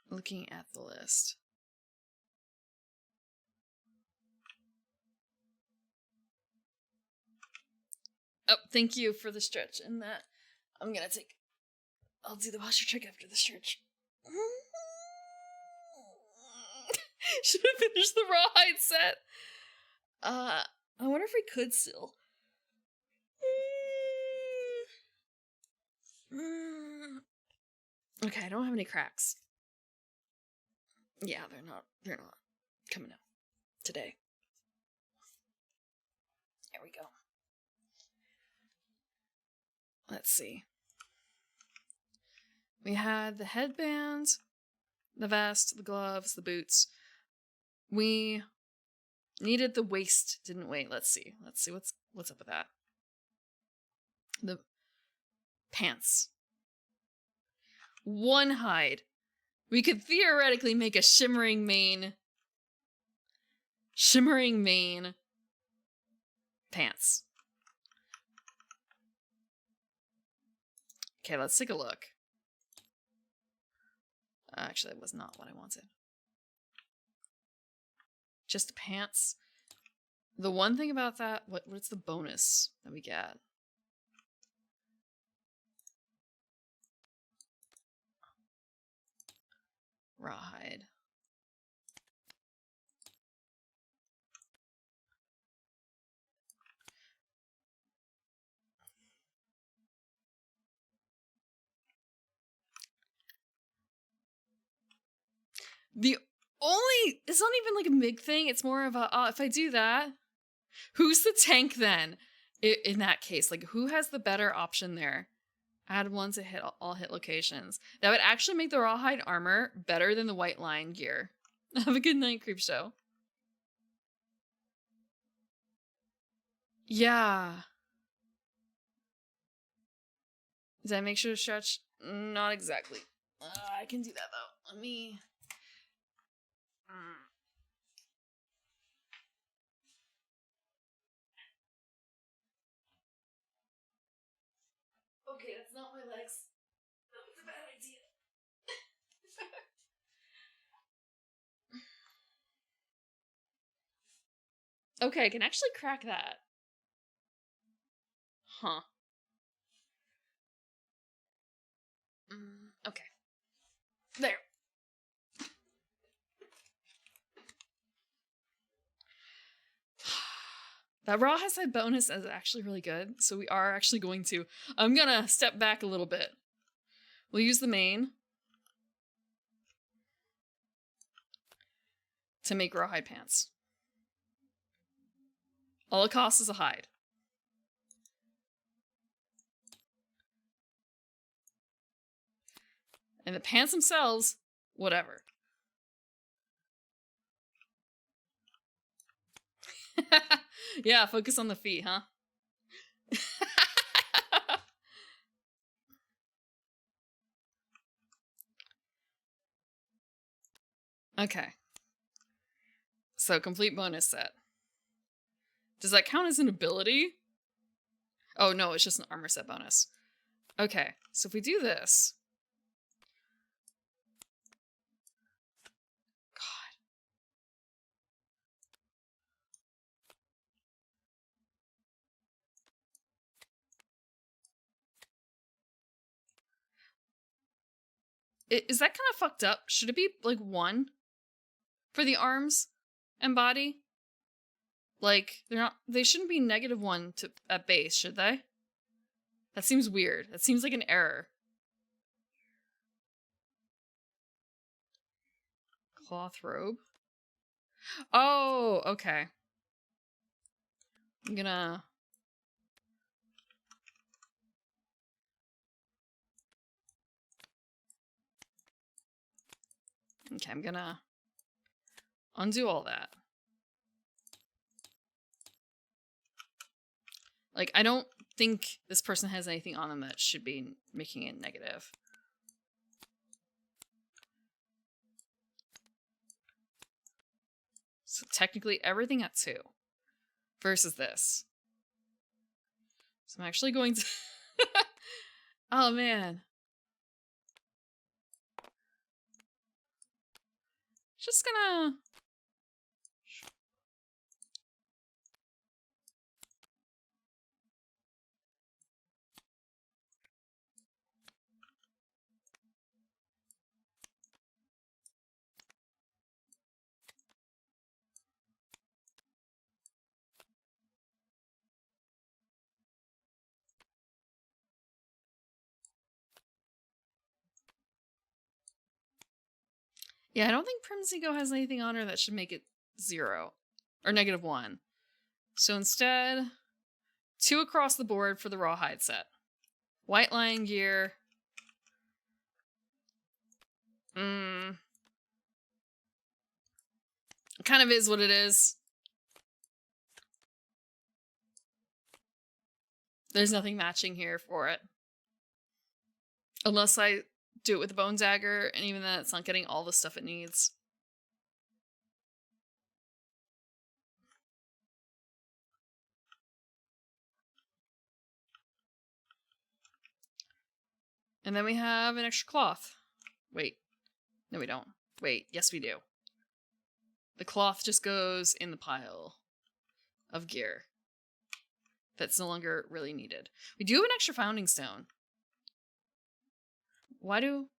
looking at the list. Oh, thank you for the stretch and that. I'll do the posture trick after the stretch. Should have finished the rawhide set. I wonder if we could still. Okay, I don't have any cracks. Yeah, they're not coming out today. There we go. Let's see. We had the headband, the vest, the gloves, the boots. We needed the waist, didn't we? Let's see what's up with that. The pants. One hide. We could theoretically make a shimmering mane pants. Okay, let's take a look. Actually, that was not what I wanted. Just pants. The one thing about that, what's the bonus that we get? Rawhide. The only, it's not even like a big thing. It's more of a, if I do that, who's the tank then? In that case, like who has the better option there? Add one to hit all hit locations. That would actually make the rawhide armor better than the white lion gear. Have a good night, Creepshow. Yeah. Does that make sure to stretch? Not exactly. I can do that though. Let me. Okay, that's not my legs. That was a bad idea. Okay, I can actually crack that. Huh. Okay. There. That rawhide side bonus is actually really good, so we are actually going to... I'm gonna step back a little bit. We'll use the main to make rawhide pants. All it costs is a hide. And the pants themselves, whatever. Yeah, focus on the feet, huh? Okay. So, complete bonus set. Does that count as an ability? Oh, no, it's just an armor set bonus. Okay, so if we do this... Is that kind of fucked up? Should it be, like, 1 for the arms and body? Like, they shouldn't be -1 at base, should they? That seems weird. That seems like an error. Cloth robe. Oh, okay. I'm gonna... Okay, I'm gonna undo all that. Like, I don't think this person has anything on them that should be making it negative. So technically everything at 2 versus this. So I'm actually going to... Oh, man. Just gonna... Yeah, I don't think Primzigo has anything on her that should make it 0 or -1. So instead, 2 across the board for the rawhide set. White lion gear. It kind of is what it is. There's nothing matching here for it. Unless I do it with the bone dagger, and even then it's not getting all the stuff it needs. And then we have an extra cloth. Wait. No, we don't. Wait, yes we do. The cloth just goes in the pile of gear that's no longer really needed. We do have an extra founding stone. Why do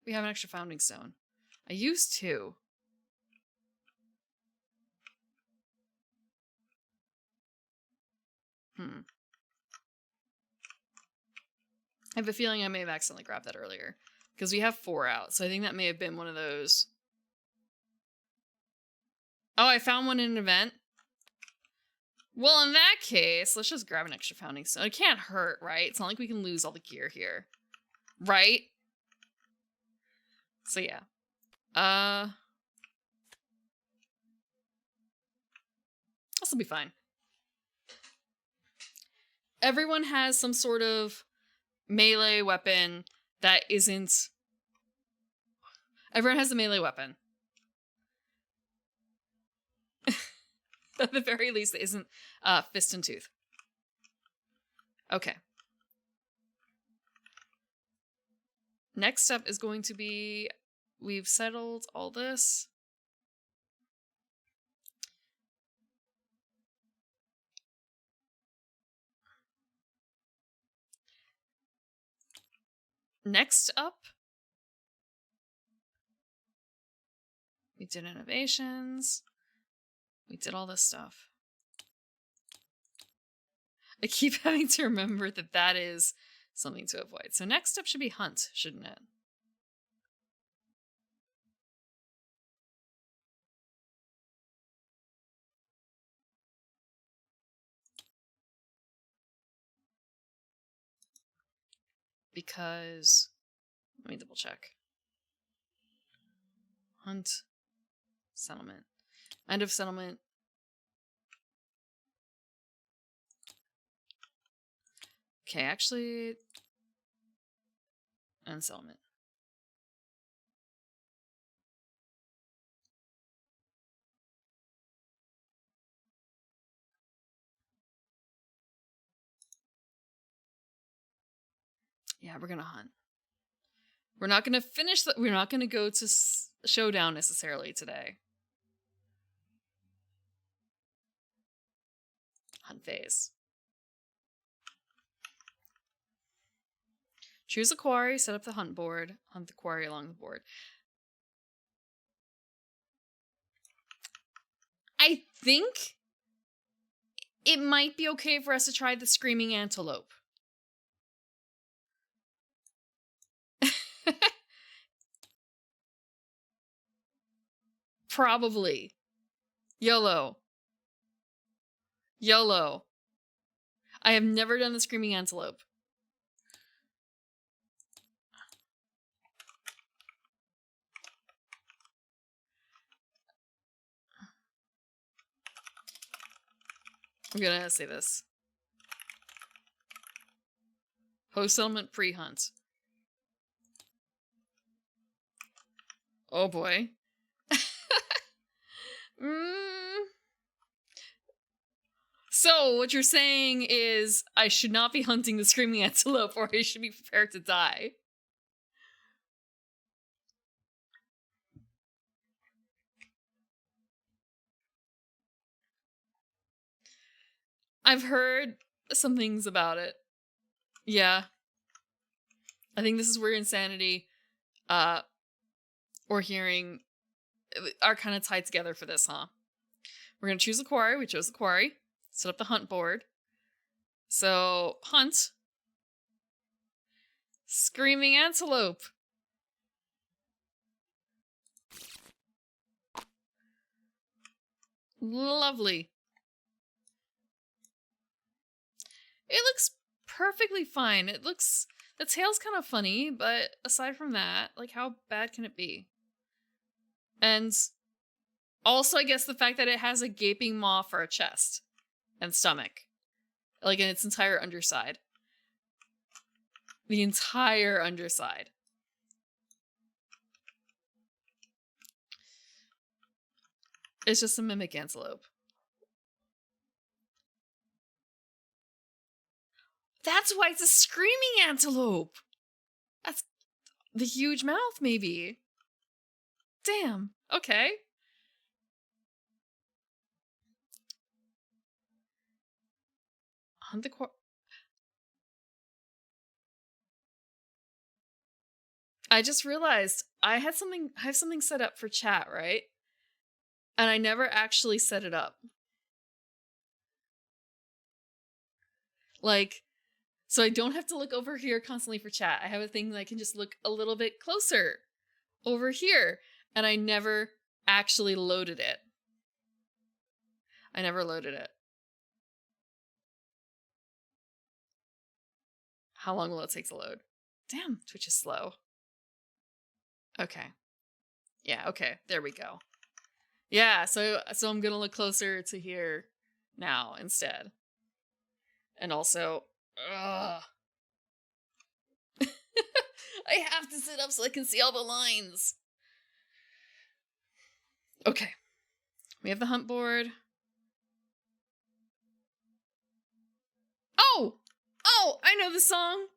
we have an extra founding stone? I used 2. I have a feeling I may have accidentally grabbed that earlier. Because we have 4 out, so I think that may have been one of those Oh, I found one in an event. Well, in that case, let's just grab an extra founding stone. It can't hurt, right? It's not like we can lose all the gear here. Right? So yeah. This will be fine. Everyone has some sort of melee weapon that isn't... Everyone has a melee weapon. At the very least, it isn't fist and tooth. Okay. Next up is going to be... We've settled all this. Next up, we did innovations. We did all this stuff. I keep having to remember that that is something to avoid. So next up should be hunt, shouldn't it? Because, let me double check. Hunt, settlement. End of settlement. Okay, actually, end settlement. Yeah, we're gonna hunt. We're not gonna finish we're not gonna go to Showdown necessarily today. Hunt phase. Choose a quarry, set up the hunt board, hunt the quarry along the board. I think it might be okay for us to try the Screaming Antelope. Probably. YOLO. YOLO. I have never done the Screaming Antelope. I'm gonna say this. Post-settlement pre-hunt. Oh boy. So, what you're saying is I should not be hunting the Screaming Antelope or I should be prepared to die. I've heard some things about it. Yeah. I think this is where insanity or hearing are kind of tied together for this, huh? We're going to choose a quarry. We chose the quarry. Set up the hunt board. So, hunt. Screaming Antelope. Lovely. It looks perfectly fine. It looks... The tail's kind of funny, but aside from that, like, how bad can it be? And also, I guess the fact that it has a gaping maw for a chest and stomach. Like, in its entire underside. The entire underside. It's just a mimic antelope. That's why it's a screaming antelope! That's the huge mouth, maybe. Damn. Okay. Hunt the I just realized I have something set up for chat, right? And I never actually set it up. Like, so I don't have to look over here constantly for chat. I have a thing that I can just look a little bit closer over here. And I never actually loaded it. I never loaded it. How long will it take to load? Damn, Twitch is slow. Okay. Yeah, okay. There we go. Yeah, so I'm gonna look closer to here now instead. And also, I have to sit up so I can see all the lines. Okay. We have the hunt board. Oh! Oh, I know the song.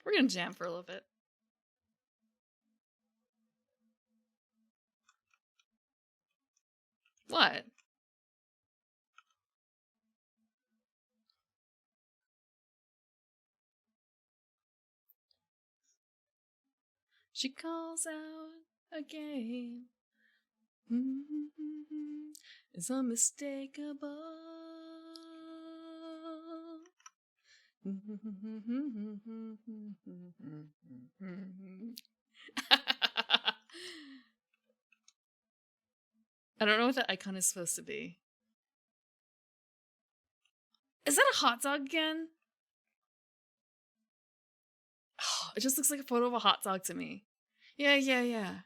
We're gonna jam for a little bit. What? She calls out again. It's unmistakable. I don't know what that icon is supposed to be. Is that a hot dog again? Oh, it just looks like a photo of a hot dog to me. Yeah.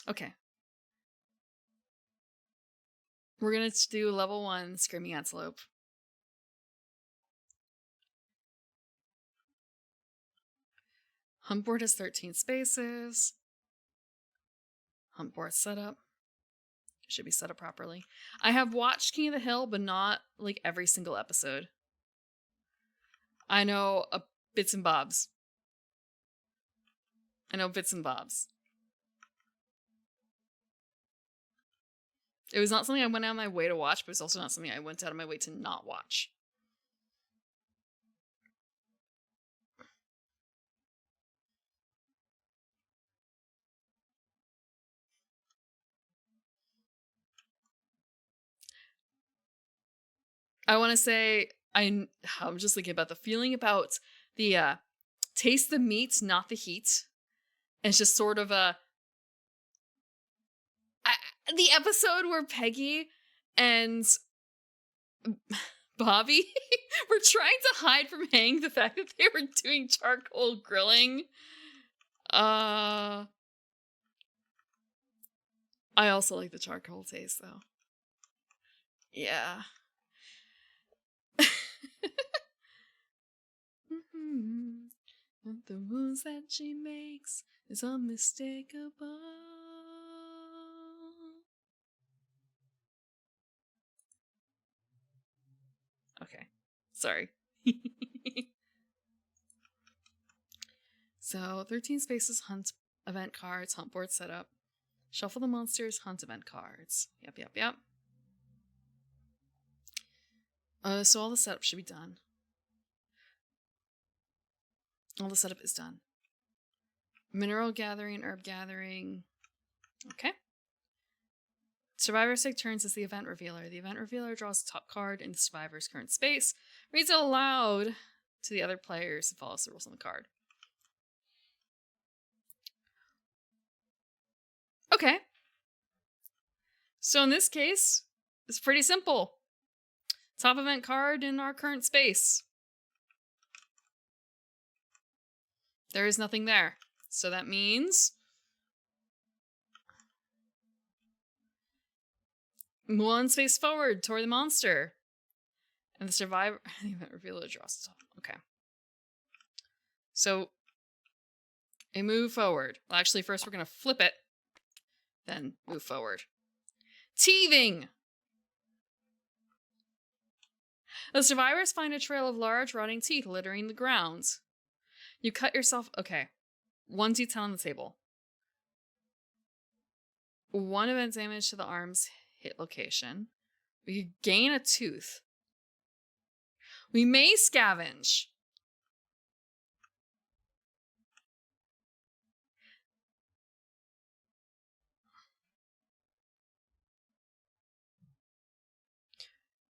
Okay. We're gonna do level 1 Screaming Antelope. Hunt board has 13 spaces. Hunt board setup. Should be set up properly. I have watched King of the Hill, but not like every single episode. I know bits and bobs. It was not something I went out of my way to watch, but it's also not something I went out of my way to not watch. I want to say I'm just thinking about the feeling about the taste the meat, not the heat. And it's just sort of the episode where Peggy and Bobby were trying to hide from Hank the fact that they were doing charcoal grilling. I also like the charcoal taste though. Yeah. And the moves that she makes is unmistakable. Okay. Sorry. So 13 spaces, hunt event cards, hunt board setup. Shuffle the monsters, hunt event cards. Yep. So all the setup should be done. All the setup is done. Mineral gathering, herb gathering. Okay. Survivor take turns as the event revealer. The event revealer draws a top card in the survivor's current space, reads it aloud to the other players, and follows the rules on the card. Okay. So in this case, it's pretty simple. Top event card in our current space. There is nothing there. So that means one space forward toward the monster. And the survivor, the event revealer draws the top. Okay. So a move forward. Well, actually, first we're going to flip it, then move forward. Teething! The survivors find a trail of large, rotting teeth littering the grounds. You cut yourself... Okay. 1d10 on the table. 1 event damage to the arm's hit location. We gain a tooth. We may scavenge.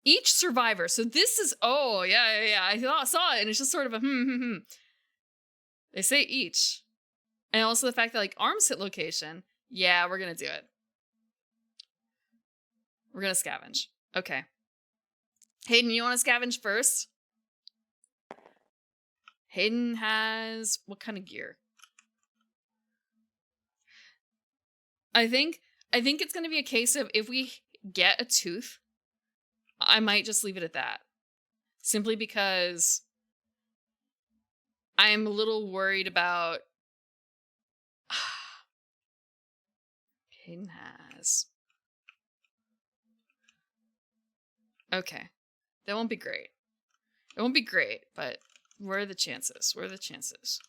Each survivor. So this is... Oh, yeah. I saw it, and it's just sort of a They say each. And also the fact that, like, arms hit location. Yeah, we're going to do it. We're going to scavenge. Okay. Hayden, you want to scavenge first? Hayden has... What kind of gear? I think it's going to be a case of if we get a tooth, I might just leave it at that. Simply because I'm a little worried about... Hayden has... Okay. That won't be great. It won't be great, but where are the chances? Where are the chances?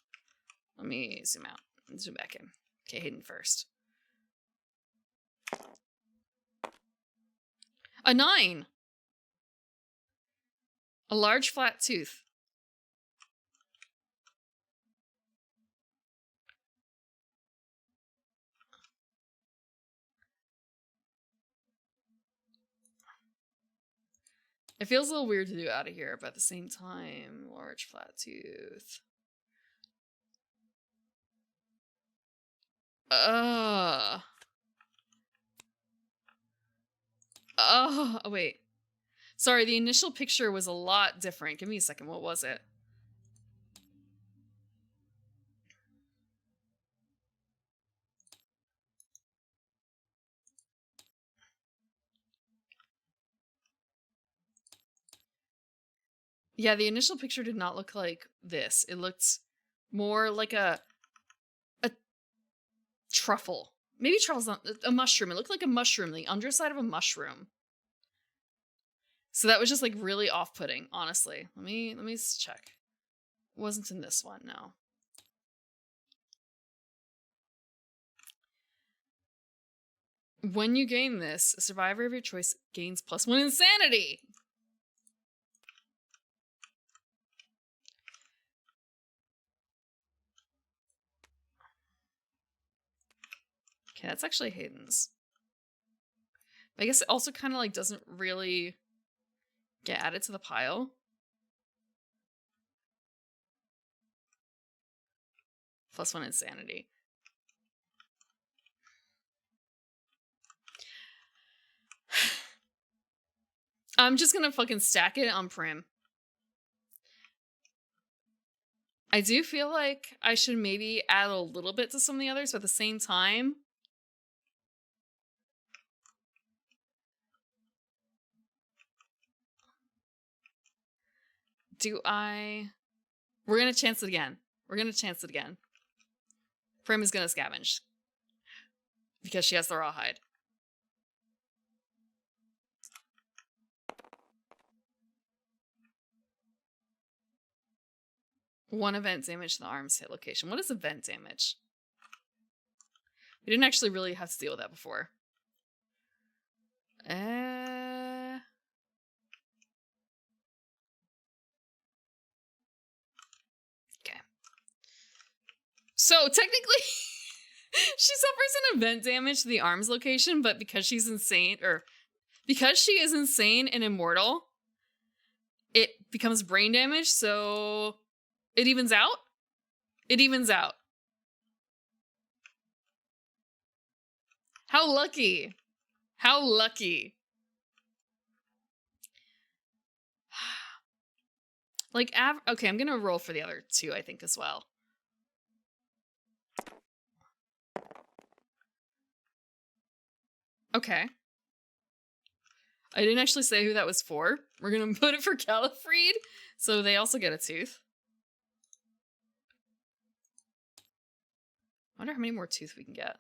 Let me zoom out and zoom back in. Okay, Hayden first. A 9! A large flat tooth. It feels a little weird to do out of here, but at the same time, large flat tooth. Oh, wait. Sorry, the initial picture was a lot different. Give me a second. What was it? Yeah, the initial picture did not look like this. It looked more like a truffle. Maybe truffle's not a mushroom. It looked like a mushroom, the underside of a mushroom. So that was just like really off-putting, honestly. Let me check. It wasn't in this one, no. When you gain this, a survivor of your choice gains +1 insanity. Okay, that's actually Hayden's. But I guess it also kind of like doesn't really get added to the pile. +1 insanity. I'm just gonna fucking stack it on Prim. I do feel like I should maybe add a little bit to some of the others, but at the same time, we're gonna chance it again. Prim is gonna scavenge. Because she has the rawhide. One event damage to the arm's hit location. What is event damage? We didn't actually really have to deal with that before. Okay. So technically, she suffers an event damage to the arm's location, but because she's insane, or because she is insane and immortal, it becomes brain damage, so it evens out? It evens out. How lucky. How lucky. Like, okay, I'm gonna roll for the other two, I think, as well. Okay. I didn't actually say who that was for. We're gonna put it for Gallifreed, so they also get a tooth. I wonder how many more tooth we can get.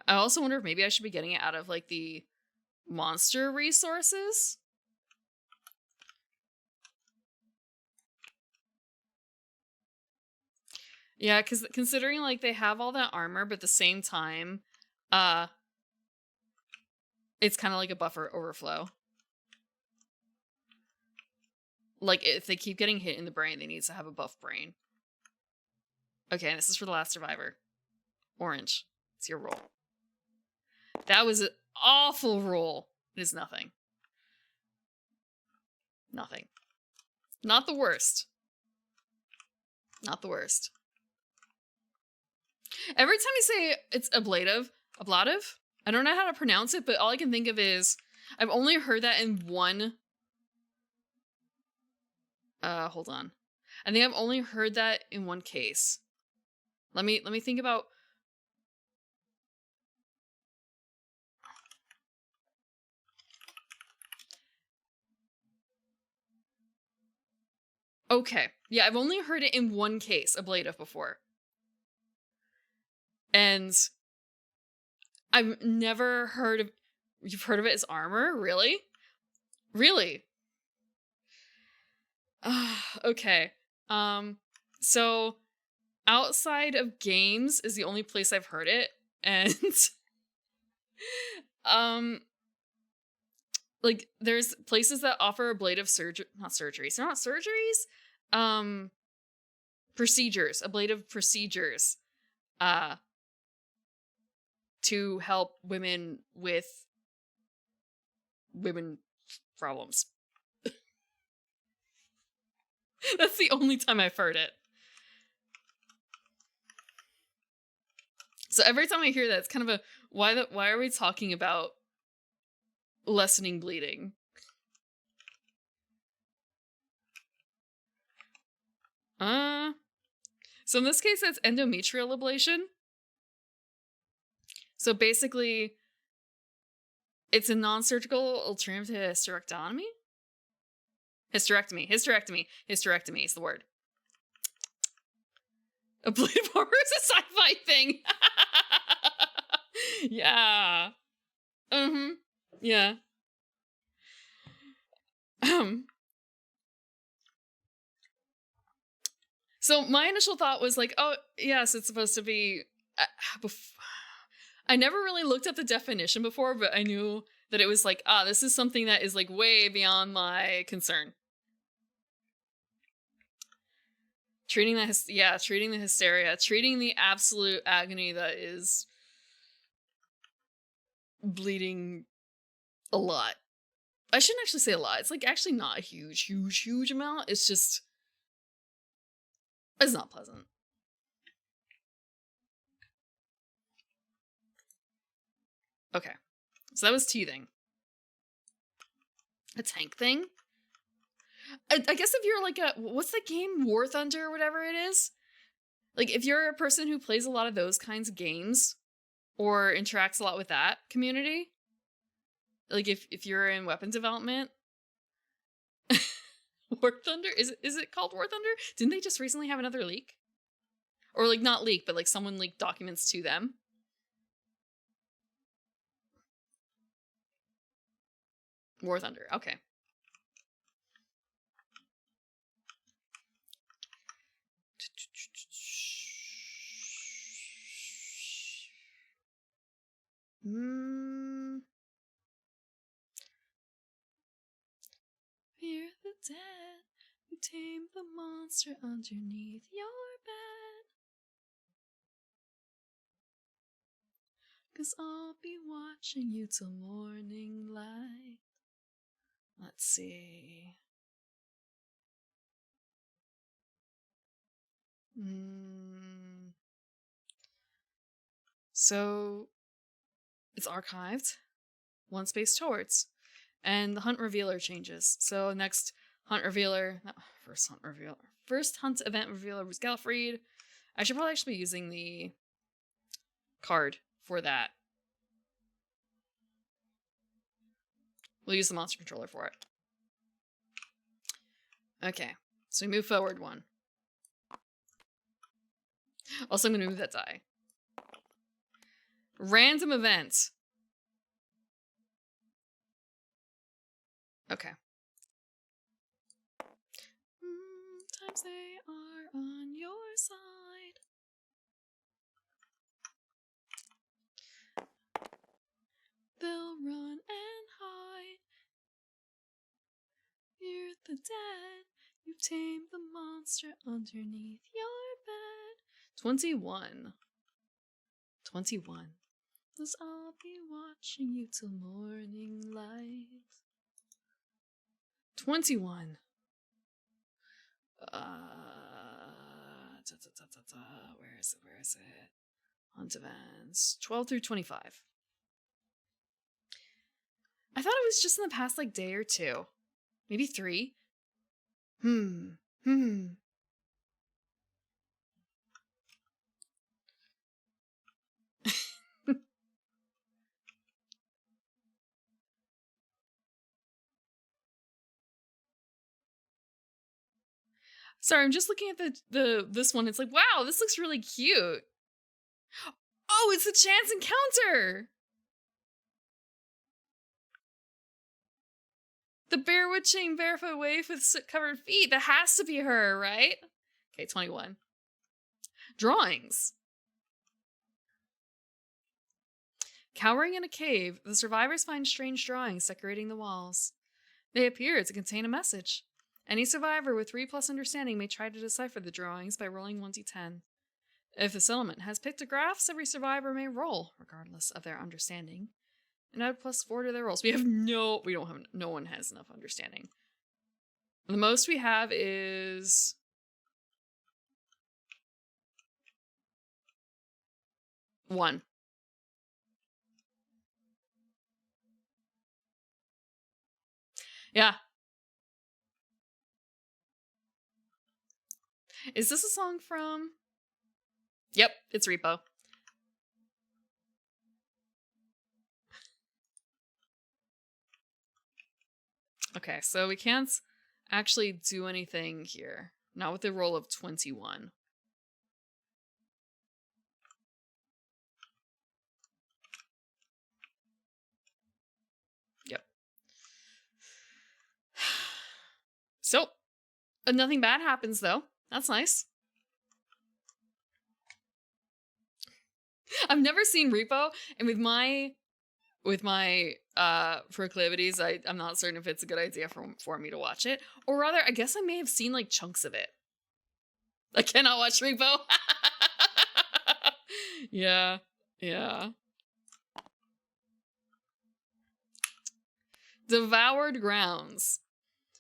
I also wonder if maybe I should be getting it out of, like, the monster resources. Yeah, because considering like they have all that armor, but at the same time, it's kind of like a buffer overflow. Like if they keep getting hit in the brain, they need to have a buff brain. Okay, and this is for the last survivor. Orange, it's your roll. That was an awful roll. It is nothing. Nothing. Not the worst. Not the worst. Every time you say it's ablative, I don't know how to pronounce it, but all I can think of is I've only heard that in one. Hold on. I think I've only heard that in one case. Let me think about. Okay. Yeah, I've only heard it in one case, ablative, before. And I've never heard of. You've heard of it as armor? Really? Really? Okay. So outside of games is the only place I've heard it. And like there's places that offer ablative surgery, not surgeries. They're not surgeries. Procedures, ablative procedures. To help women with women problems. That's the only time I've heard it. So every time I hear that, it's kind of a why are we talking about lessening bleeding? So in this case, that's endometrial ablation. So basically, it's a non-surgical alternative to hysterectomy. Hysterectomy is the word. Ablative horror is a sci-fi thing. Yeah. Yeah. So my initial thought was like, oh, yes, it's supposed to be. I never really looked at the definition before, but I knew that it was like, this is something that is like way beyond my concern. Treating the hysteria, treating the absolute agony that is bleeding a lot. I shouldn't actually say a lot. It's like actually not a huge amount. It's just, it's not pleasant. Okay. So that was teething. A tank thing? I guess if you're like what's the game? War Thunder or whatever it is? Like if you're a person who plays a lot of those kinds of games or interacts a lot with that community, like if you're in weapon development, War Thunder, is it called War Thunder? Didn't they just recently have another leak? Or like not leak, but like someone leaked documents to them? War Thunder, okay. Fear the dead, who tame the monster underneath your bed. 'Cause I'll be watching you till morning light. Let's see. So it's archived. One space towards. And the hunt revealer changes. So next hunt revealer, first hunt event revealer was Galfried. I should probably actually be using the card for that. We'll use the monster controller for it. Okay, so we move forward one. Also, I'm going to move that die. Random event. Okay. Times they are on your side. the dead. You tamed the monster underneath your bed. 21. 21. Cause I'll be watching you till morning light. 21. Where is it? Hunt events. 12 through 25. I thought it was just in the past, like, day or two. Maybe 3. Sorry, I'm just looking at this one. It's like, wow, this looks really cute. Oh, it's a chance encounter. The barewood chain barefoot waif with soot-covered feet. That has to be her, right? Okay, 21. Drawings. Cowering in a cave, the survivors find strange drawings decorating the walls. They appear to contain a message. Any survivor with 3+ understanding may try to decipher the drawings by rolling 1d10. If the settlement has pictographs, every survivor may roll, regardless of their understanding, and add +4 to their rolls. No one has enough understanding. The most we have is 1. Yeah. Is this a song from? Yep, it's Repo. Okay, so we can't actually do anything here. Not with a roll of 21. Yep. So, nothing bad happens though. That's nice. I've never seen Repo, and with my proclivities, I'm not certain if it's a good idea for me to watch it. Or rather, I guess I may have seen like chunks of it. I cannot watch Repo. Yeah. Devoured grounds.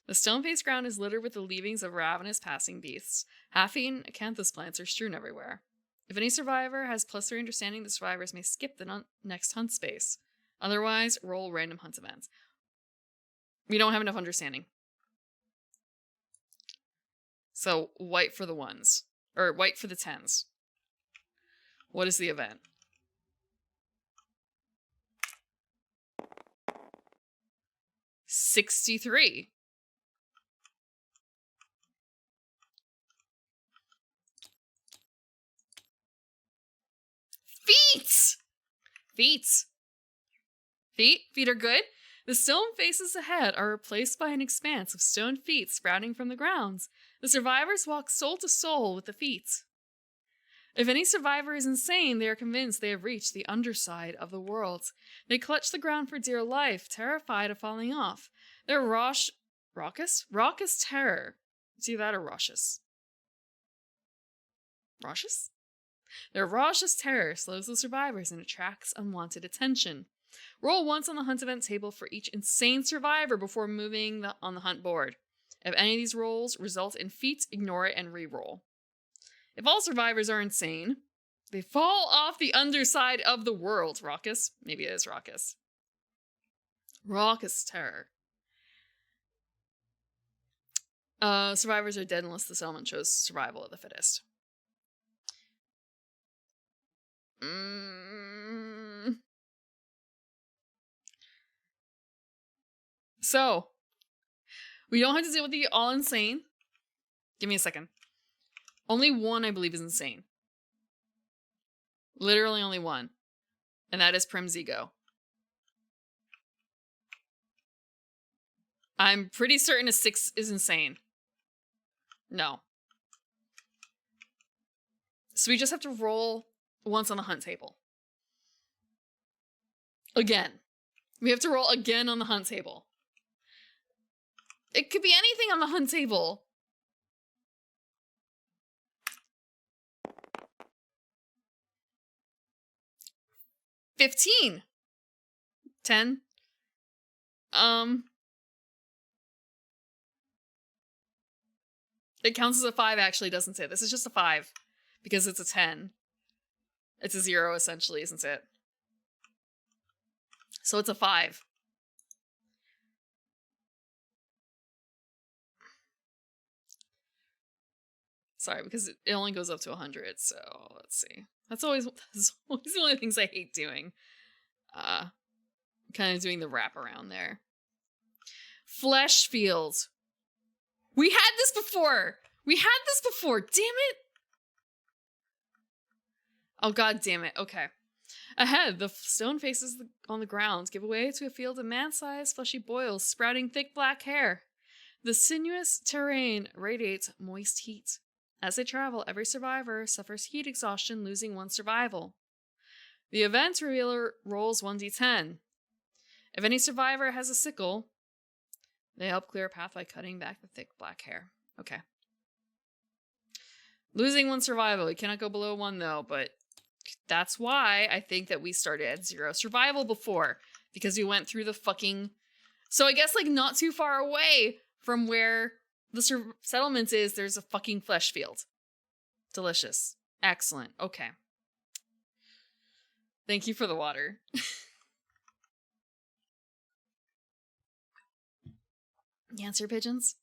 The stone-faced ground is littered with the leavings of ravenous passing beasts. Half-eaten acanthus plants are strewn everywhere. If any survivor has +3 understanding, the survivors may skip the next hunt space. Otherwise, roll random hunt events. We don't have enough understanding. So, white for the 1s. Or white for the 10s. What is the event? $63. Feet are good. The stone faces ahead are replaced by an expanse of stone feet sprouting from the grounds. The survivors walk soul to soul with the feet. If any survivor is insane, they are convinced they have reached the underside of the world. They clutch the ground for dear life, terrified of falling off. Their raucous terror. It's either that or raucous. Raucous? Their raucous terror slows the survivors and attracts unwanted attention. Roll once on the hunt event table for each insane survivor before moving on the hunt board. If any of these rolls result in feats, ignore it and re-roll. If all survivors are insane, they fall off the underside of the world. Raucous? Maybe it is raucous. Raucous terror. Survivors are dead unless the settlement chose survival of the fittest. So, we don't have to deal with the all insane. Give me a second. Only one, I believe, is insane. Literally only one. And that is Prim's ego. I'm pretty certain a 6 is insane. No. So we just have to roll once on the hunt table. Again. We have to roll again on the hunt table. It could be anything on the hunt table. 15. 10. It counts as a 5, actually, doesn't it? This is just a 5. Because it's a 10. It's a 0, essentially, isn't it? So it's a 5. Sorry, because it only goes up to 100, so let's see. That's always one of the things I hate doing. Kind of doing the wraparound there. Flesh field. We had this before! Damn it! Oh, god damn it. Okay. Ahead, the stone faces on the ground give way to a field of man-sized fleshy boils sprouting thick black hair. The sinuous terrain radiates moist heat. As they travel, every survivor suffers heat exhaustion, losing 1 survival. The event revealer rolls 1d10. If any survivor has a sickle, they help clear a path by cutting back the thick black hair. Okay. Losing 1 survival. You cannot go below 1 though, but that's why I think that we started at 0 survival before. Because we went through the fucking... So I guess like not too far away from where the settlement is, there's a fucking flesh field. Delicious. Excellent. Okay. Thank you for the water. Cancer pigeons?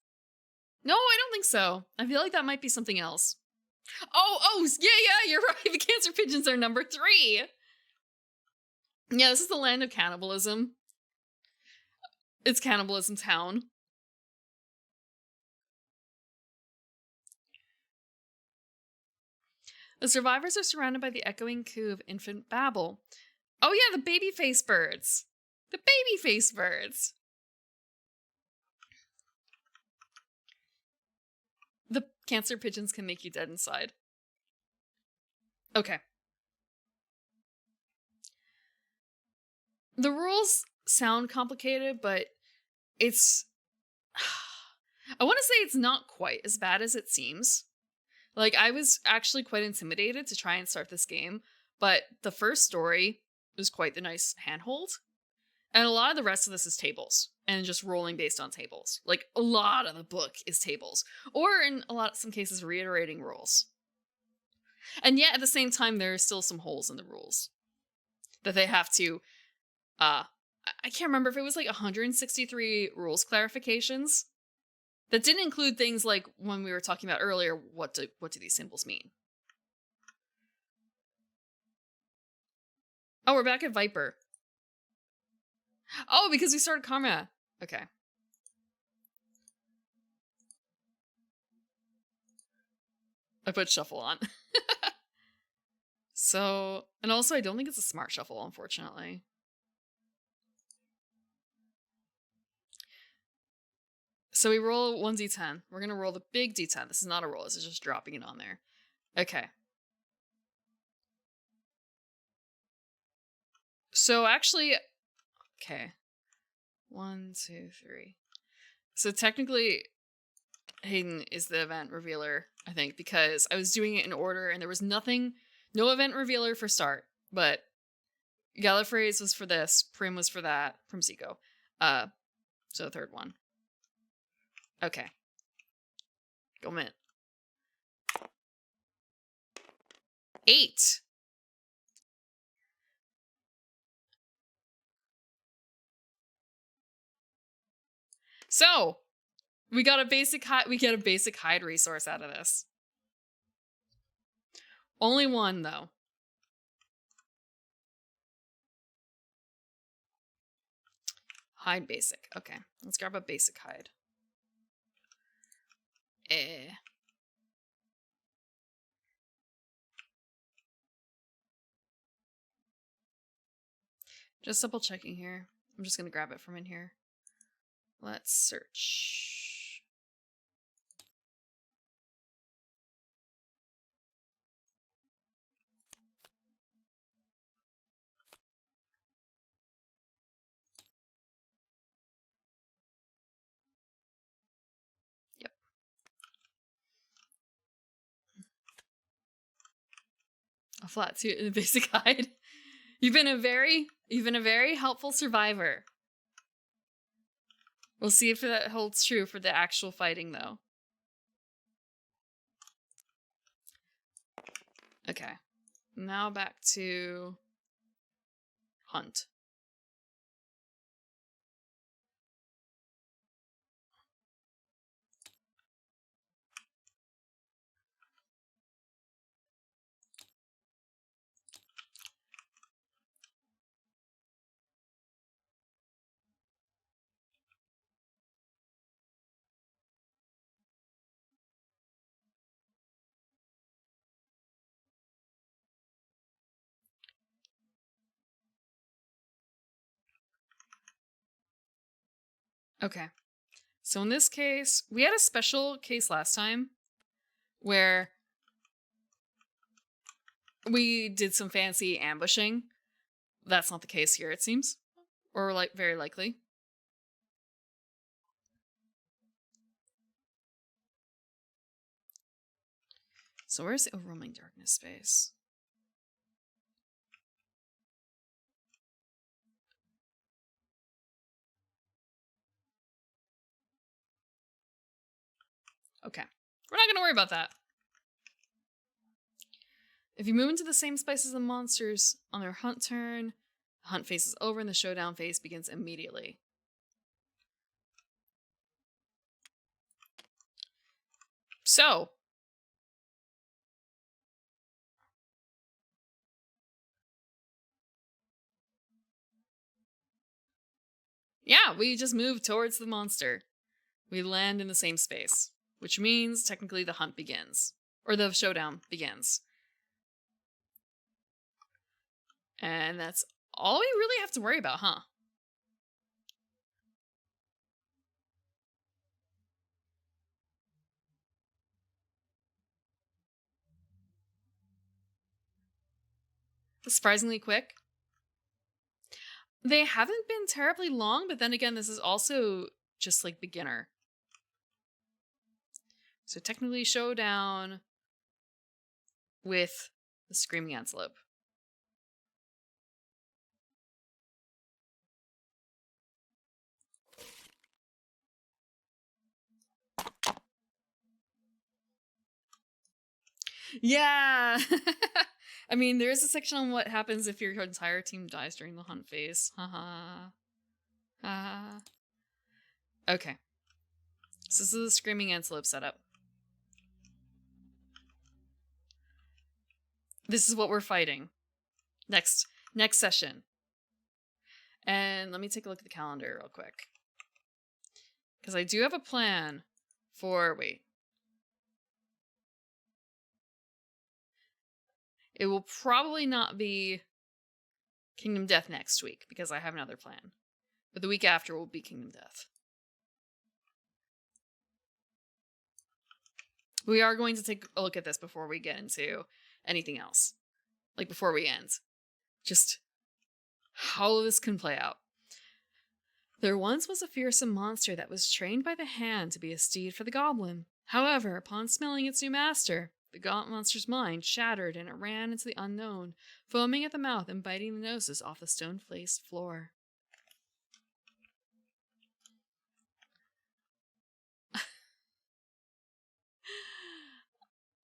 No, I don't think so. I feel like that might be something else. Oh, yeah, you're right. The cancer pigeons are number 3. Yeah, this is the land of cannibalism. It's Cannibalism Town. The survivors are surrounded by the echoing coo of infant babble. Oh yeah, the baby face birds. The baby face birds. The cancer pigeons can make you dead inside. Okay. The rules sound complicated, but it's... I want to say it's not quite as bad as it seems. Like, I was actually quite intimidated to try and start this game, but the first story was quite the nice handhold. And a lot of the rest of this is tables and just rolling based on tables. Like, a lot of the book is tables, or in some cases reiterating rules. And yet at the same time, there are still some holes in the rules that they have to, I can't remember if it was like 163 rules clarifications that didn't include things like when we were talking about earlier, what do these symbols mean? Oh, we're back at Viper. Oh, because we started Karma. Okay. I put shuffle on. So, and also I don't think it's a smart shuffle, unfortunately. So we roll 1d10. We're going to roll the big d10. This is not a roll. This is just dropping it on there. Okay. So actually, okay. 1, 2, 3. So technically, Hayden is the event revealer, I think, because I was doing it in order and there was no event revealer for start, but Gallifrey's was for this, Prim was for that, Primseco. So the third one. Okay. Go mint. 8. So we get a basic hide resource out of this. Only 1 though. Hide basic. Okay, let's grab a basic hide. Just double checking here. I'm just gonna grab it from in here. Let's search. A flat suit and a basic guide. You've been a very helpful survivor. We'll see if that holds true for the actual fighting, though. Okay. Now back to hunt. Okay. So in this case, we had a special case last time where we did some fancy ambushing. That's not the case here, it seems. Or like very likely. So where's the overwhelming darkness space? Okay. We're not going to worry about that. If you move into the same space as the monsters on their hunt turn, the hunt phase is over and the showdown phase begins immediately. So, yeah, we just move towards the monster. We land in the same space, which means technically the hunt begins, or the showdown begins. And that's all we really have to worry about, huh? Surprisingly quick. They haven't been terribly long, but then again, this is also just like beginner. So technically showdown with the Screaming Antelope. Yeah! I mean, there is a section on what happens if your entire team dies during the hunt phase. Haha. Haha. Okay. So this is the Screaming Antelope setup. This is what we're fighting. Next session. And let me take a look at the calendar real quick. Because I do have a plan for... Wait. It will probably not be Kingdom Death next week, because I have another plan. But the week after will be Kingdom Death. We are going to take a look at this before we get into anything else. Like, before we end. Just how this can play out. There once was a fearsome monster that was trained by the hand to be a steed for the goblin. However, upon smelling its new master, the monster's mind shattered and it ran into the unknown, foaming at the mouth and biting the noses off the stone-faced floor.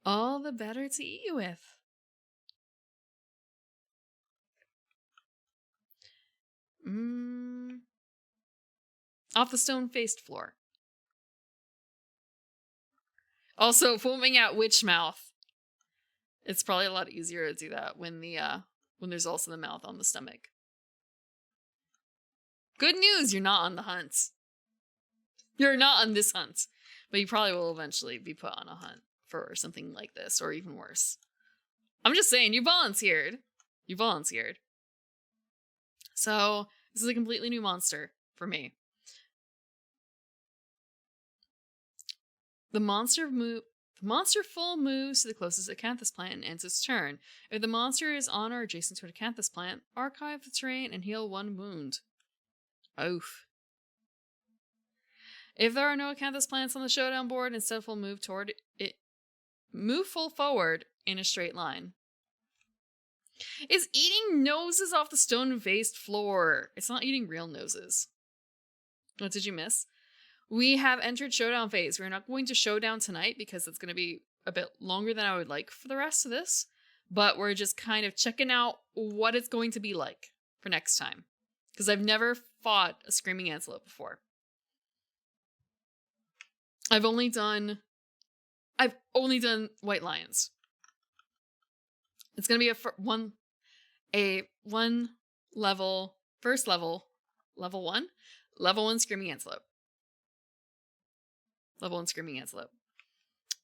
All the better to eat you with. Off the stone-faced floor. Also, foaming at witch mouth. It's probably a lot easier to do that when there's also the mouth on the stomach. Good news, you're not on the hunt. You're not on this hunt. But you probably will eventually be put on a hunt for something like this, or even worse. I'm just saying, you volunteered. You volunteered. So, this is a completely new monster for me. The monster full moves to the closest acanthus plant and ends its turn. If the monster is on or adjacent to an acanthus plant, archive the terrain and heal 1 wound. Oof. If there are no acanthus plants on the showdown board, instead will move toward it. Move full forward in a straight line. It's eating noses off the stone-faced floor. It's not eating real noses. What did you miss? We have entered Showdown phase. We're not going to Showdown tonight because it's going to be a bit longer than I would like for the rest of this. But we're just kind of checking out what it's going to be like for next time. Because I've never fought a Screaming Antelope before. I've only done White Lions. It's going to be one level, first level, level 1 Screaming Antelope. Level 1 Screaming Antelope.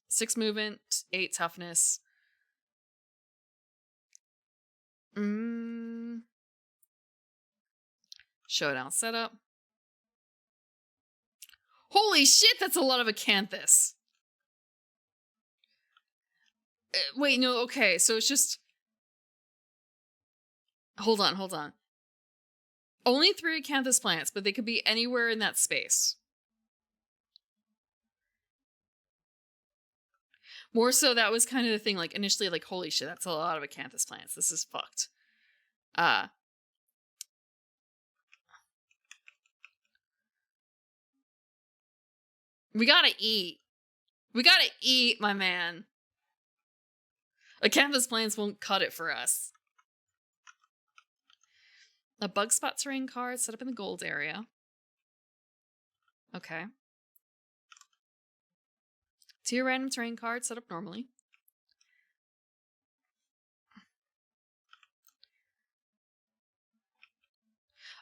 6 movement, 8 toughness. Showdown setup. Holy shit, that's a lot of acanthus. Wait, no, okay, so it's just... Hold on. Only 3 acanthus plants, but they could be anywhere in that space. More so, that was kind of the thing, like, initially, like, holy shit, that's a lot of acanthus plants. This is fucked. We gotta eat. We gotta eat, my man. Acanthus plants won't cut it for us. A bug spot terrain card set up in the gold area. Okay. Tier random terrain card set up normally.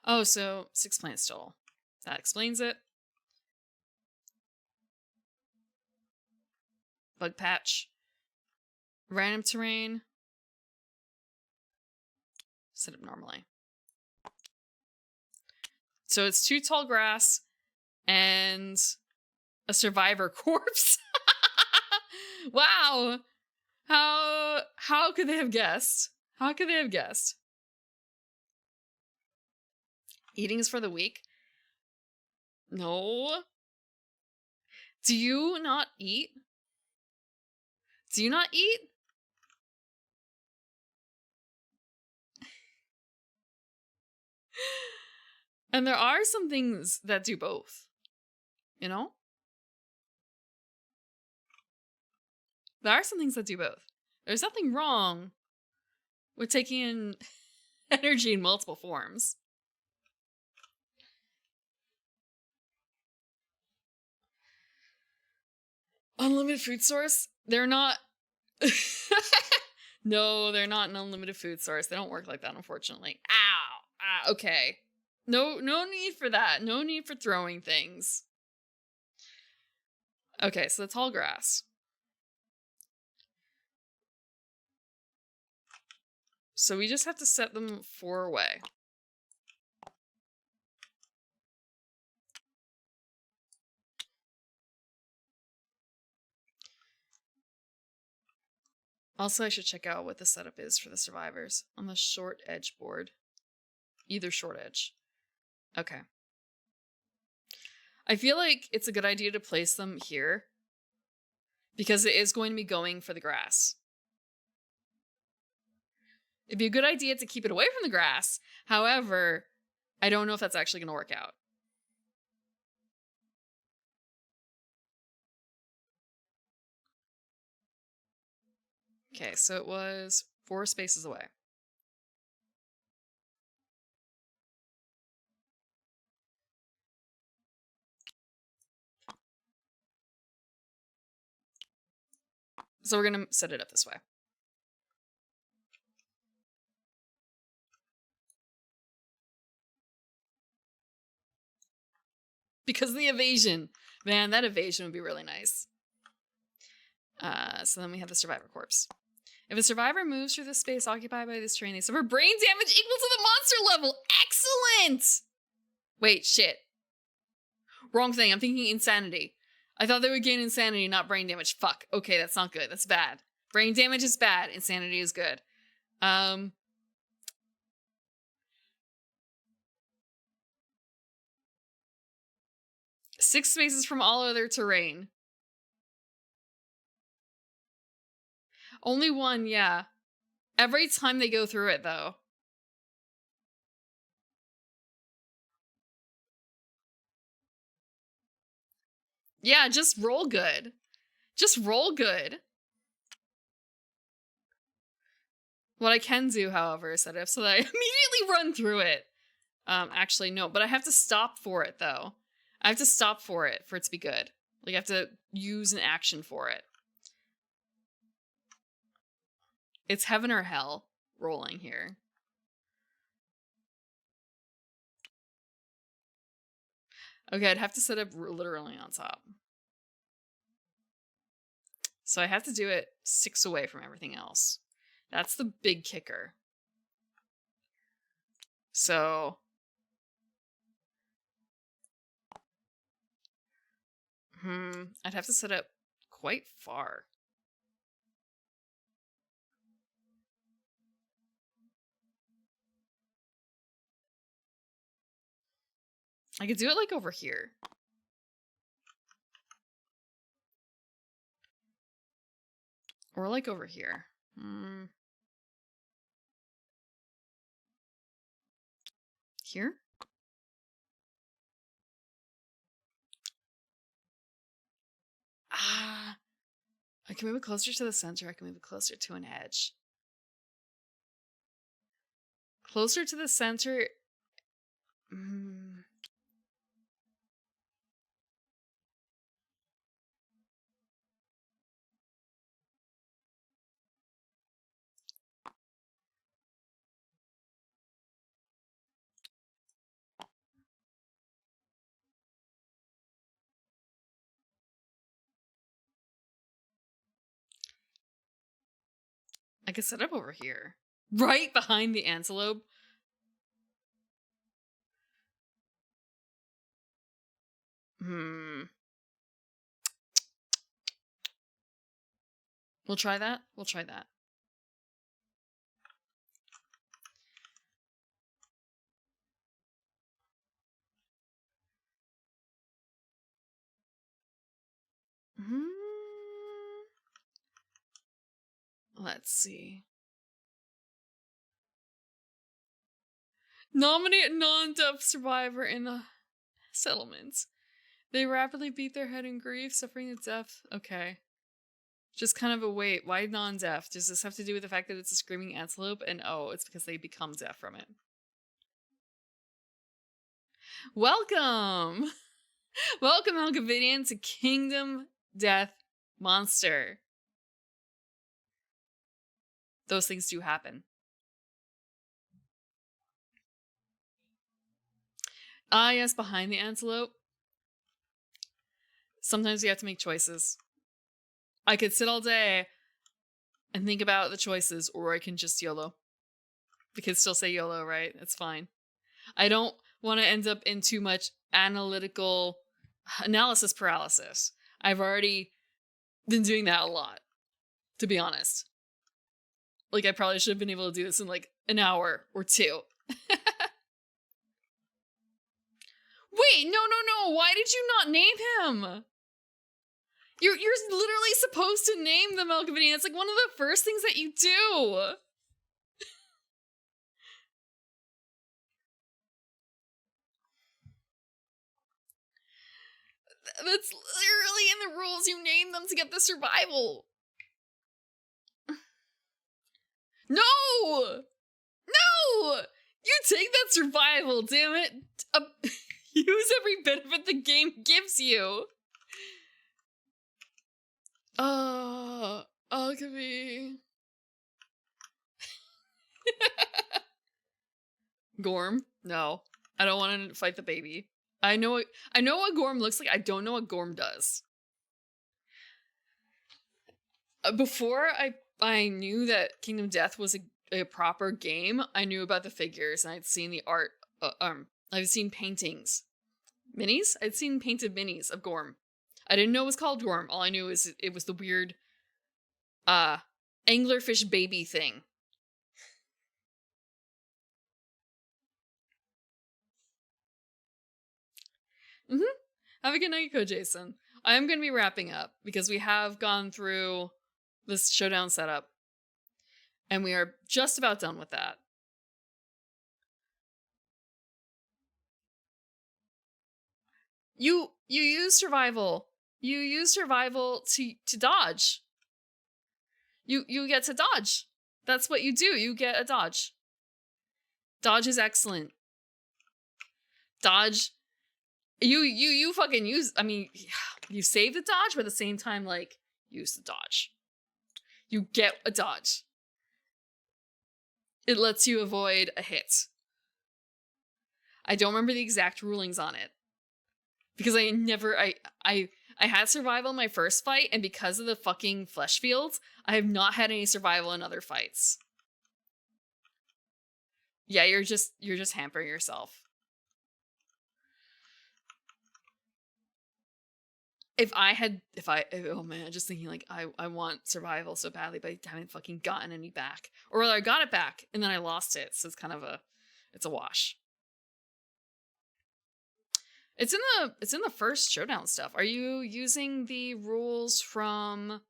Oh, so 6 plants total. That explains it. Bug patch. Random terrain. Set up normally. So it's 2 tall grass and a survivor corpse. Wow. How could they have guessed? How could they have guessed? Eating is for the weak? No. Do you not eat? Do you not eat? And there are some things that do both. You know? There are some things that do both. There's nothing wrong with taking in energy in multiple forms. Unlimited food source? They're not... No, they're not an unlimited food source. They don't work like that, unfortunately. Ow! Okay. No need for that. No need for throwing things. Okay, so the tall grass. So we just have to set them 4 away. Also, I should check out what the setup is for the survivors on the short edge board. Either short edge. Okay. I feel like it's a good idea to place them here because it is going to be going for the grass. It'd be a good idea to keep it away from the grass. However, I don't know if that's actually going to work out. Okay, so it was 4 spaces away. So we're going to set it up this way. Because of the evasion. Man, that evasion would be really nice. So then we have the survivor corpse. If a survivor moves through the space occupied by this terrain, they suffer brain damage equal to the monster level. Excellent! Wait, shit. Wrong thing. I'm thinking insanity. I thought they would gain insanity, not brain damage. Fuck. Okay, that's not good. That's bad. Brain damage is bad. Insanity is good. 6 spaces from all other terrain. Only 1, yeah. Every time they go through it, though. Yeah, just roll good. Just roll good. What I can do, however, is set it up so that I immediately run through it. Actually, no, but I have to stop for it, though. I have to stop for it to be good. Like, I have to use an action for it. It's heaven or hell rolling here. Okay, I'd have to set up literally on top. So I have to do it 6 away from everything else. That's the big kicker. So... I'd have to set up quite far. I could do it like over here. Or like over here. Here? I can move it closer to the center. I can move it closer to an edge. Closer to the center. I could set up over here. Right behind the antelope. We'll try that. We'll try that. Let's see. Nominate non-deaf survivor in the settlements. They rapidly beat their head in grief, suffering the death. Okay. Just kind of a wait. Why non-deaf? Does this have to do with the fact that it's a screaming antelope? And oh, it's because they become deaf from it. Welcome! Welcome, Algavidian, to Kingdom Death Monster. Those things do happen. Yes, behind the antelope. Sometimes you have to make choices. I could sit all day and think about the choices, or I can just YOLO. We can still say YOLO, right? It's fine. I don't want to end up in too much analytical analysis paralysis. I've already been doing that a lot, to be honest. Like, I probably should have been able to do this in like an hour or 2. Wait, no. Why did you not name him? You're literally supposed to name the Malkavidian. It's like one of the first things that you do. That's literally in the rules. You name them to get the survival. No! No! You take that survival, damn it. Use every benefit the game gives you. Alchemy. Gorm? No. I don't want to fight the baby. I know what Gorm looks like. I don't know what Gorm does. Before I knew that Kingdom Death was a proper game, I knew about the figures and I'd seen the art. I've seen paintings. Minis? I'd seen painted minis of Gorm. I didn't know it was called Gorm. All I knew is it was the weird anglerfish baby thing. Have a good night, Ko Jason. I am going to be wrapping up because we have gone through this Showdown setup. And we are just about done with that. You use survival. You use survival to dodge. You get to dodge. That's what you do. You get a dodge. Dodge is excellent. Dodge. You fucking use. I mean, you save the dodge, but at the same time, like, use the dodge. You get a dodge. It lets you avoid a hit. I don't remember the exact rulings on it because I had survival in my first fight, and because of the fucking flesh fields, I have not had any survival in other fights. Yeah, you're just hampering yourself. Oh man, just thinking like I want survival so badly, but I haven't fucking gotten any back. Or rather, I got it back and then I lost it, so it's kind of it's a wash. It's in the first Showdown stuff. Are you using the rules from?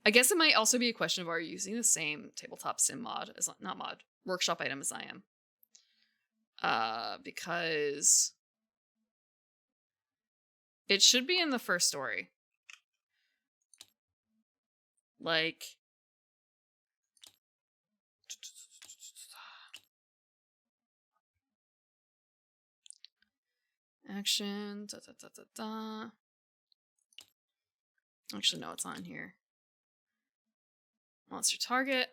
I guess it might also be a question of, are you using the same tabletop sim mod as, not mod, workshop item as I am? Because it should be in the first story. Like, action, Actually, no, it's on here. Monster target.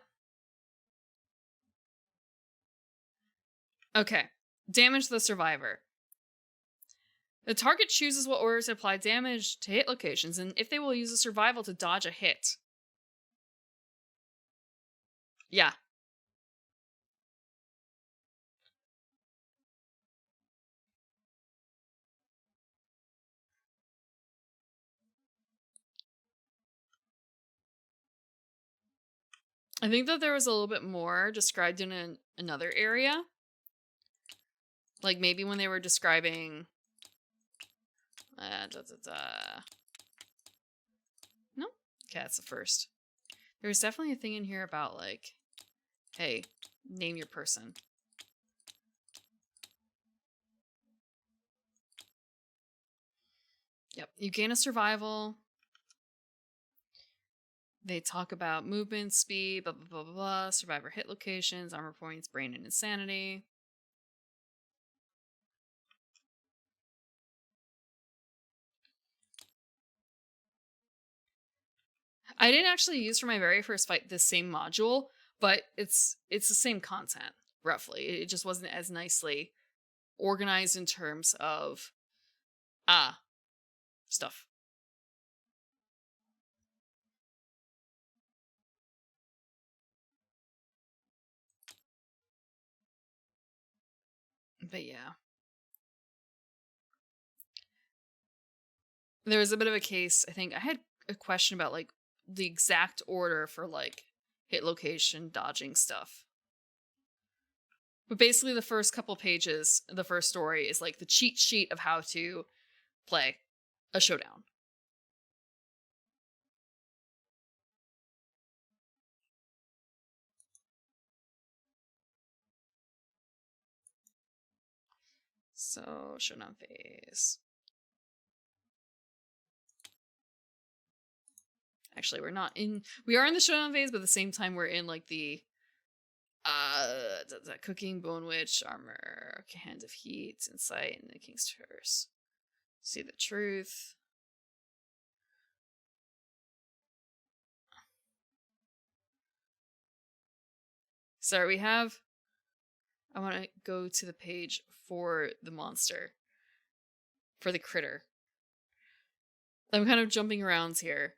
Okay. Damage the survivor. The target chooses what orders to apply damage to hit locations, and if they will use a survival to dodge a hit. Yeah. I think that there was a little bit more described in another area. Like maybe when they were describing... No? Okay, that's the first. There was definitely a thing in here about like, hey, name your person. Yep, you gain a survival. They talk about movement, speed, blah, blah, blah, blah, blah, survivor hit locations, armor points, brain, and insanity. I didn't actually use for my very first fight this same module, but it's the same content, roughly. It just wasn't as nicely organized in terms of stuff. But yeah. There was a bit of a case, I think I had a question about like the exact order for like hit location dodging stuff. But basically the first couple pages, the first story is like the cheat sheet of how to play a Showdown. So, Showdown phase. Actually, we are in the Showdown phase, but at the same time we're in like the cooking, bone witch, armor, hand of heat, insight, and the king's curse. See the truth. So we have, I want to go to the page for the monster, for the critter. I'm kind of jumping around here.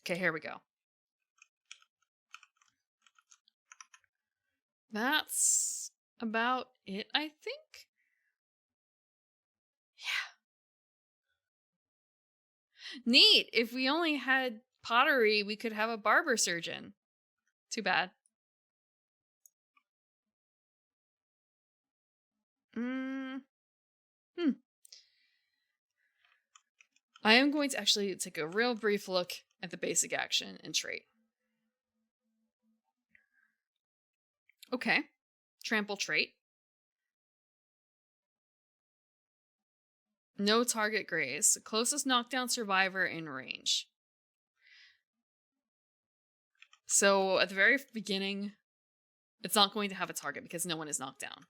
Okay, here we go. That's about it, I think. Yeah. Neat. If we only had pottery, we could have a barber surgeon. Too bad. I am going to actually take a real brief look at the basic action and trait. Okay. Trample trait. No target graze. Closest knockdown survivor in range. So at the very beginning, it's not going to have a target because no one is knocked down.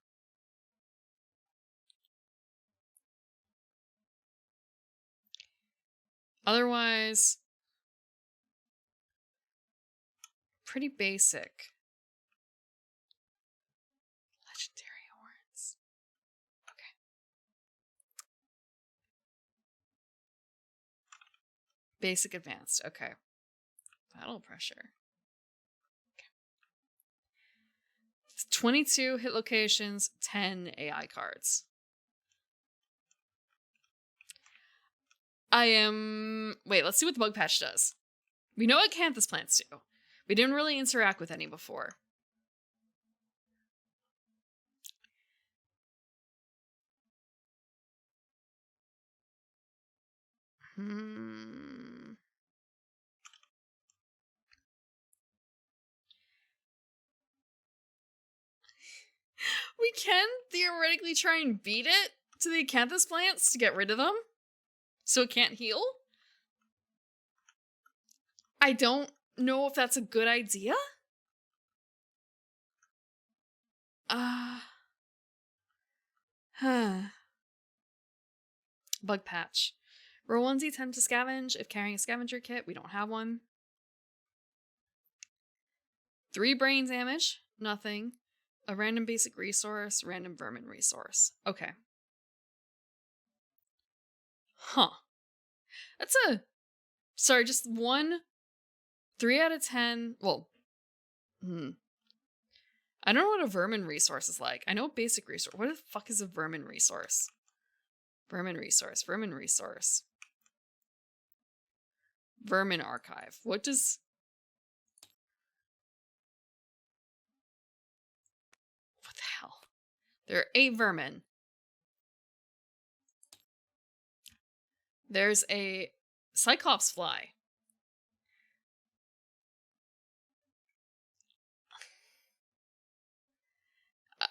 Otherwise, pretty basic. Legendary horns. Okay. Basic advanced. Okay. Battle pressure. Okay. 22 hit locations, 10 AI cards. Wait, let's see what the bug patch does. We know what acanthus plants do. We didn't really interact with any before. We can theoretically try and beat it to the acanthus plants to get rid of them, so it can't heal. I don't know if that's a good idea. Bug patch. Roll 1d10 to scavenge if carrying a scavenger kit. We don't have one. 3 brain damage. Nothing. A random basic resource. Random vermin resource. Okay. Huh. That's a... Sorry, just 1... 3 out of 10... Well... I don't know what a vermin resource is like. I know basic resource. What the fuck is a vermin resource? Vermin resource. Vermin resource. Vermin archive. What does... What the hell? There are 8 vermin. There's a Cyclops fly.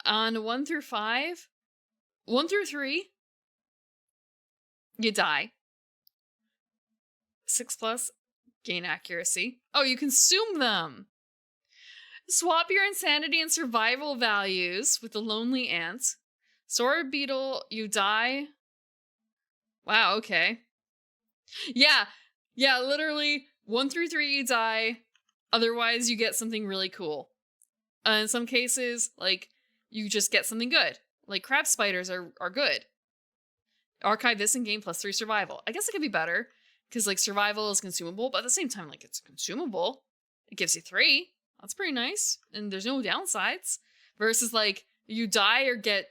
On 1 through 5, 1 through 3, you die. 6+, gain accuracy. Oh, you consume them! Swap your insanity and survival values with the lonely ant. Sword beetle, you die. Wow, okay. Yeah, literally, 1 through 3 you die. Otherwise, you get something really cool. In some cases, like, you just get something good. Like, crab spiders are good. Archive this in game +3 survival. I guess it could be better, because, like, survival is consumable, but at the same time, like, it's consumable. It gives you 3. That's pretty nice. And there's no downsides. Versus, like, you die or get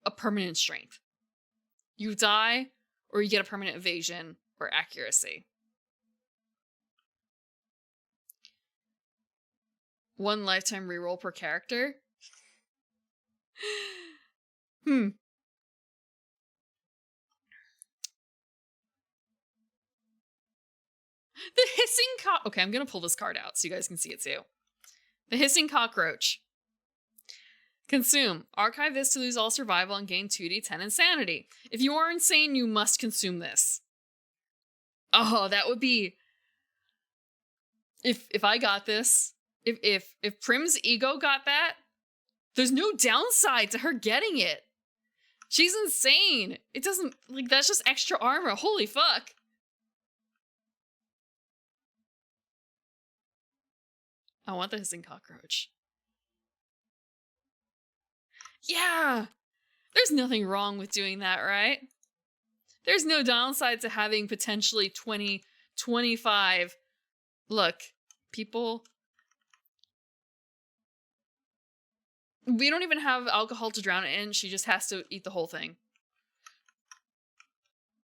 a permanent strength. You die or you get a permanent evasion or accuracy. 1 lifetime reroll per character. The hissing Okay, I'm gonna pull this card out so you guys can see it too. The hissing cockroach. Consume. Archive this to lose all survival and gain 2d10 insanity. If you are insane, you must consume this. Oh, that would be... If I got this, if Prim's ego got that, there's no downside to her getting it. She's insane. It doesn't... Like, that's just extra armor. Holy fuck. I want the hissing cockroach. Yeah! There's nothing wrong with doing that, right? There's no downside to having potentially 20, 25... Look, people... We don't even have alcohol to drown it in. She just has to eat the whole thing.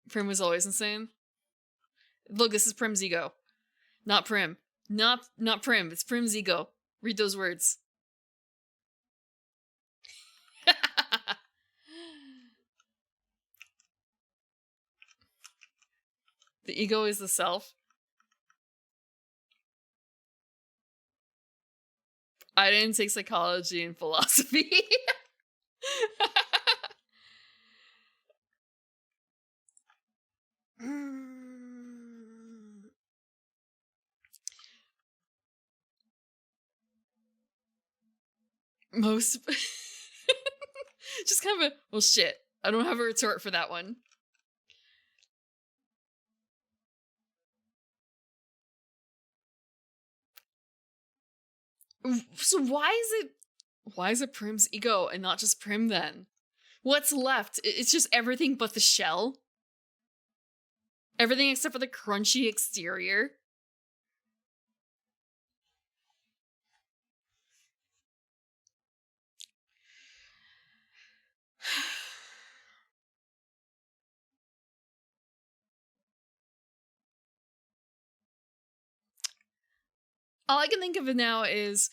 Prim was always insane. Look, this is Prim's ego. Not Prim. Not Prim. It's Prim's ego. Read those words. The ego is the self. I didn't take psychology and philosophy. Most just kind of a, well, shit. I don't have a retort for that one. So why is it Prim's ego and not just Prim then? What's left? It's just everything but the shell. Everything except for the crunchy exterior. All I can think of now is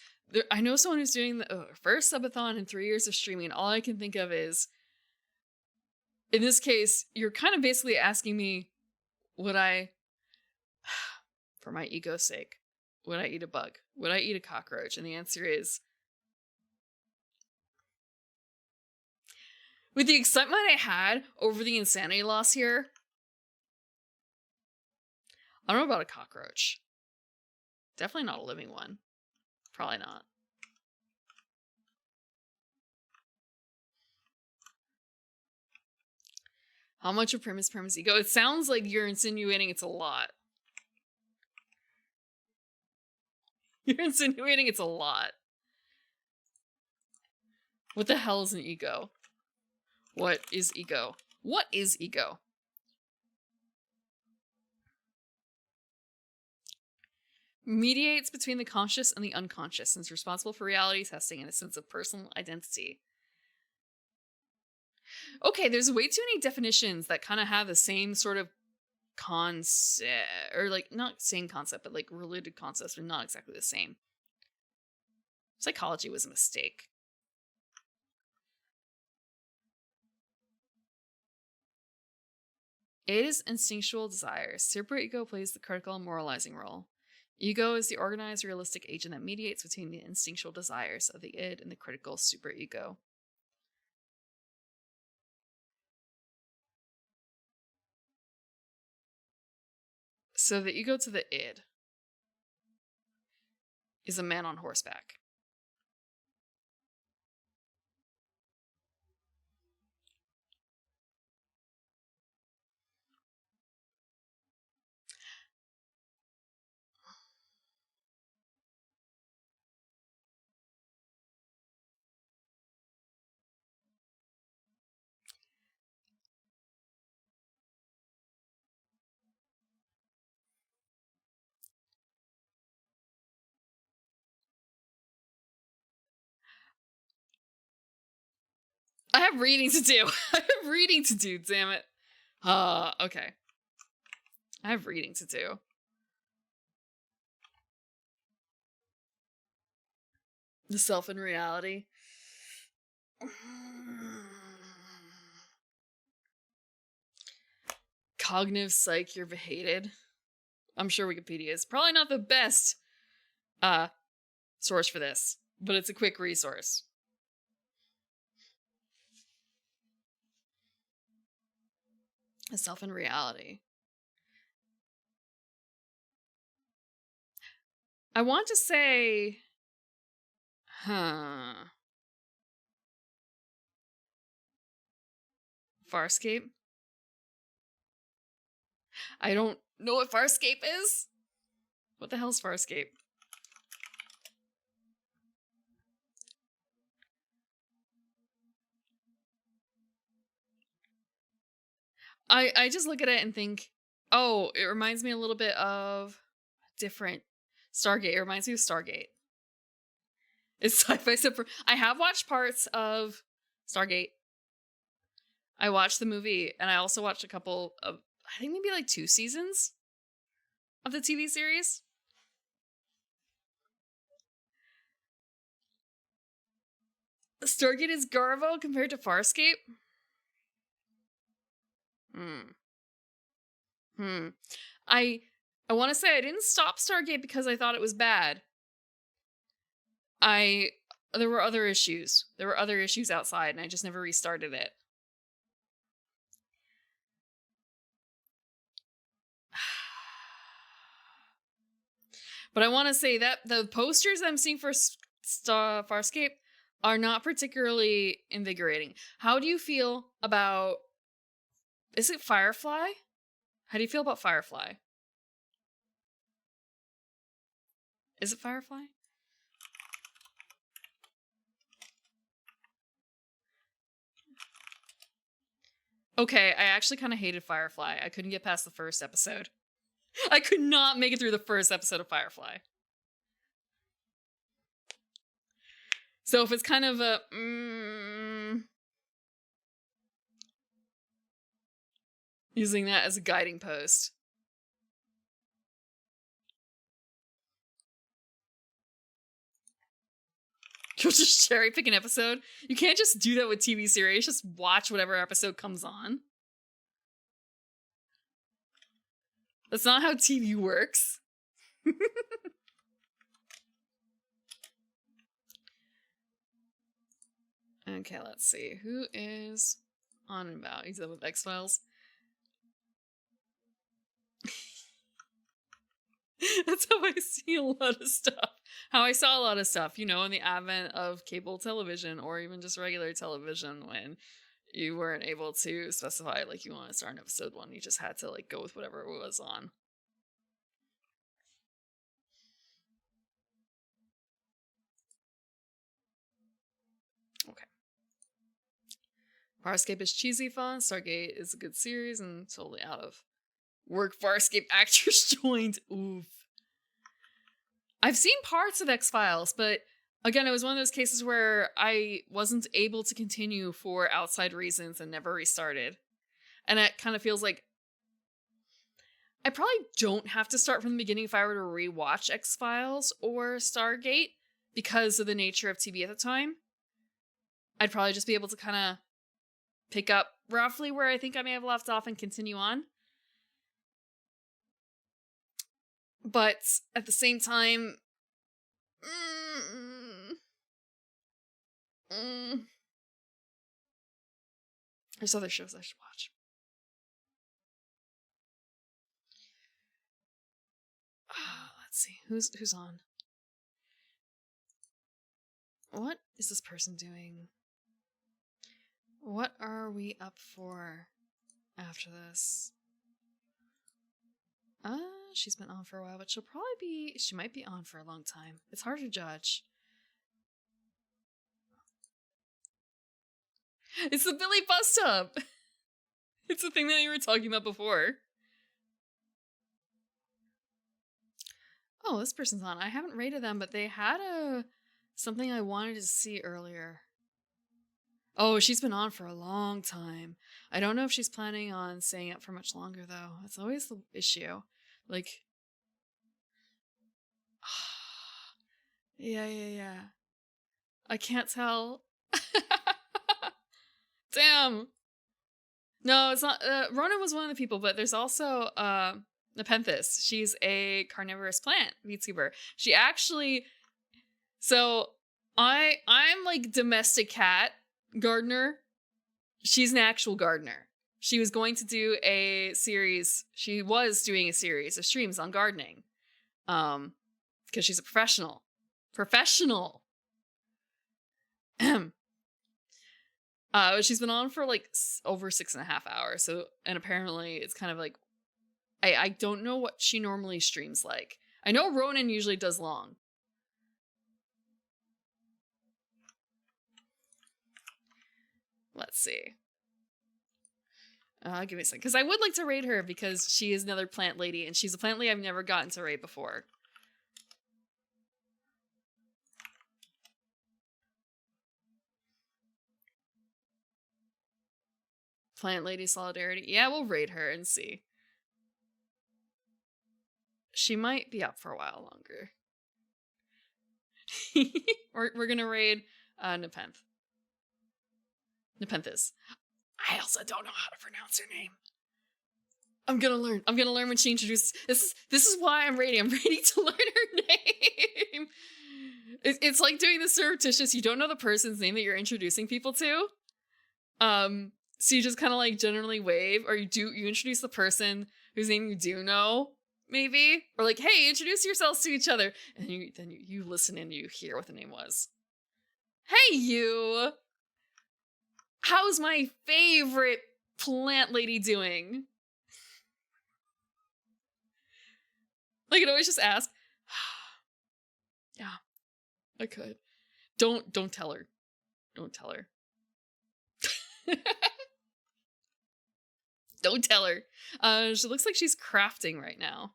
I know someone who's doing the first subathon in 3 years of streaming, and all I can think of is, in this case, you're kind of basically asking me, would I, for my ego's sake, would I eat a bug? Would I eat a cockroach? And the answer is, with the excitement I had over the insanity loss here, I don't know about a cockroach. Definitely not a living one. Probably not. How much of Prim is Prim's ego? It sounds like you're insinuating it's a lot. You're insinuating it's a lot. What the hell is an ego? What is ego? What is ego? Mediates between the conscious and the unconscious and is responsible for reality testing and a sense of personal identity. Okay, there's way too many definitions that kind of have the same sort of concept, or like not same concept, but like related concepts, but not exactly the same. Psychology was a mistake. It is instinctual desires. Superego plays the critical and moralizing role. Ego is the organized, realistic agent that mediates between the instinctual desires of the id and the critical superego. So the ego to the id is a man on horseback. I have reading to do. I have reading to do, damn it. Okay. I have reading to do. The self and reality. Cognitive psych, you're behated. I'm sure Wikipedia is probably not the best source for this, but it's a quick resource. The self and reality. I want to say, Farscape? I don't know what Farscape is. What the hell's Farscape? I just look at it and think, oh, it reminds me a little bit of different Stargate. It reminds me of Stargate. It's sci-fi super. I have watched parts of Stargate. I watched the movie, and I also watched a couple of, I think maybe like 2 seasons of the TV series. Stargate is Garvo compared to Farscape? I want to say I didn't stop Stargate because I thought it was bad. There were other issues. There were other issues outside, and I just never restarted it. But I want to say that the posters I'm seeing for Farscape are not particularly invigorating. How do you feel about... Is it Firefly? How do you feel about Firefly? Is it Firefly? Okay, I actually kind of hated Firefly. I couldn't get past the first episode. I could not make it through the first episode of Firefly. So if it's kind of a... using that as a guiding post. You'll just cherry pick an episode. You can't just do that with TV series. Just watch whatever episode comes on. That's not how TV works. Okay, let's see. Who is on and about? He's up with X-Files. That's how I see a lot of stuff. How I saw a lot of stuff, you know, in the advent of cable television or even just regular television when you weren't able to specify, like, you want to start an episode 1. You just had to, like, go with whatever was on. Okay. Farscape is cheesy fun. Stargate is a good series and totally out of work. Farscape actors joined. Oof. I've seen parts of X-Files, but again, it was one of those cases where I wasn't able to continue for outside reasons and never restarted. And it kind of feels like I probably don't have to start from the beginning if I were to rewatch X-Files or Stargate because of the nature of TV at the time. I'd probably just be able to kind of pick up roughly where I think I may have left off and continue on. But at the same time, there's other shows I should watch. Let's see. Who's on? What is this person doing? What are we up for after this? She's been on for a while, but she might be on for a long time. It's hard to judge. It's the Billy Bus Tub! It's the thing that you were talking about before. Oh, this person's on. I haven't rated them, but they had something I wanted to see earlier. Oh, she's been on for a long time. I don't know if she's planning on staying up for much longer, though. That's always the issue. Like... Yeah. I can't tell. Damn. No, it's not. Ronan was one of the people, but there's also Nepenthes. She's a carnivorous plant VTuber. She actually... So, I'm like domestic cat gardener. She's an actual gardener. She was going to do a series. She was doing a series of streams on gardening. Because she's a professional. She's been on for like over 6.5 hours. So, and apparently it's kind of like, I don't know what she normally streams like. I know Ronan usually does long. Let's see. Give me a second. Because I would like to raid her because she is another plant lady. And she's a plant lady I've never gotten to raid before. Plant lady solidarity. Yeah, we'll raid her and see. She might be up for a while longer. We're gonna raid Nepenthe. Nepenthes. I also don't know how to pronounce her name. I'm gonna learn. I'm gonna learn when she introduces. This is why I'm ready. I'm ready to learn her name. It's like doing the surreptitious. You don't know the person's name that you're introducing people to. So you just kind of like generally wave, or you introduce the person whose name you do know, maybe, or like, hey, introduce yourselves to each other, and then you listen and you hear what the name was. Hey, you. How's my favorite plant lady doing? Like, I'd always just ask. Yeah, I could. Don't tell her. Don't tell her. Don't tell her. She looks like she's crafting right now.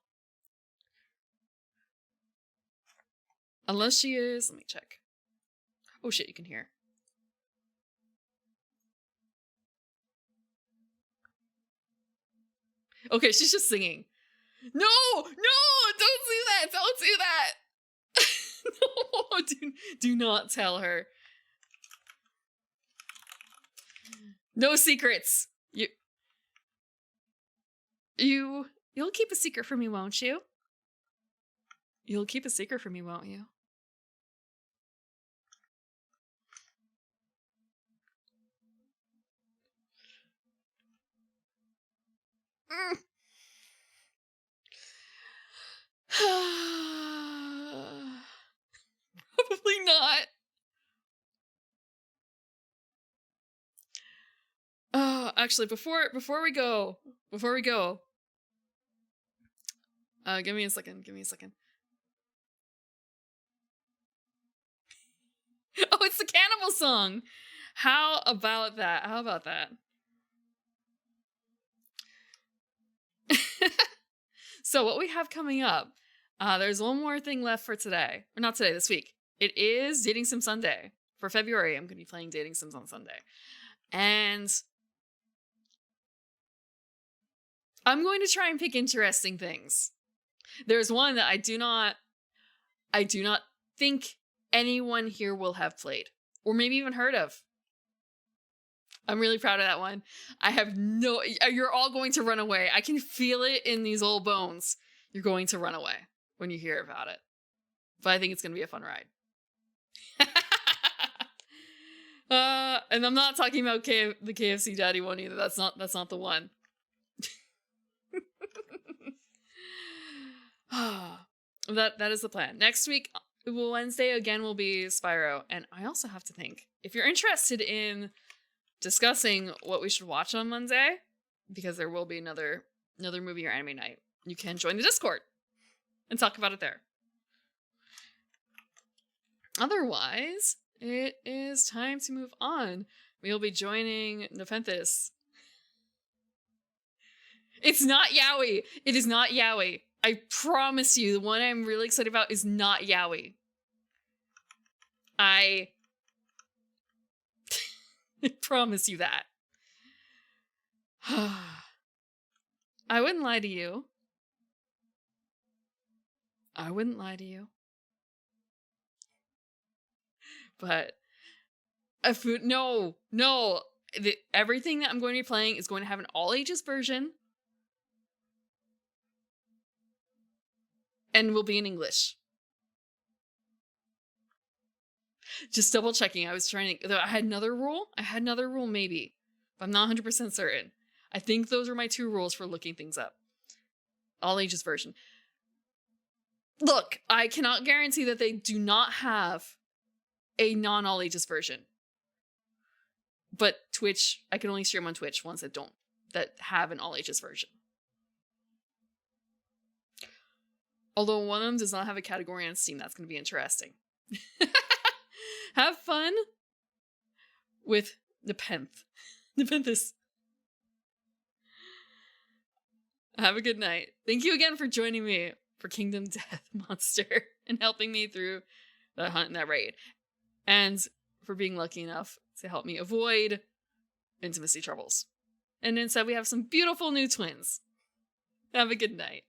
Unless she is. Let me check. Oh shit, you can hear. Okay, she's just singing. No, don't do that. Don't do that. No, do not tell her. No secrets. You'll keep a secret from me, won't you? You'll keep a secret from me, won't you? Probably not. Actually, before we go, give me a second. Oh, it's the cannibal song. How about that? So what we have coming up, there's one more thing left for today. Or not today, this week. It is Dating Sim Sunday. For February, I'm going to be playing Dating Sims on Sunday. And I'm going to try and pick interesting things. There's one that I do not think anyone here will have played. Or maybe even heard of. I'm really proud of that one. You're all going to run away. I can feel it in these old bones. You're going to run away when you hear about it. But I think it's going to be a fun ride. And I'm not talking about the KFC Daddy one either. That's not the one. That is the plan. Next week, Wednesday again will be Spyro. And I also have to think, if you're interested in discussing what we should watch on Monday, because there will be another movie or anime night, you can join the Discord and talk about it there. Otherwise, it is time to move on. We'll be joining Nepenthes. It's not Yaoi. It is not Yaoi. I promise you, the one I'm really excited about is not Yaoi. I promise you that. I wouldn't lie to you. But everything that I'm going to be playing is going to have an all ages version. And will be in English. Just double checking. I was trying to... I had another rule maybe. But I'm not 100% certain. I think those are my two rules for looking things up. All ages version. Look, I cannot guarantee that they do not have a non-all ages version. But Twitch, I can only stream on Twitch ones that have an all ages version. Although one of them does not have a category on Steam, that's going to be interesting. Have fun with Nepenthes. Have a good night. Thank you again for joining me for Kingdom Death Monster and helping me through that hunt and that raid. And for being lucky enough to help me avoid intimacy troubles. And instead we have some beautiful new twins. Have a good night.